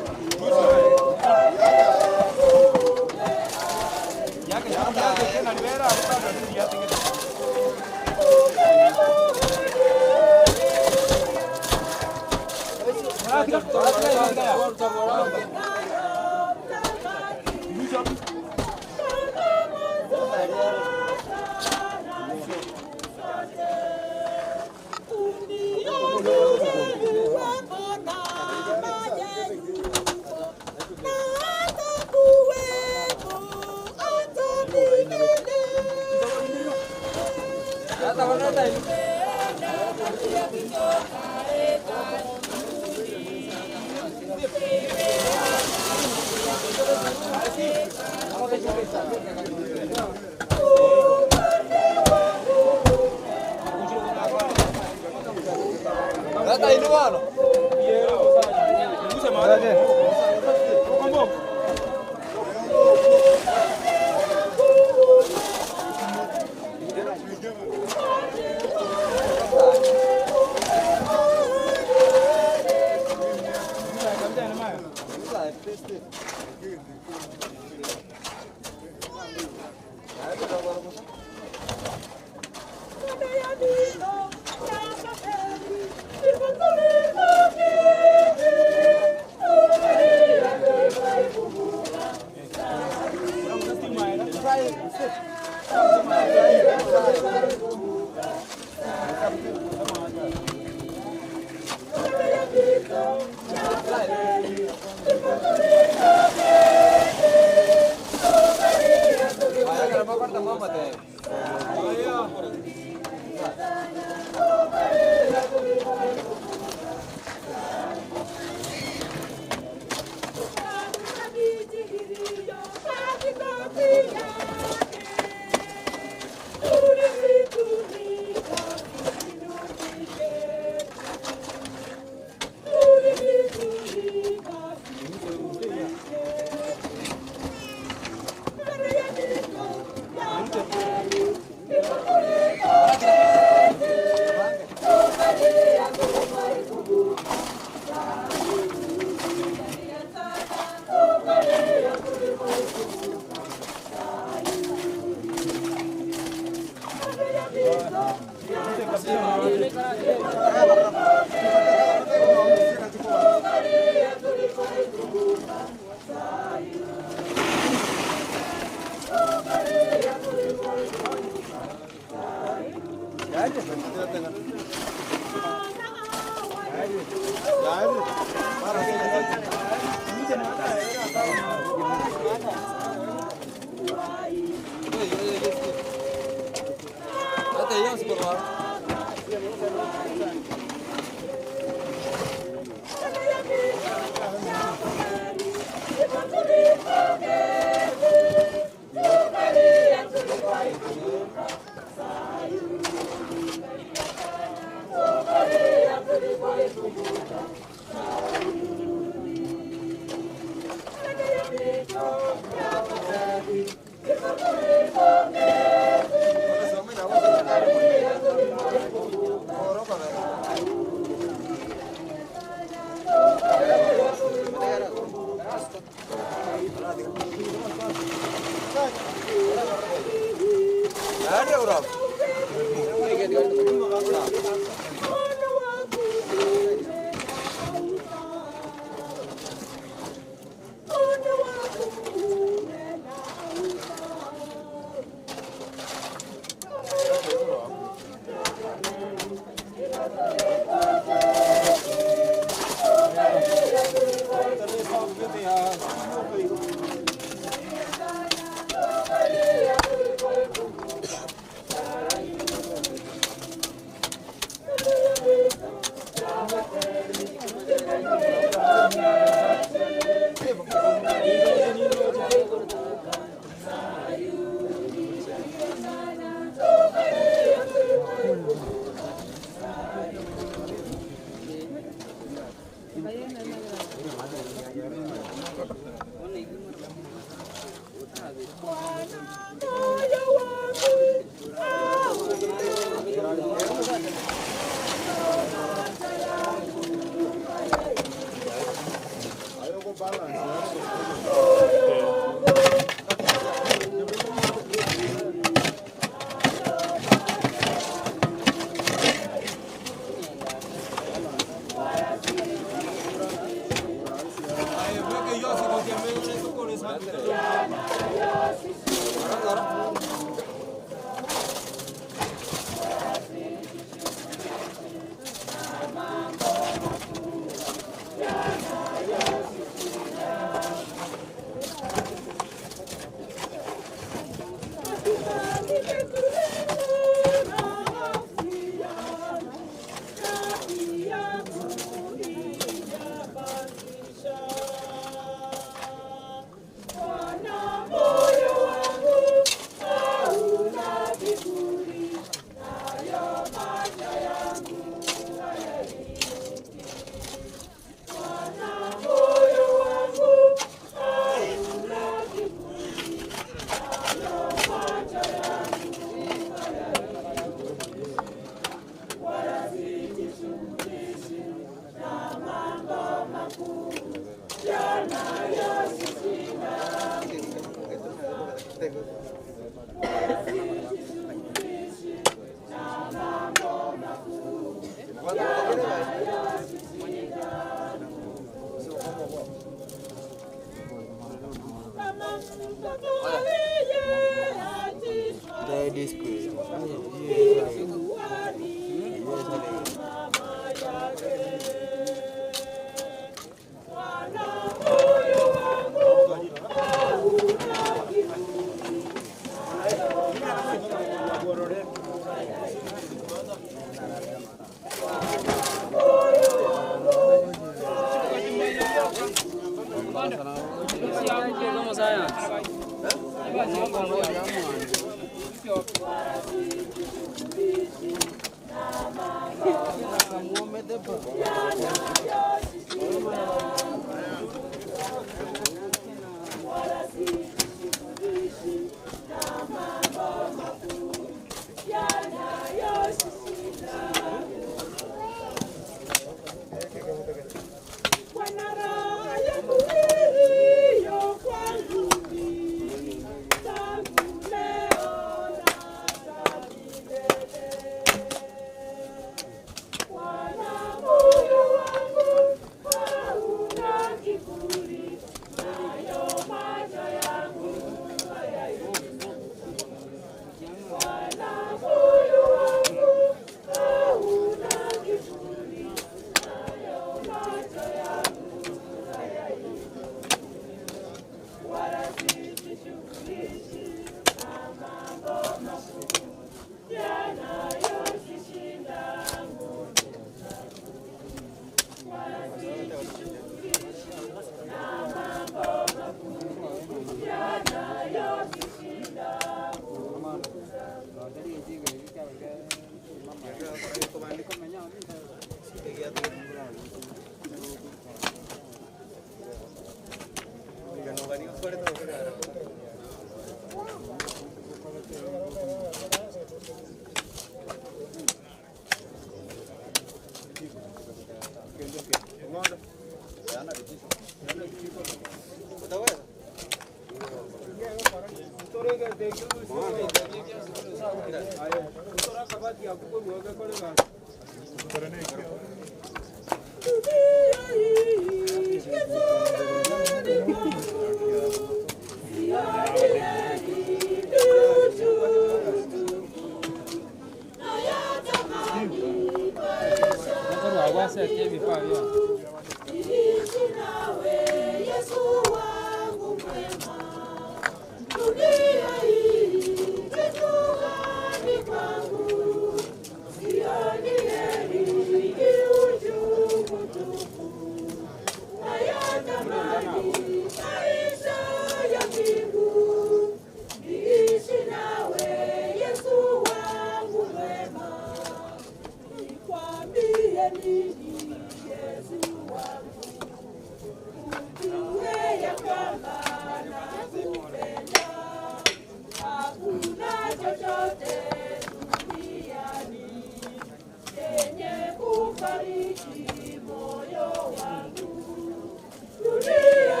Dunia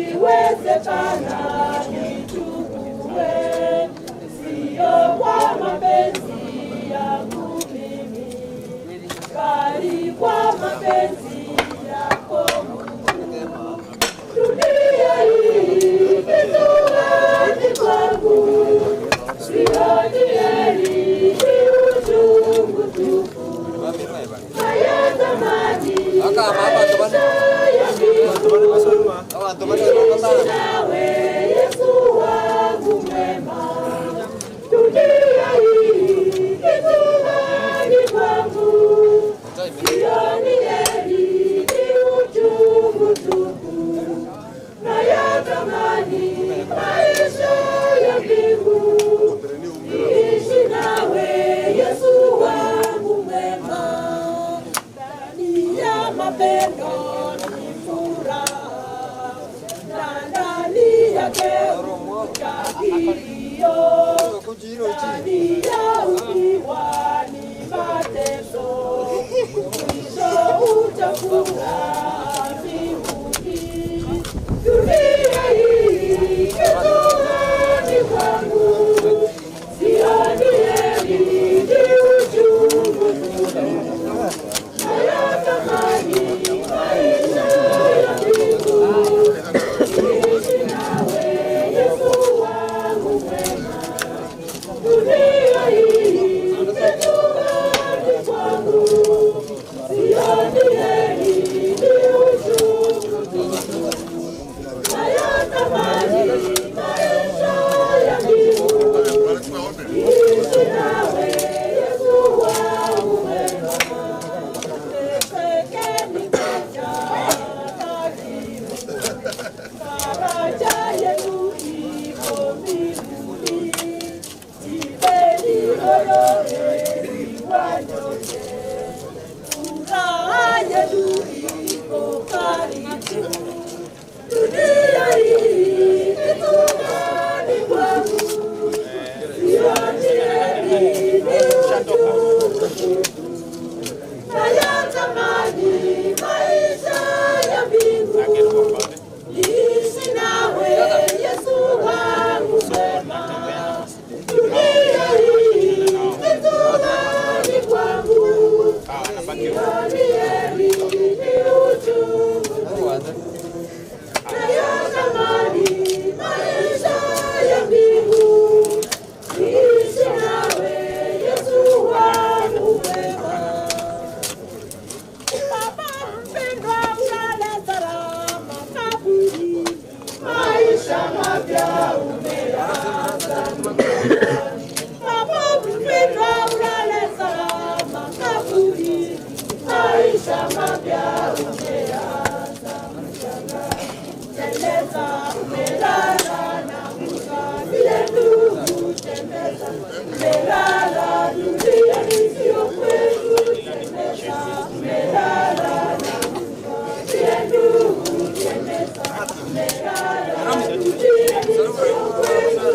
Ikiwezekana nichukue, sio kwa mapenzi yangu mimi, bali kwa mapenzi yako Mungu. Dunia hii kituoni kwangu, sioni heri, ni uchungu tupu. Hayatamani maisha ya nawe Yesu wangu mwema. Dunia hii kituoni kwangu, sioni heri, ni uchungu tupu. Nayatamani maisha ya mbingu, niishi nawe Yesu wangu mwema. Ndani ya mapendo ni furaha, na ndani yake huja kilio, ndani ya ukiwa ni mateso, mwisho utakuwa mbinguni. Dunia hii kituoni kwangu, sioni heri, ni uchungu tupu. Nayatamani maisha ya mbingu, niishi nawe Yesu wangu mwema. Dunia hii kituoni kwangu, sioni heri, ni uchungu tupu. Nayatamani maisha ya mbingu, niishi nawe Yesu wangu mwema. Faraja yetu iko mbinguni, jipeni moyo heri wanyote. Furaha yetu iko karibu. Dunia hii kituoni kwangu, sioni heri, ni uchungu tupu. Nayatamani maisha ya mbingu, niishi nawe Yesu wangu mwema. Dunia hii kituoni kwangu, sioni heri, ni uchungu tupu. Nayatamani maisha ya mbingu, niishi nawe Yesu wangu mwema. Baba mpendwa, ulale salama kaburi, maisha mapya umeanza. Baba mpendwa, ulale salama kaburi, maisha mapya umeanza. Tembeza umelala na vile ndugu, tembeza umelala, dunia isiyo kwetu. Tembeza umelala na vile ndugu, tembeza umelala, dunia isiyo kwetu.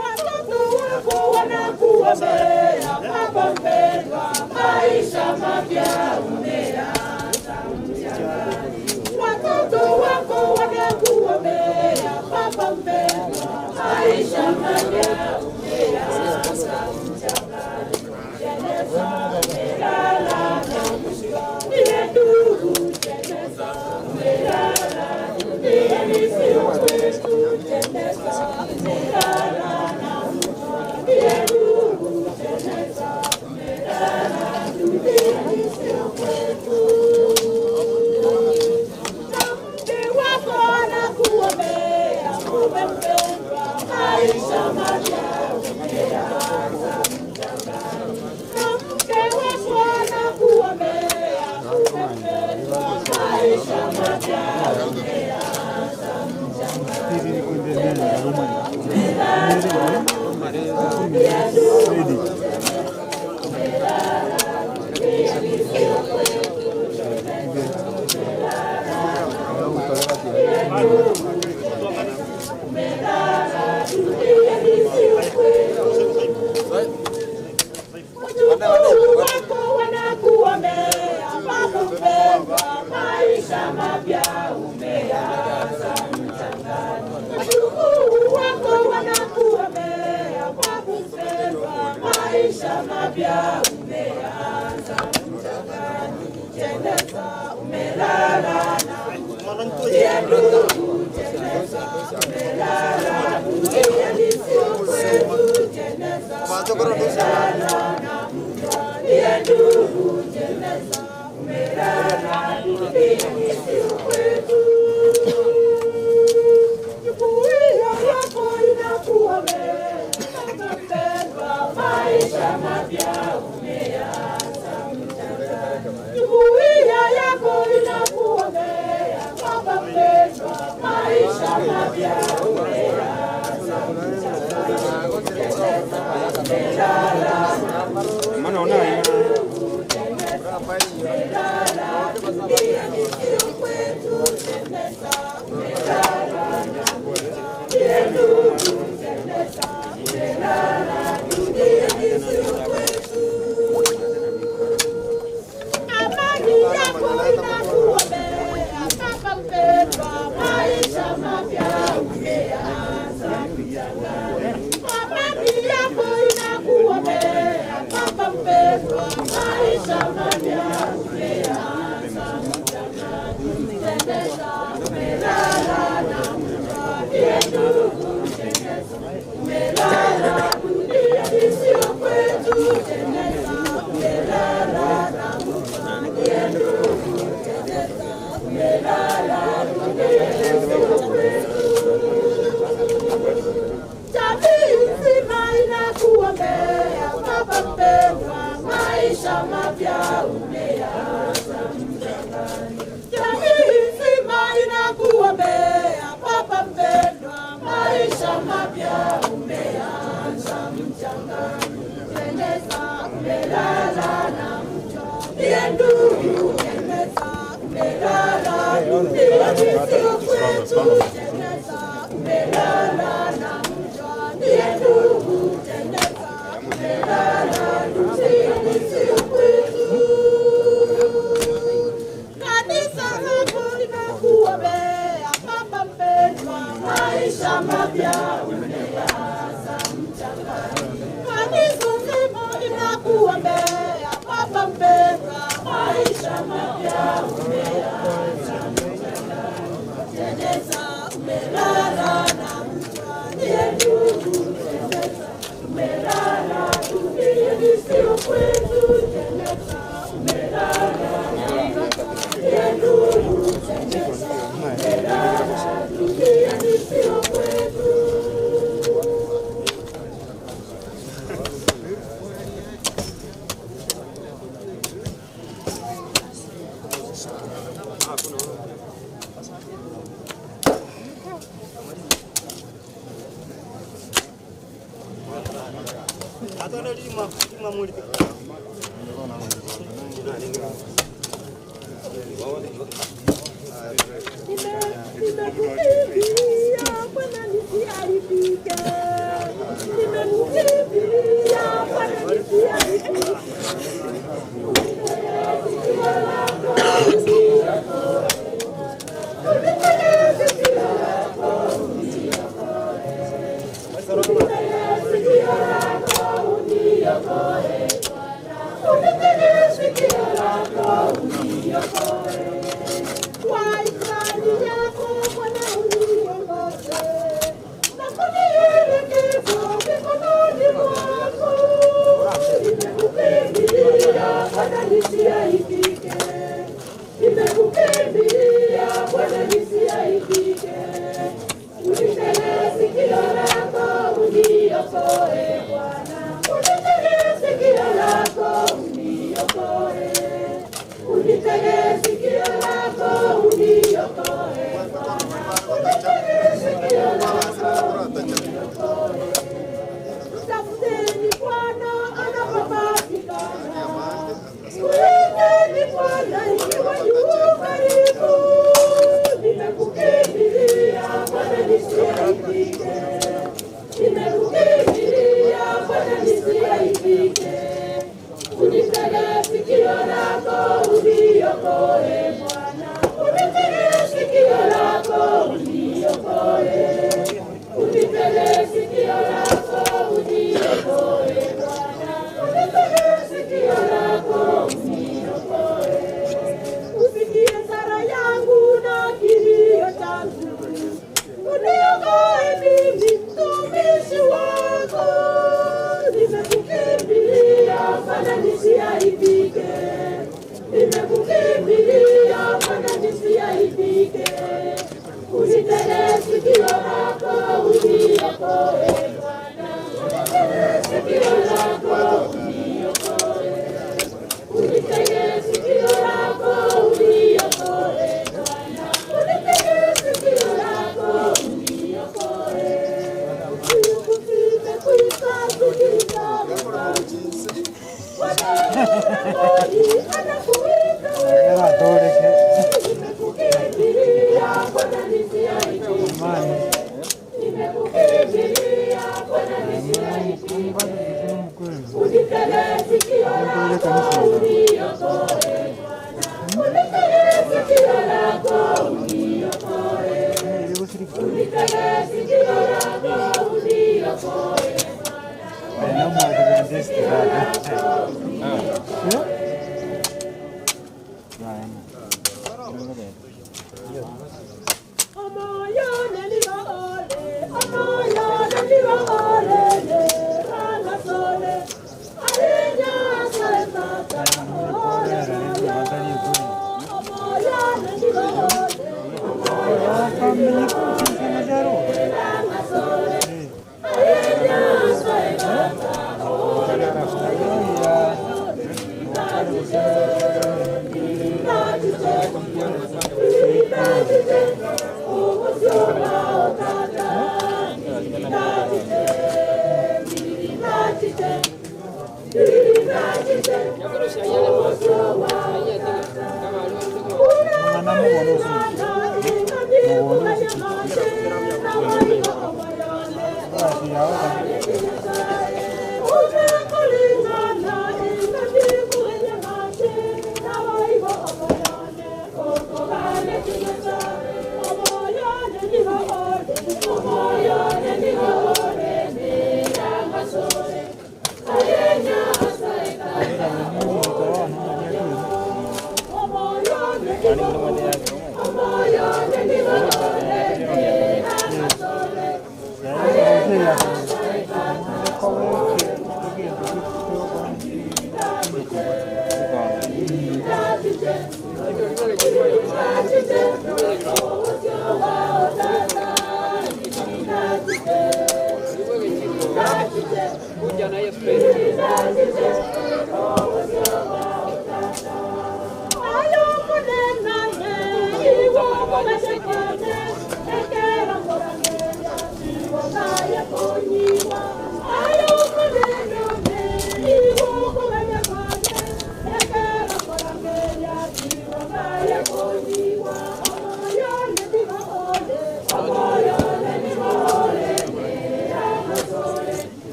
Watoto wako wanakuombea, baba mpendwa, maisha mapya umeanza mchangani. Watoto wako wanakuombea, baba mpendwa, maisha mapya umeanza mchangani. Tembeza umelala na vile ndugu, tembeza umelala, dunia isiyo kwetu. Tembeza umelala na vile ndugu, tembeza umelala, dunia isiyo kwetu. Mke wako anakuombea, mume mpendwa, maisha mapya umeanza mchangani. Mke wako anakuombea, mume mpendwa, maisha mapya umeanza mchangani. Wako wanakuombea, baba mpendwa, mapya umeanza mchangani, jeneza umelala na ndugu, jeneza umelala, ndiye sio kwetu, jeneza umelala na ndiye ndugu, jeneza umelala, ndiye sio kwetu. Jumuiya yako inakuombea mpendwa, maisha mapya umeanza mchangani. Jumuiya yako inakuombea baba mpendwa, maisha mapya umeanza mchangani. Maana unaona amani yako inakuombea baba mpendwa, maisha mapya umeanza mchangani. Amani yako inakuombea baba mpendwa, maisha mapya umeanza mchangani. Jeneza umelala na ndiye ndugu, jeneza umelala, dunia isiyo kwetu, jeneza umelala na ndiye ndugu, jeneza umelala, dunia isiyo kwetu. Jamii nzima inakuombea baba mpendwa, maisha mapya umeanza mchangani. Jamii nzima inakuombea baba mpendwa, maisha mapya umeanza mchangani. Jeneza umelala na ndiye ndugu, jeneza umelala, dunia isiyo kwetu, jeneza umelala na ndiye ndugu, jeneza umelala, dunia isiyo kwetu. Kanisa lako linakuombea baba mpendwa, maisha mapya umeanza mchangani. Kanisa nzima linakuombea baba mpendwa, maisha mapya umeanza mchangani. Jeneza umelala na ndiye ndugu, jeneza umelala, dunia isiyo kwetu, jeneza umelala na ndiye ndugu, jeneza umelala, dunia isiyo kwetu. Nimekukimbia Bwana nisiharibike, nimekukimbia Bwana nisiharibike. Kwa imani yako Bwana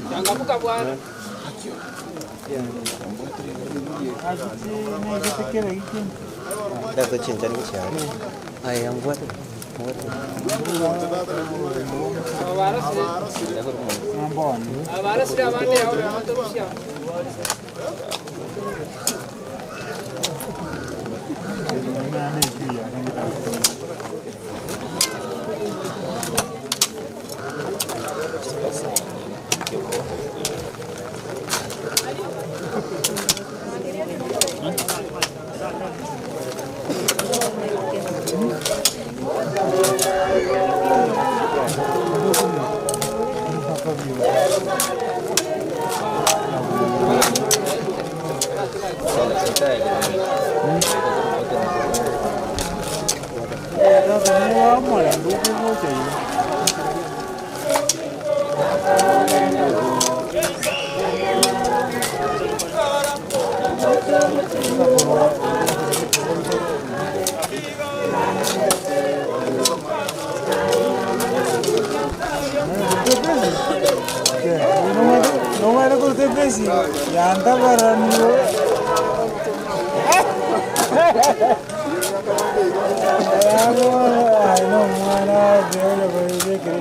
Changamuka bwana. Đây tôi chuyển chân cái chéo. Ai em quất. Agora se dá mais real, não tô no chão. No era con usted presi, ya anda parando. Ay, no, mano, veo lo que dice que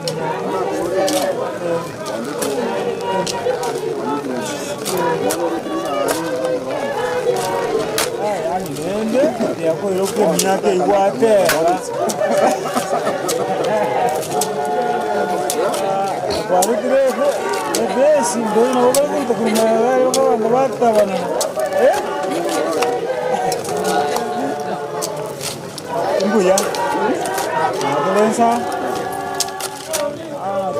niende ya kwa ile miaka iwate Wari kirefu besi ndio inaoga kutumia yo kwa ngabata bana Nguya Nakulensa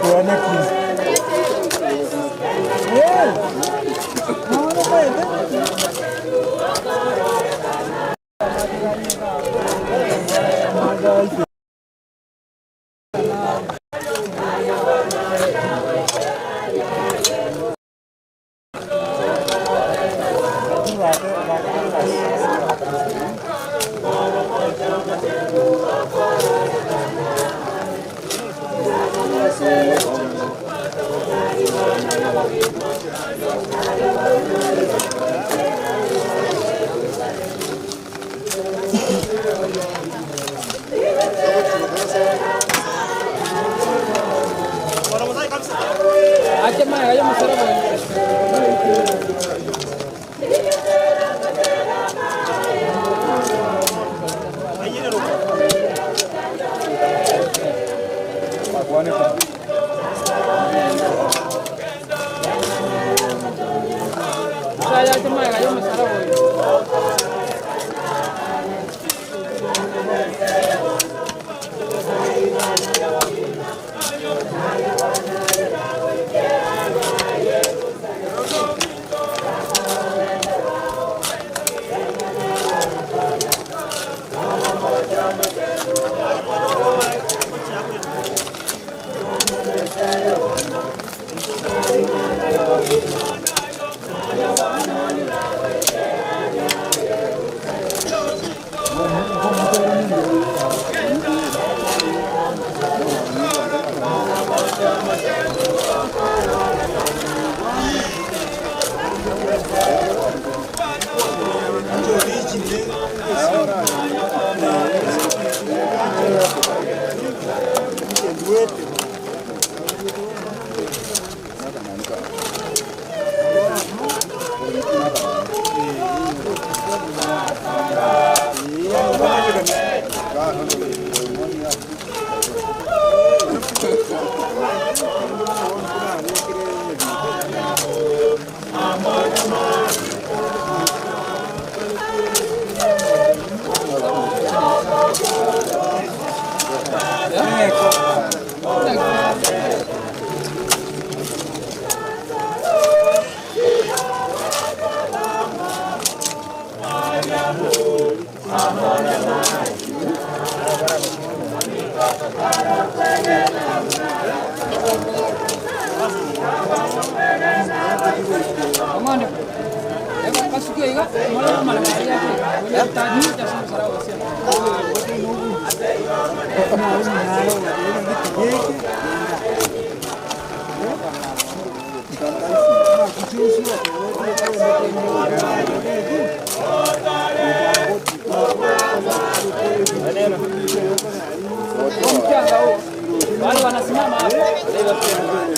tuane kini Wale wanasimama hapa.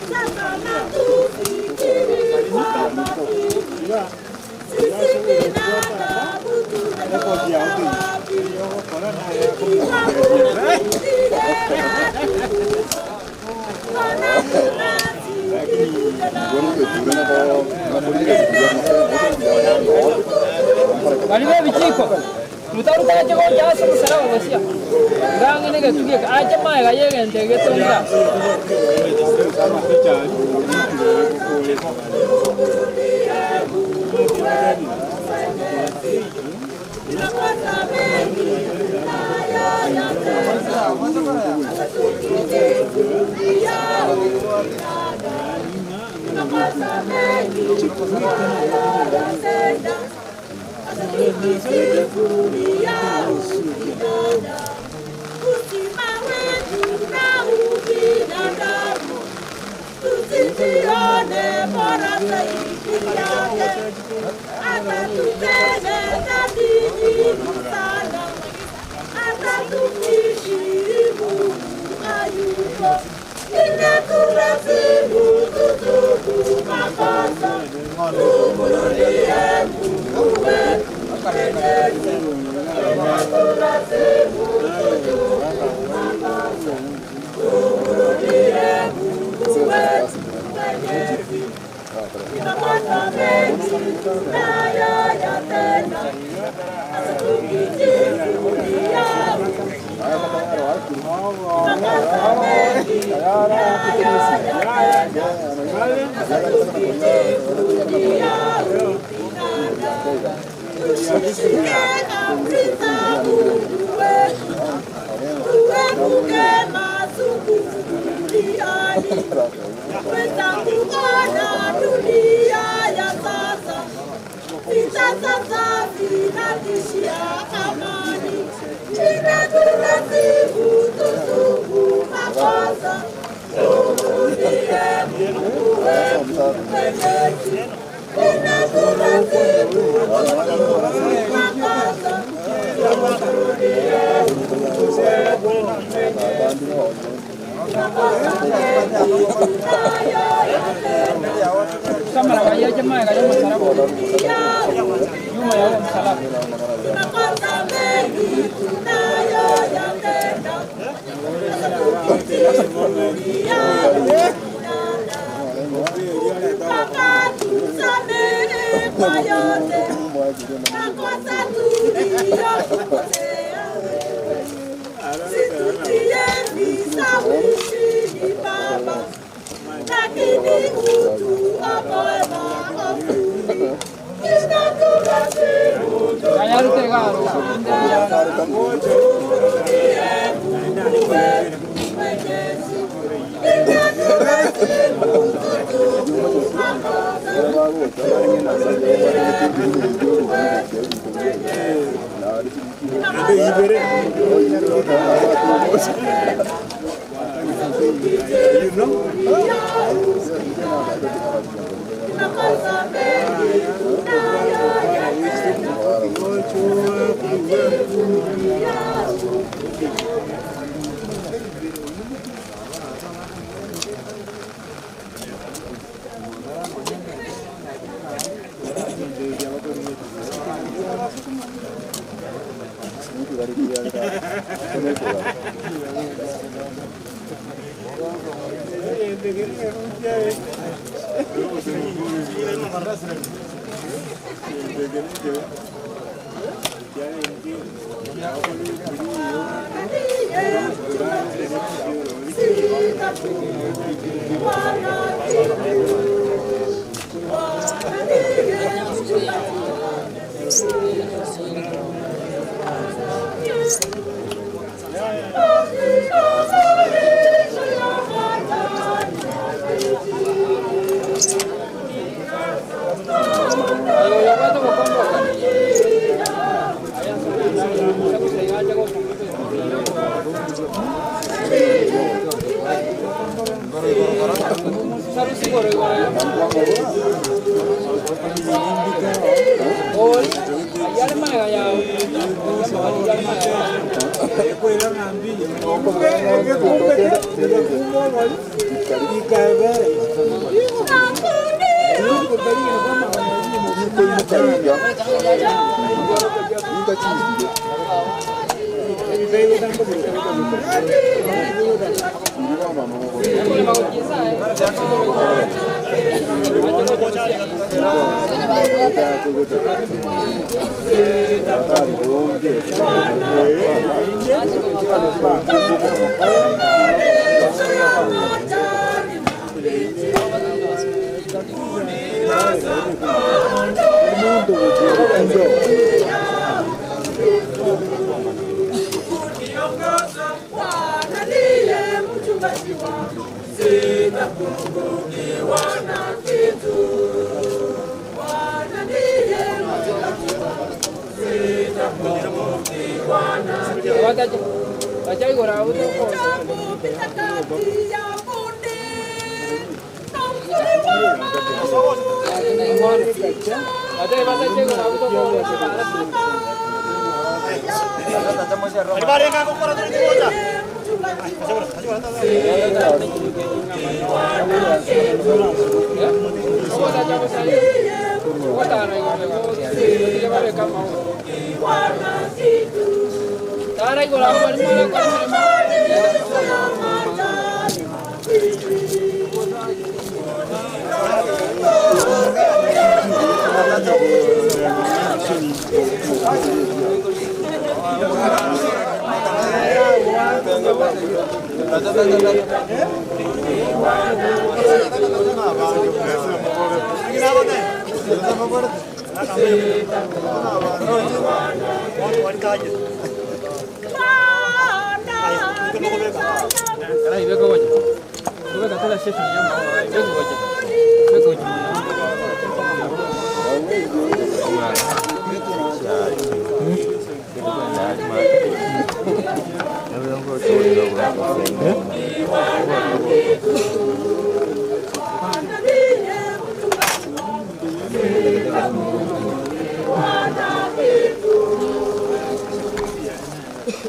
Sasa na Waliwe bichiko. Mutaruka je ko jasa musara wasia. Ngang ne ga tuge aja mai ga yege ndege tonga.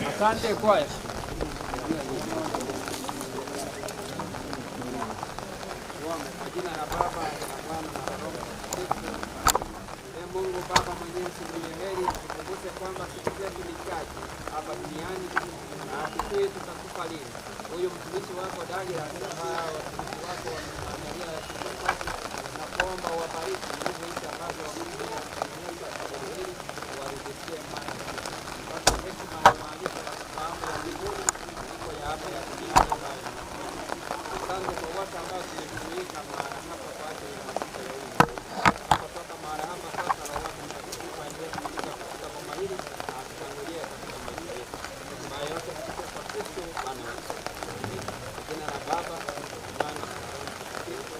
Asante kwaya. Jina la Baba na Mwana na Roho Mtakatifu. Ee Mungu Baba mwenyezi mwenye heri, tukumbushe kwamba siku zetu ni chache hapa duniani na hatujui tutakufa lini. Huyu mtumishi wako Douglas na hawa watumishi wako wamemwandalia na kuomba uwabariki hivi hivi ambavyo wamefanya kutengeneza jambo hili, uwarudishie mali mpaka hekima na maarifa na kufahamu ya mbinguni kuliko ya hapa ya dunia. Asante kwa wote ambao tumejumuika mahali hapa kwa ajili ya masiku ya hili. Tunapotoka mahali hapa sasa, Roho wako Mtakatifu aendelee kutukuza katika boma hili na atutangulie katika maisha yetu. Haya yote katika kwa Kristo Bwana wetu. Kwa jina la Baba na Mwana na Roho Mtakatifu.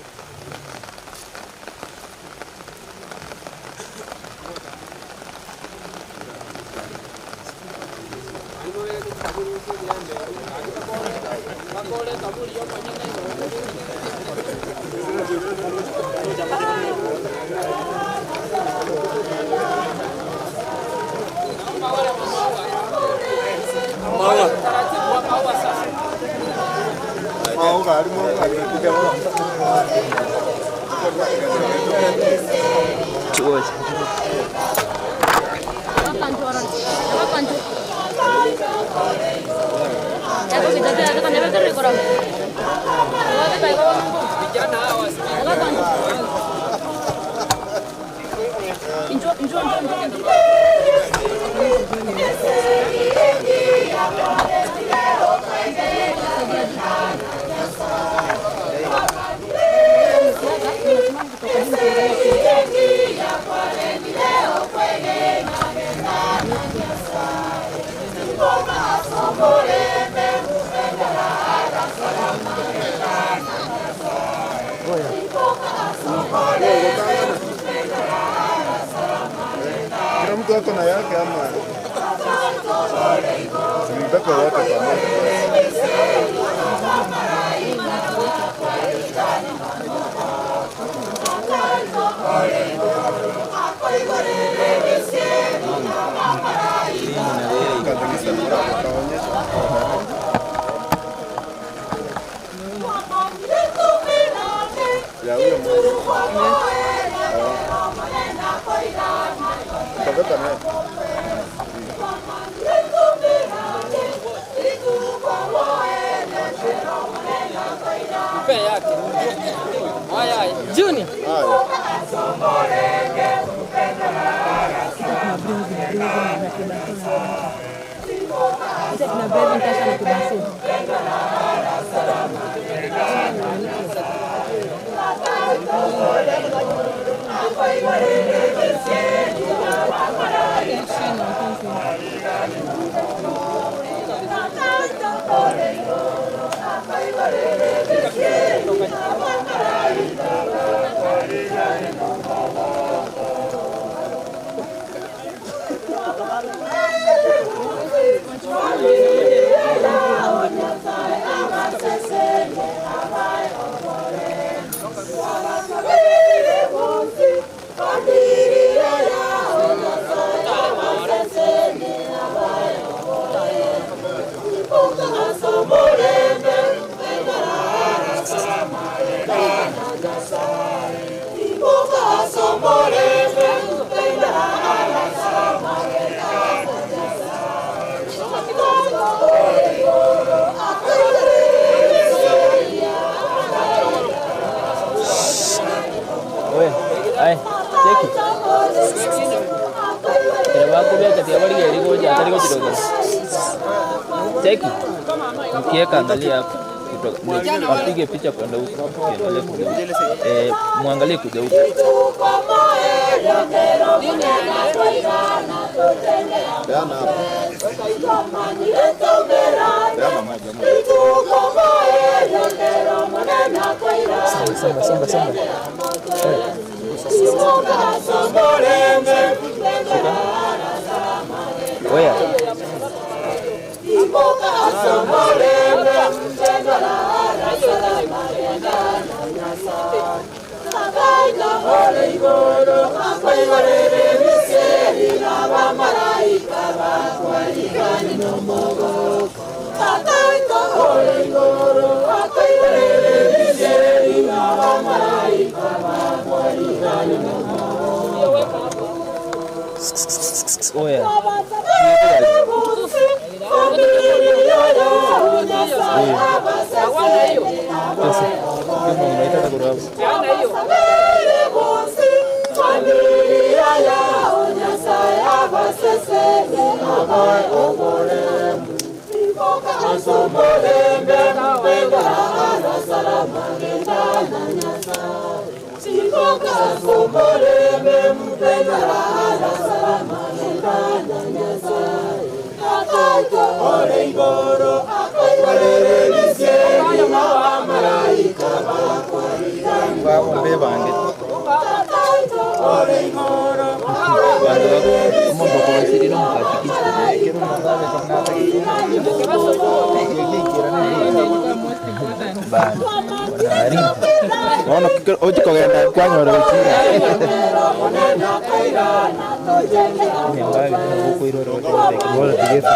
Kila mtu ako na yake ama zimbeko wote pamoja. Ya huyo Mpe yake. Haya, Juni. Cheki. Mkiweka angalia hapo. Wapige picha kwenda huko. Muangalie kuja huko. Oya. Oya. Ono oji kogenda kwanyo ro chira. Ni mbali na huko iro ro de bora tigesa.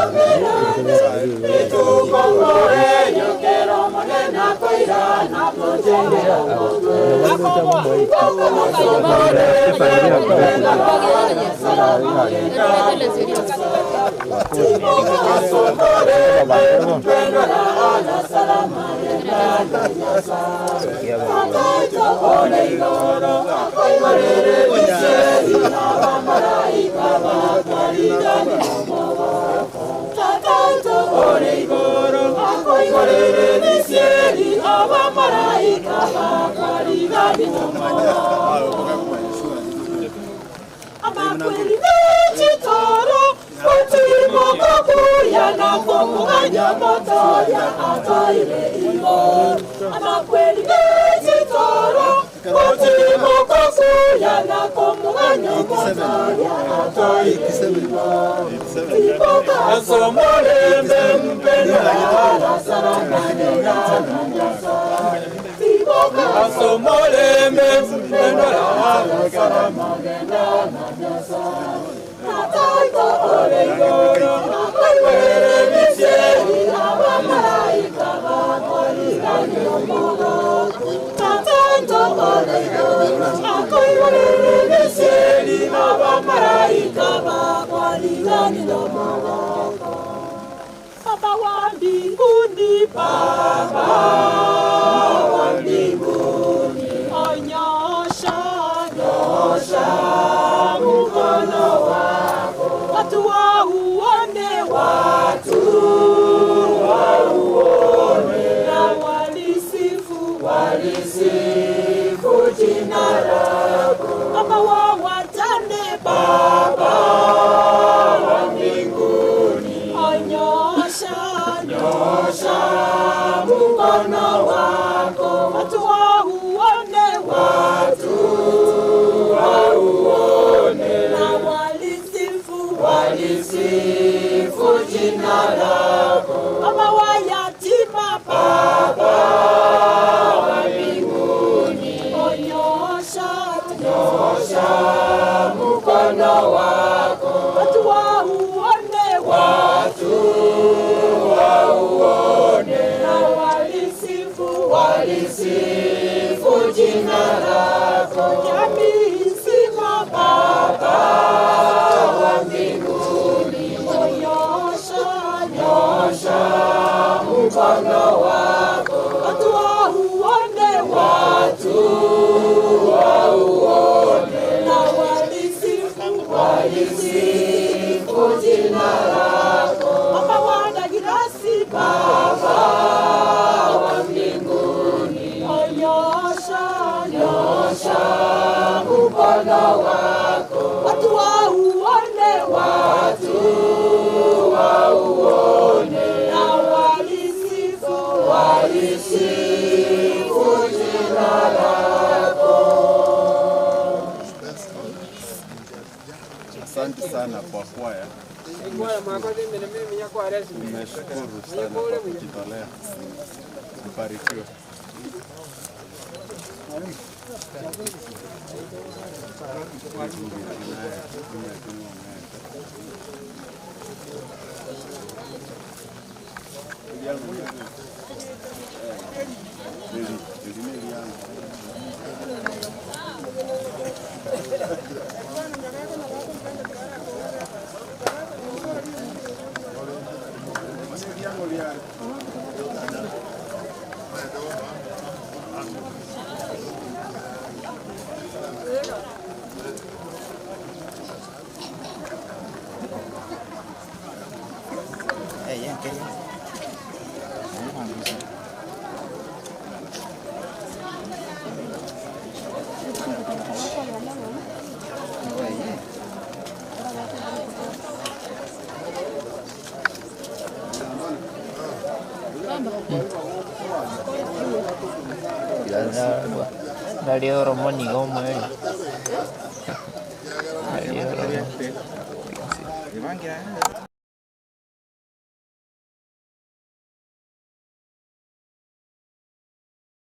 Akoirore miseri abamaraika jina lako. Mama wa yatima, Baba wa mbinguni, nyosha mkono wako, watu wauone, na walisifu jina lako. Jamii nzima, Baba wa mbinguni, nyosha mkono wako, watu wauone, na walisifu jina lako. Mama wa Dagirasi, Baba wa mbinguni, nyosha mkono wako, watu wauone, na walisifu jina lako. Asante sana kwa kwaya. Nimeshukuru sana kwa kujitolea. Mbarikiwe. Dari orang mani ngomel. Dari orang.